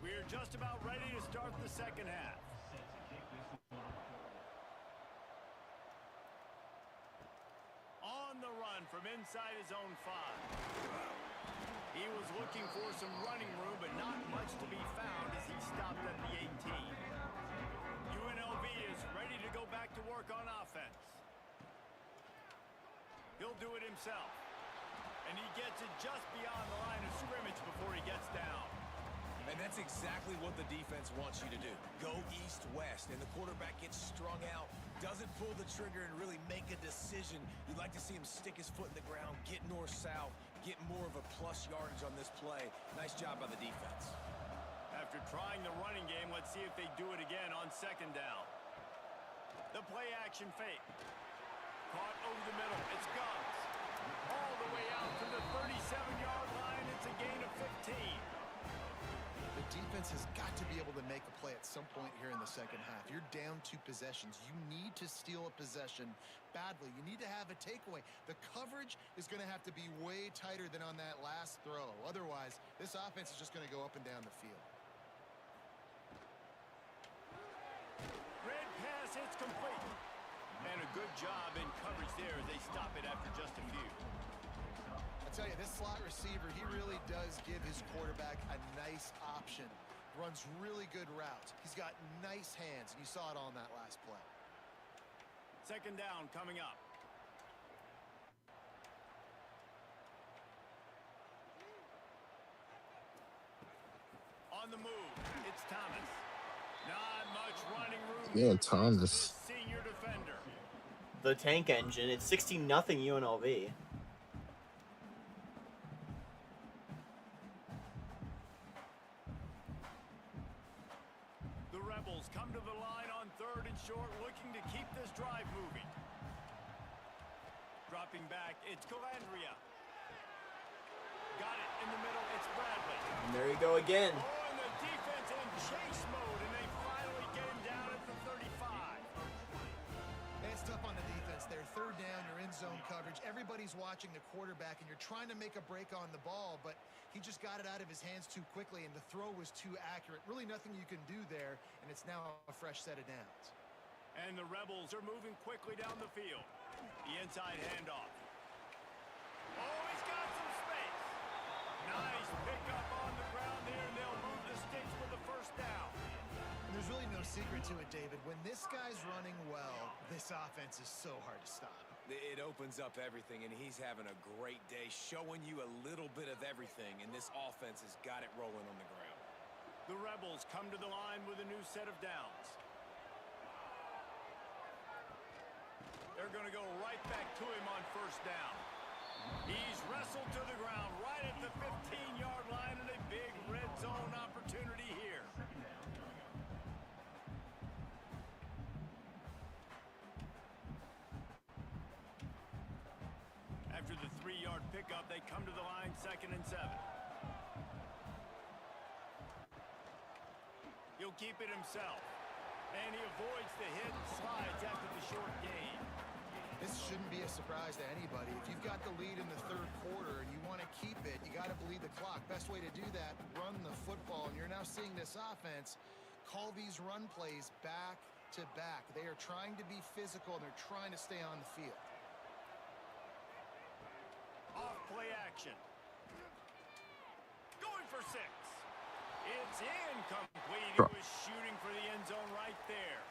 We're just about ready to start the second half. On the run from inside his own 5. He was looking for some running room, but not much to be found as he stopped at the 18. UNLV is ready to go back to work on offense. He'll do it himself. And he gets it just beyond the line of scrimmage before he gets down. And that That's exactly what the defense wants you to do. Go east-west, and the quarterback gets strung out, doesn't pull the trigger and really make a decision. You'd like to see him stick his foot in the ground, get north-south, get more of a plus yardage on this play. Nice job by the defense. After trying the running game, let's see if they do it again on second down. The play action fake. Caught over the middle. It's Guggs. All the way out to the 37-yard line. It's a gain of 15. The defense has got to be able to make a play at some point here in the second half. You're down 2 possessions. You need to steal a possession badly. You need to have a takeaway. The coverage is going to have to be way tighter than on that last throw. Otherwise, this offense is just going to go up and down the field. Red pass hits complete. And a good job in coverage there as they stop it after just a few. I tell you, this slot receiver, he really does give his quarterback a nice option. Runs really good routes. He's got nice hands, and you saw it on that last play. Second down coming up. On the move, it's Thomas. Not much running room. Yeah, here for Thomas. this senior defender. The tank engine. It's 16-0 UNLV. The Rebels come to the line on third and short, looking to keep this drive moving. Dropping back, it's Calandria. Got it in the middle, it's Bradley. And there you go again. Oh, and the defense in chase mode, and they finally get him down at the 35. It's tough on the defense there. Third down, you're in zone coverage. Everybody's watching the quarterback, and you're trying to make a break on the ball, but he just got it out of his hands too quickly, and the throw was too accurate. Really nothing you can do there, and it's now a fresh set of downs. And the Rebels are moving quickly down the field. The inside handoff. Oh, he's got some space. Nice pickup on the ground there, and they'll move the sticks for the first down. And there's really no secret to it, David. When this guy's running well, this offense is so hard to stop. It opens up everything, and he's having a great day, showing you a little bit of everything, and this offense has got it rolling on the ground. The Rebels come to the line with a new set of downs. They're going to go right back to him on first down. He's wrestled to the ground right at the 15-yard line, and a big red zone opportunity here. After the 3-yard pickup, they come to the line 2nd and 7. He'll keep it himself. And he avoids the hit and slides after the short gain. This shouldn't be a surprise to anybody. If you've got the lead in the third quarter and you want to keep it, you got to bleed the clock. Best way to do that, run the football. And you're now seeing this offense call these run plays back to back. They are trying to be physical, and they're trying to stay on the field. Off play action. Going for 6. It's incomplete. He was shooting for the end zone right there.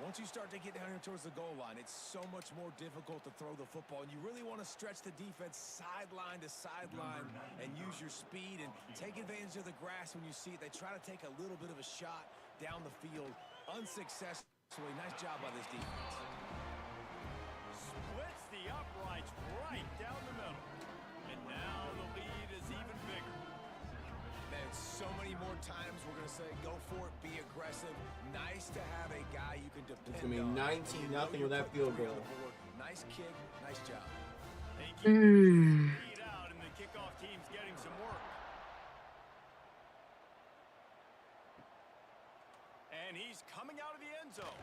Once you start to get down here towards the goal line, it's so much more difficult to throw the football, and you really want to stretch the defense sideline to sideline and use your speed and take advantage of the grass when you see it. They try to take a little bit of a shot down the field unsuccessfully. Nice job by this defense. Splits the uprights right down the middle. And now the lead is even bigger. And so many more times we're going to say, go for it, be aggressive. Nice to have a guy you can depend on. It's going to be 19-0 with that field goal. Nice kick, nice job. They keep the lead out, and the kickoff team's getting some work. And he's coming out of the end zone.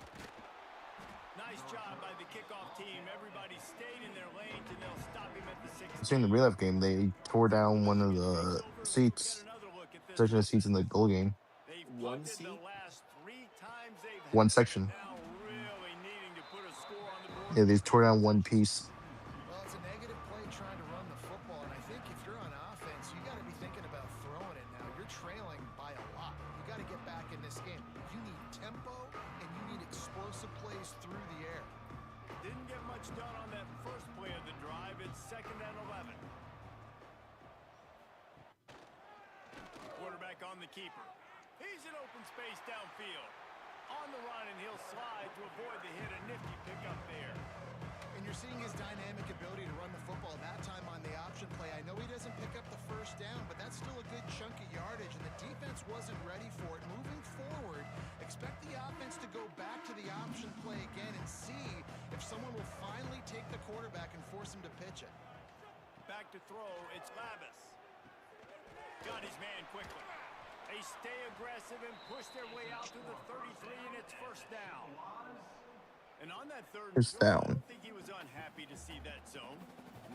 Nice job by the kickoff team. Everybody stayed in their lanes, and they'll stop him at the 6. See in the real life game, they tore down one of the seats, section of seats in the goal game. One seat? One section. Now really needing to put a score on the board. Yeah, they tore down one piece. Well, it's a negative play trying to run the football, and I think if you're on offense, you got to be thinking about throwing it now. You're trailing by a lot. You got to get back in this game. You need tempo, and you need explosive plays through the air. Didn't get much done on that first play of the drive. It's 2nd and 11. Quarterback on the keeper. He's in open space downfield. On the run, and he'll slide to avoid the hit. A nifty pickup there. And you're seeing his dynamic ability to run the football that time on the option play. I know he doesn't pick up the first down, but that's still a good chunk of yardage, and the defense wasn't ready for it. Moving forward, expect the offense to go back to the option play again and see if someone will finally take the quarterback and force him to pitch it. Back to throw, it's Lavis. Got his man quickly. They stay aggressive and push their way out to the 33, and it's first down. And on that third First I down. don't think he was unhappy to see that zone.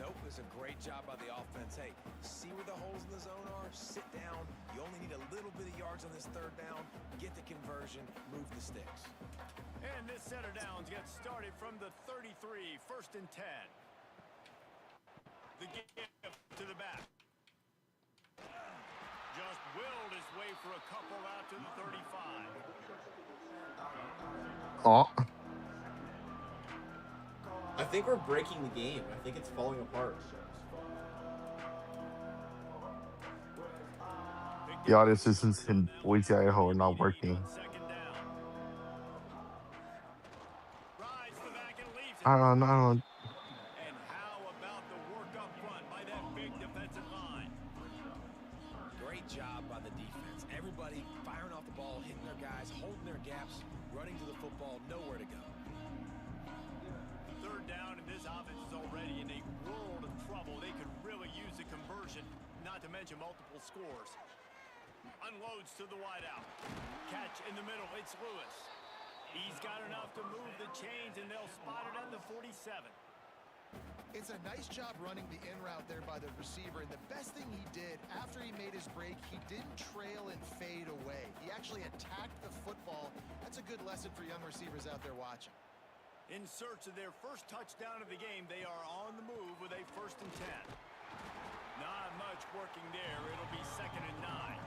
Nope, it's a great job by the offense. Hey, see where the holes in the zone are, sit down. You only need a little bit of yards on this third down. Get the conversion, move the sticks. And this set of downs gets started from the 33, first and 10. The give to the back. Just willed his way for a couple out to the 35. Oh, I think we're breaking the game. I think it's falling apart. the audio systems in Boise, Idaho are not working. Second down. Rides the back and leaves it. I don't know. And how about the work up front by that big defensive line? Great job by the defense. Everybody firing off the ball, hitting their guys, holding their gaps, running to the football, nowhere to go. Third down, and this offense is already in a world of trouble. They could really use a conversion, not to mention multiple scores. Unloads to the wideout. Catch in the middle, it's Lewis. He's got enough to move the chains, and they'll spot it at the 47. It's a nice job running the in route there by the receiver, and the best thing he did after he made his break, he didn't trail and fade away. He actually attacked the football. That's a good lesson for young receivers out there watching. In search of their first touchdown of the game, they are on the move with a first and 10. Not much working there. It'll be second and 9.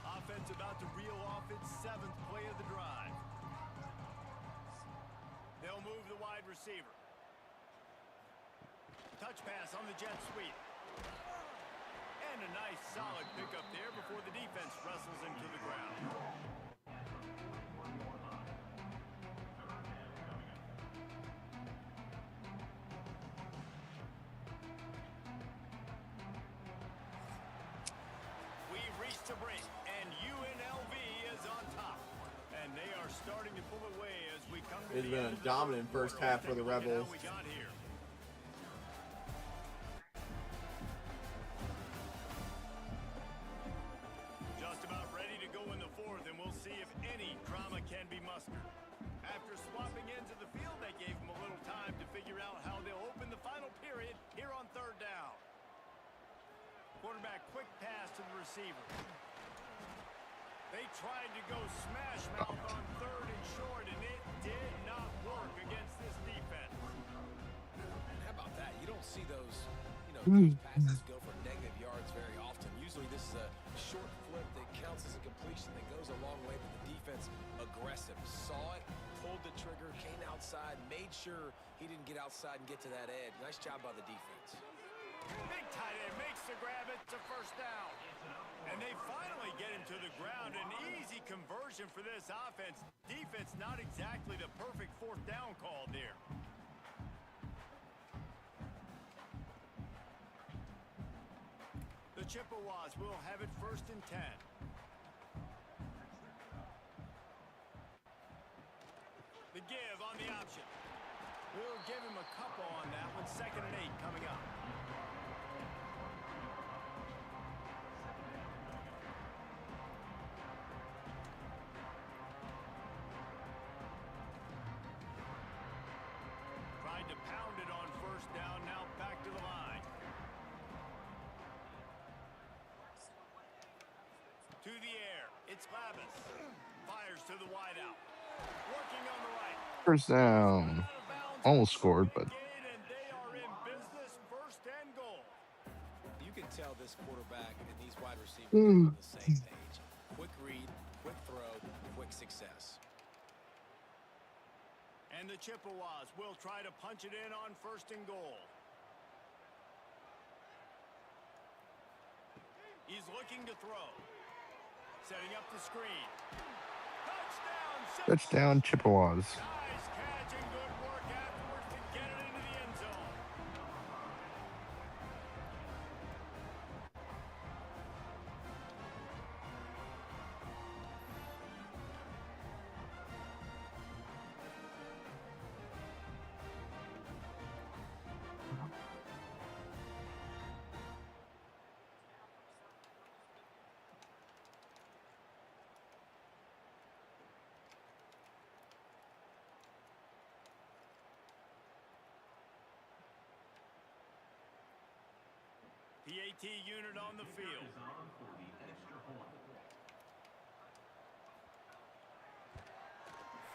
Offense about to reel off its 7th play of the drive. They'll move the wide receiver. Touch pass on the jet sweep. And a nice solid pickup there before the defense wrestles him to the ground. We've reached a break, and UNLV is on top. And they are starting to pull away as we come to It's the been end a of the dominant third first quarter. half for the Let's take a look at Rebels. how we got here. Just about ready to go in the fourth, and we'll see if any drama can be mustered. After swapping ends of the field, they gave them a little time to figure out how they'll open the final period here on third down. Quarterback quick pass to the receiver. They tried to go smash mouth on third and short, and it did not work against this defense. And how about that? You don't see those, those passes go for negative yards very often. Usually this is a short flip that counts as a completion that goes a long way, but the defense aggressive. Saw it, pulled the trigger, came outside, made sure he didn't get outside and get to that edge. Nice job by the defense. Big tight end makes the grab. It's a first down. And they finally get him to the ground. An easy conversion for this offense. Defense not exactly the perfect fourth down call there. The Chippewas will have it first and 10. The give on the option. We'll give him a couple on that one. Second and 8 coming up. Tried to pound it on first down, now back to the line. To the air, it's Lavis. Fires to the wideout. Working on the right. First down. Almost scored, but And they are in business, first and goal. You can tell this quarterback and these wide receivers are on the same page. Quick read, quick throw, quick success. And the Chippewas will try to punch it in on 1st and goal. He's looking to throw. Setting up the screen. Touchdown! Touchdown, Chippewas. Nice catch and good work afterwards to get it into the end zone. The AT unit on the field.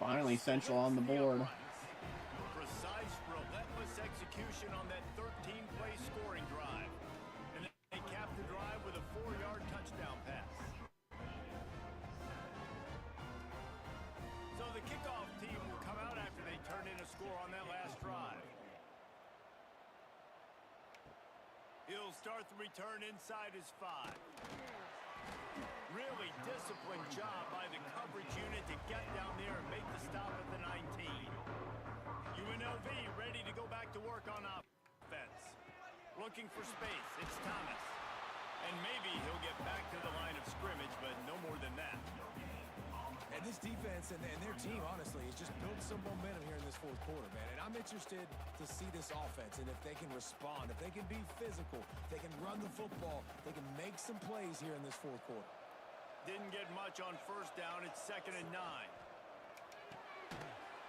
Finally, Central on the board. Precise, relentless execution on that 13-play scoring drive. And they capped the drive with a 4-yard touchdown pass. So the kickoff team will come out after they turn in a score on that last drive. He'll start the return inside his 5. Really disciplined job by the coverage unit to get down there and make the stop at the 19. UNLV ready to go back to work on offense. Looking for space, it's Thomas. And maybe he'll get back to the line of scrimmage, but no more than that. And this defense and their team, honestly, has just built some momentum here in this 4th quarter, man. And I'm interested to see this offense and if they can respond, if they can be physical, if they can run the football, they can make some plays here in this 4th quarter. Didn't get much on 1st down. It's 2nd and 9.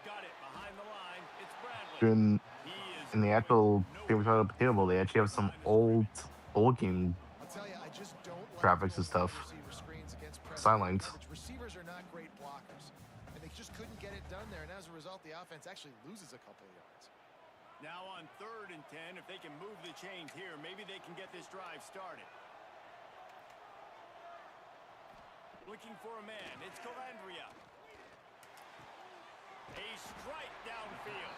Got it behind the line. It's Bradley. In the actual favorite side of the table, they actually have some old bowl game I'll tell you, I just don't like graphics and stuff. receiver screens against press Sidelines. coverage. Receivers are not great blockers, and they just couldn't get it done there. And as a result, the offense actually loses a couple of yards. Now on 3rd and 10, if they can move the chains here, maybe they can get this drive started. Looking for a man. It's Calandria. A strike downfield.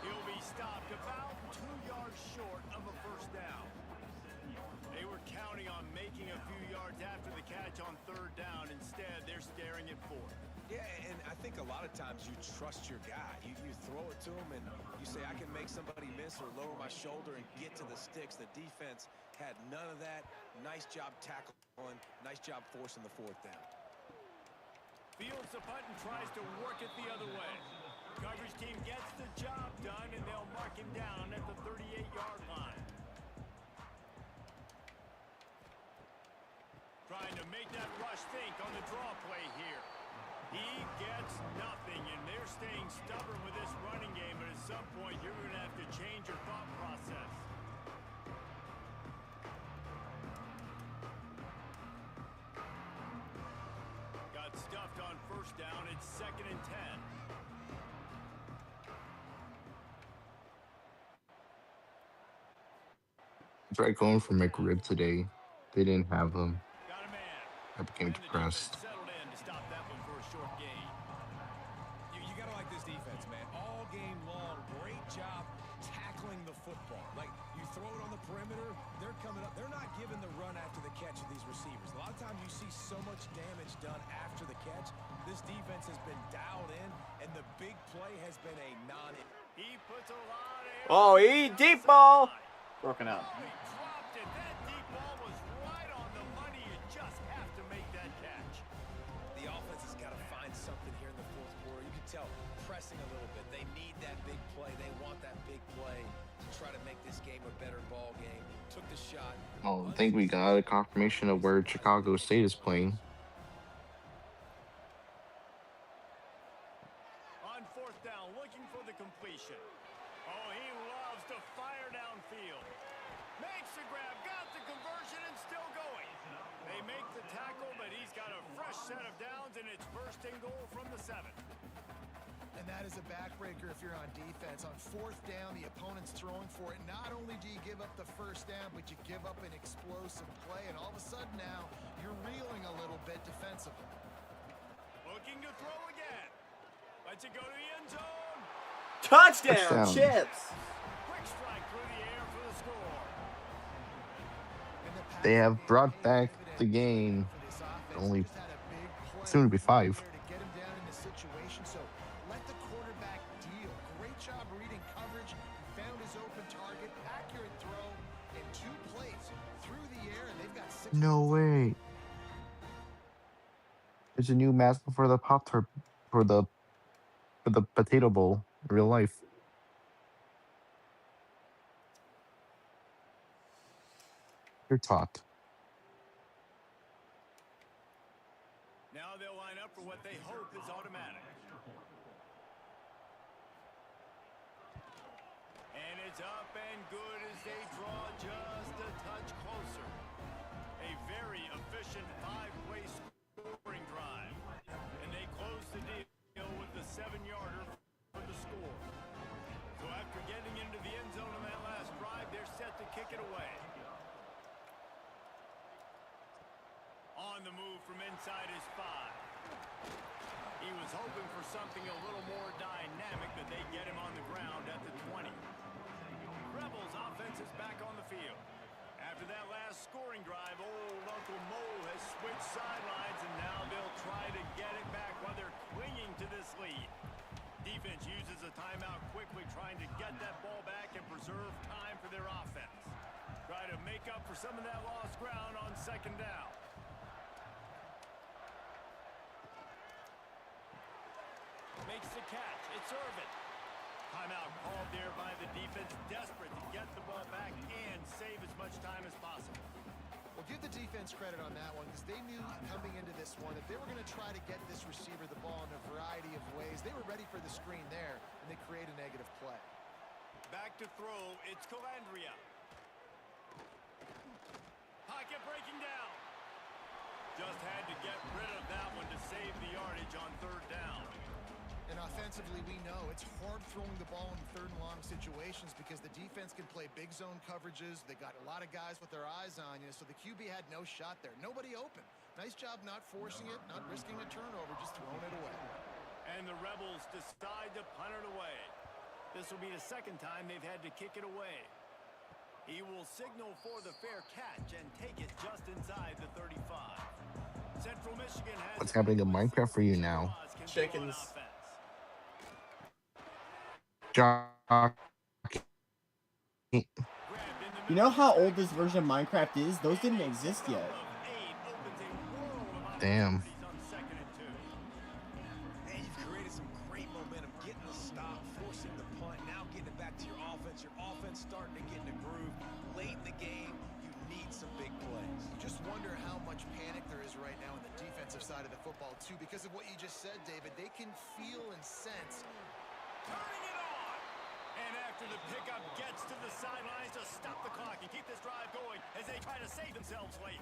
He'll be stopped about 2 yards short of a 1st down. They were counting on making a few yards after the catch on 3rd down. Instead, they're staring at 4th. Yeah, and I think a lot of times you trust your guy. You throw it to him and you say, I can make somebody miss or lower my shoulder and get to the sticks. The defense had none of that. Nice job tackling. Nice job forcing the 4th down. Fields the punt and tries to work it the other way. Coverage team gets the job done, and they'll mark him down at the 38-yard line. Trying to make that rush think on the draw play here. He gets nothing, and they're staying stubborn with this running game, but at some point you're going to have to change your thought process. Got stuffed on 1st down. It's 2nd and 10. I tried going for McRib today. They didn't have them. Got a man. I became And the depressed. defense settled in to stop that one for a short gain. You got to like this defense, man. All game long, great job tackling the football. Like, you throw it on the perimeter, they're coming up. They're not giving the run after the catch of these receivers. A lot of times you see so much damage done after the catch. This defense has been dialed in, and the big play has been a He puts a lot of Oh, he deep ball. Broken out. He dropped it. That deep ball was right on the money. You just have to make that catch. The offense has got to find something here in the 4th quarter. You can tell pressing a little bit. They need that big play. They want that big play to try to make this game a better ball game. Took the shot. Oh, I think we got a confirmation of where Chicago State is playing. On 4th down, looking for the completion. Oh, he loves to fire downfield. Makes the grab, got the conversion, and still going. They make the tackle, but he's got a fresh set of downs, and it's 1st and goal from the 7. And that is a backbreaker if you're on defense. On 4th down, the opponent's throwing for it. Not only do you give up the 1st down, but you give up an explosive play. And all of a sudden now, you're reeling a little bit defensively. Looking to throw again. Lets it go to the end zone. Touchdown, Touchdown. Chips. Quick strike through the air for the score. And the They passing have game brought paid back the dividends right now game. for this offense. They Only just had a big play soon to be right 5. there to get him down in the situation. So let the quarterback deal. Great job reading coverage. He found his open target, accurate throw, and 2 plays through the air, and they've got 6 No points on the way. board. There's a new mascot for the Pop Tart for the Potato Bowl in real life. You're taught. Now they'll line up for what they hope is automatic. And it's up and good as they draw just a touch closer. A very efficient 5-play scoring drive. And they close the deal with the 7-yarder for the score. So after getting into the end zone on that last drive, they're set to kick it away. On the move from inside his 5. He was hoping for something a little more dynamic, but they get him on the ground at the 20. Rebels offense is back on the field. After that last scoring drive, old Uncle Mo has switched sidelines, and now they'll try to get it back while they're clinging to this lead. Defense uses a timeout quickly, trying to get that ball back and preserve time for their offense. Try to make up for some of that lost ground on 2nd down. Makes the catch. It's Irvin. Timeout called there by the defense, desperate to get the ball back and save as much time as possible. Well, give the defense credit on that one because they knew coming into this one if they were going to try to get this receiver the ball in a variety of ways, they were ready for the screen there, and they create a negative play. Back to throw. It's Calandria. Pocket breaking down. Just had to get rid of that one to save the yardage on 3rd down. And offensively, we know it's hard throwing the ball in 3rd and long situations because the defense can play big zone coverages. They got a lot of guys with their eyes on you, so the QB had no shot there. Nobody open. Nice job not forcing it, not risking a turnover, just throwing it away. And the Rebels decide to punt it away. This will be the 2nd time they've had to kick it away. He will signal for the fair catch and take it just inside the 35. Central Michigan has What's happening in Minecraft for you now? Chickens. Jock. You know how old this version of Minecraft is? Those didn't exist yet. Damn. Hey, you've created some great momentum, getting the stop, forcing the punt, now getting it back to your offense. Your offense starting to get in a groove. Late in the game, you need some big plays. You just wonder how much panic there is right now on the defensive side of the football, too, because of what you just said, David. They can feel and sense. Turning it on! And after the pickup gets to the sidelines to stop the clock and keep this drive going as they try to save themselves late.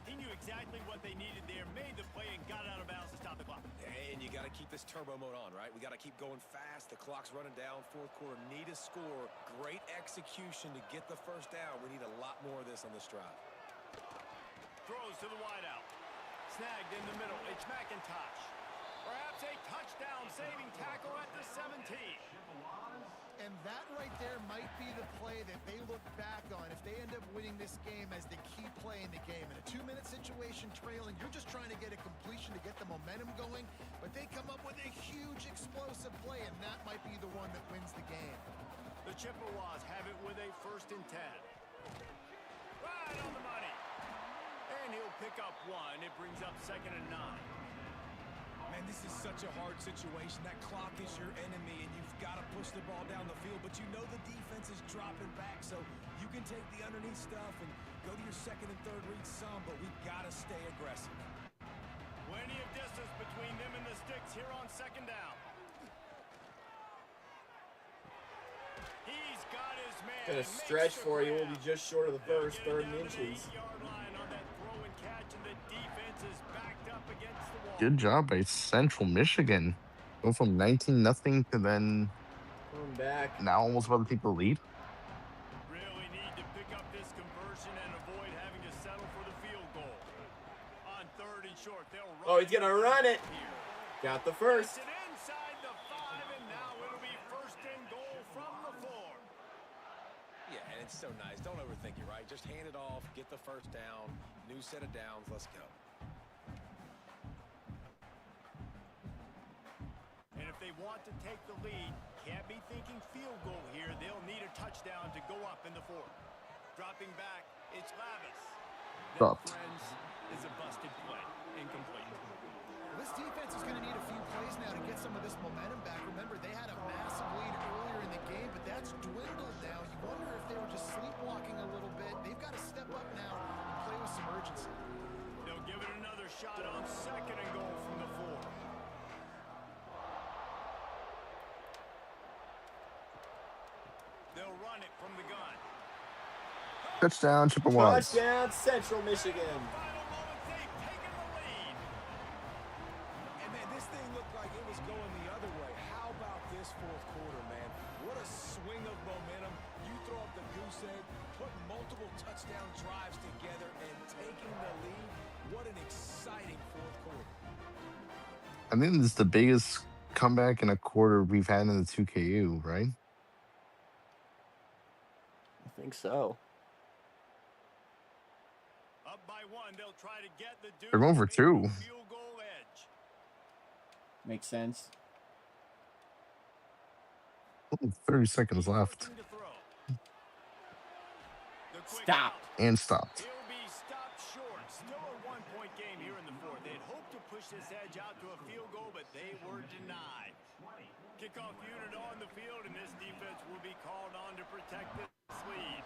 He knew exactly what they needed there, made the play, and got out of bounds to stop the clock. And you got to keep this turbo mode on, right? We got to keep going fast. The clock's running down. 4th quarter, need a score. Great execution to get the 1st down. We need a lot more of this on this drive. Throws to the wideout. Snagged in the middle. It's McIntosh. Perhaps a touchdown-saving tackle at the 17. And that right there might be the play that they look back on if they end up winning this game as the key play in the game. In a 2-minute situation trailing, you're just trying to get a completion to get the momentum going, but they come up with a huge explosive play, and that might be the one that wins the game. The Chippewas have it with a 1st and 10. Right on the money. And he'll pick up 1. It brings up 2nd and 9. Man, this is such a hard situation. That clock is your enemy, and you've got to push the ball down the field. But you know the defense is dropping back, so you can take the underneath stuff and go to your 2nd and 3rd read some, but we've got to stay aggressive. Plenty of distance between them and the sticks here on 2nd down. He's got his man. Gonna stretch for you. We'll be just short of the first, 3rd and inches. Good job by Central Michigan. Go from 19-0 to then Coming back. now almost about to take the lead. Really need to pick up this conversion and avoid having to settle for the field goal. On 3rd and short, they'll run. Oh, he's gonna run it. Here. Got the first. Gets it inside the 5, and now it'll be 1st and That's so nice. Don't overthink it, right? Just hand it off, get the first down, new set of downs, let's go. And if they want to take the lead, can't be thinking field goal here. They'll need a touchdown to go up in the fourth. Dropping back, it's Lavis. That, Dropped. friends, is a busted play. Incomplete. This defense is going to need a few plays now to get some of this momentum back. Remember, they had a massive lead earlier in the game, but that's dwindled now. You wonder if they were just sleepwalking a little bit. They've got to step up now and play with some urgency. They'll give it another shot on second and goal from the 4. They'll run it from the gun. Touchdown, Chippewas. Touchdown, Central Michigan. Final moments, they've taken the lead. And man, this thing looked like it was going the other way. How about this fourth quarter, man? What a swing of momentum. You throw up the goose egg, put multiple touchdown drives together, and taking the lead. What an exciting fourth quarter. I think this is the biggest comeback in a quarter we've had in the 2KU, right? I think so. Up by 1, they'll try to get the Duke. They're going for 2. Field goal edge. Makes sense. 30 seconds left. Looking to throw. The quick Stop. out. And stopped. He'll be stopped short. Still a 1-point game here in the fourth. They'd hoped to push this edge out to a field goal, but they were denied. Kickoff unit on the field, and this defense will be called on to protect this lead.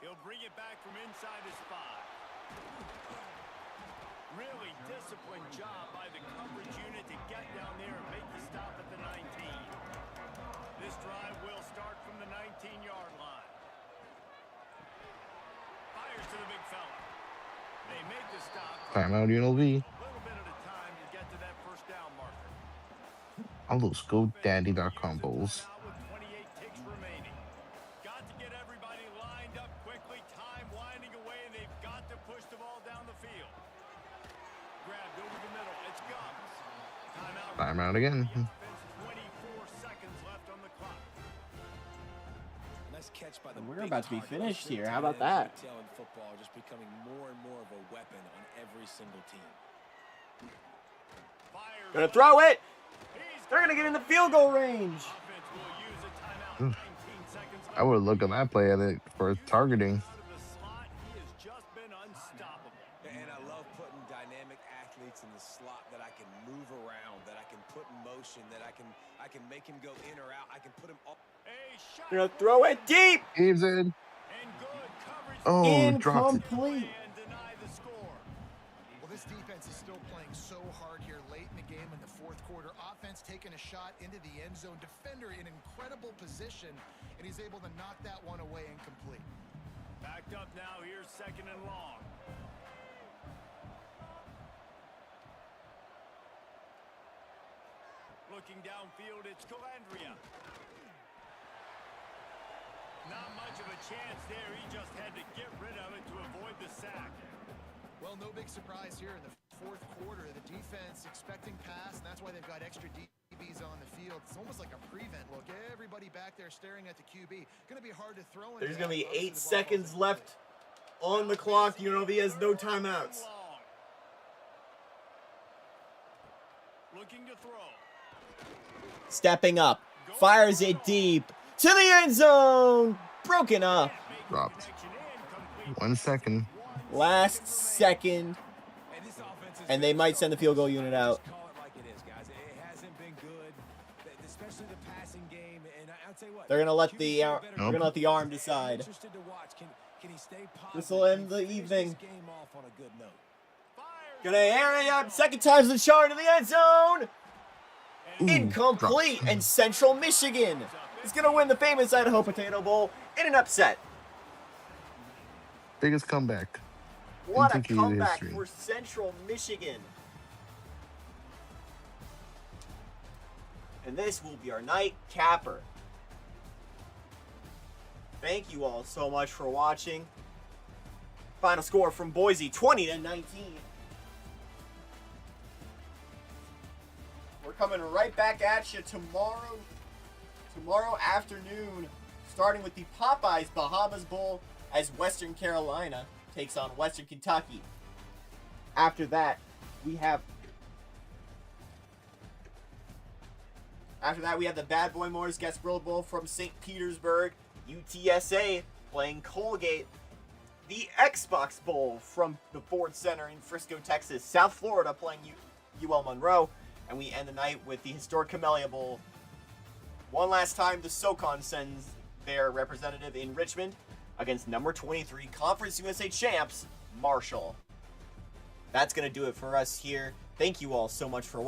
He'll bring it back from inside his 5. Really disciplined job by the coverage unit to get down there and make the stop at the 19. This drive will start from the 19-yard line. Fires to the big fella. They make the stop. Timeout, UNLV. A little bit at a time to get to that first down marker. All those GoDaddy.com bowls. With 28 ticks remaining. Got to get everybody lined up quickly. Time winding away, and they've got to push the ball down the field. Grabbed over the middle. It's Gums. Timeout again. 24 seconds left on the clock. Nice catch by the We're big about to be target. finished Big here. How about tight that? ends retail in football just becoming more and more of a weapon on every single team. Fires. Gonna throw it. He's They're gonna get in the field goal range. offense will use a timeout. 19 seconds left. I would look at that play at it for targeting. Out of the slot, he has just been unstoppable. And I love putting dynamic athletes in the slot that I can move around, that I can put in motion, that I can make him go in or out. I can put him up. A shot They're gonna throw it deep. Caves in. and good coverage. Oh, dropped it. Incomplete. And deny the score. Well, this defense is still playing so hard here late in the game in the fourth quarter. Offense taking a shot into the end zone. Defender in incredible position, and he's able to knock that one away incomplete. Backed up now. Here's second and long. Looking downfield, it's Calandria. Not much of a chance there. He just had to get rid of it to avoid the sack. Well, no big surprise here in the fourth quarter. The defense expecting pass, and that's why they've got extra DBs on the field. It's almost like a prevent look. Everybody back there staring at the QB. Going to be hard to throw. There's gonna be 8 seconds left on the clock. UNLV has no timeouts. Looking to throw. Stepping up, fires it deep to the end zone. Broken up. Dropped. 1 second. Last second, And this offense is and they might send the field goal unit out. Just call it like it is, guys. It hasn't been good, especially the passing game. And I'll tell you what, They're gonna let QB's the doing ar- better. they're gonna let the arm I'm decide. interested to watch. Can he stay positive? This'll end Can the he finish evening. this game off on a good note? Gonna air it up. Second time's the charge in the end zone. Ooh, Incomplete, dropped. and Central Michigan is gonna win the famous Idaho Potato Bowl in an upset. Biggest comeback. What a TKU comeback history. for Central Michigan. And this will be our night capper. Thank you all so much for watching. Final score from Boise, 20-19. We're coming right back at you tomorrow tomorrow afternoon, starting with the Popeyes Bahamas Bowl as Western Carolina takes on Western Kentucky. After that, we have the Bad Boy Motors Guest World Bowl from St. Petersburg. UTSA playing Colgate. The Xbox Bowl from the Ford Center in Frisco, Texas. South Florida playing UL Monroe. And we end the night with the historic Camellia Bowl. One last time, the SoCon sends their representative in Richmond against number 23 Conference USA champs, Marshall. That's going to do it for us here. Thank you all so much for watching.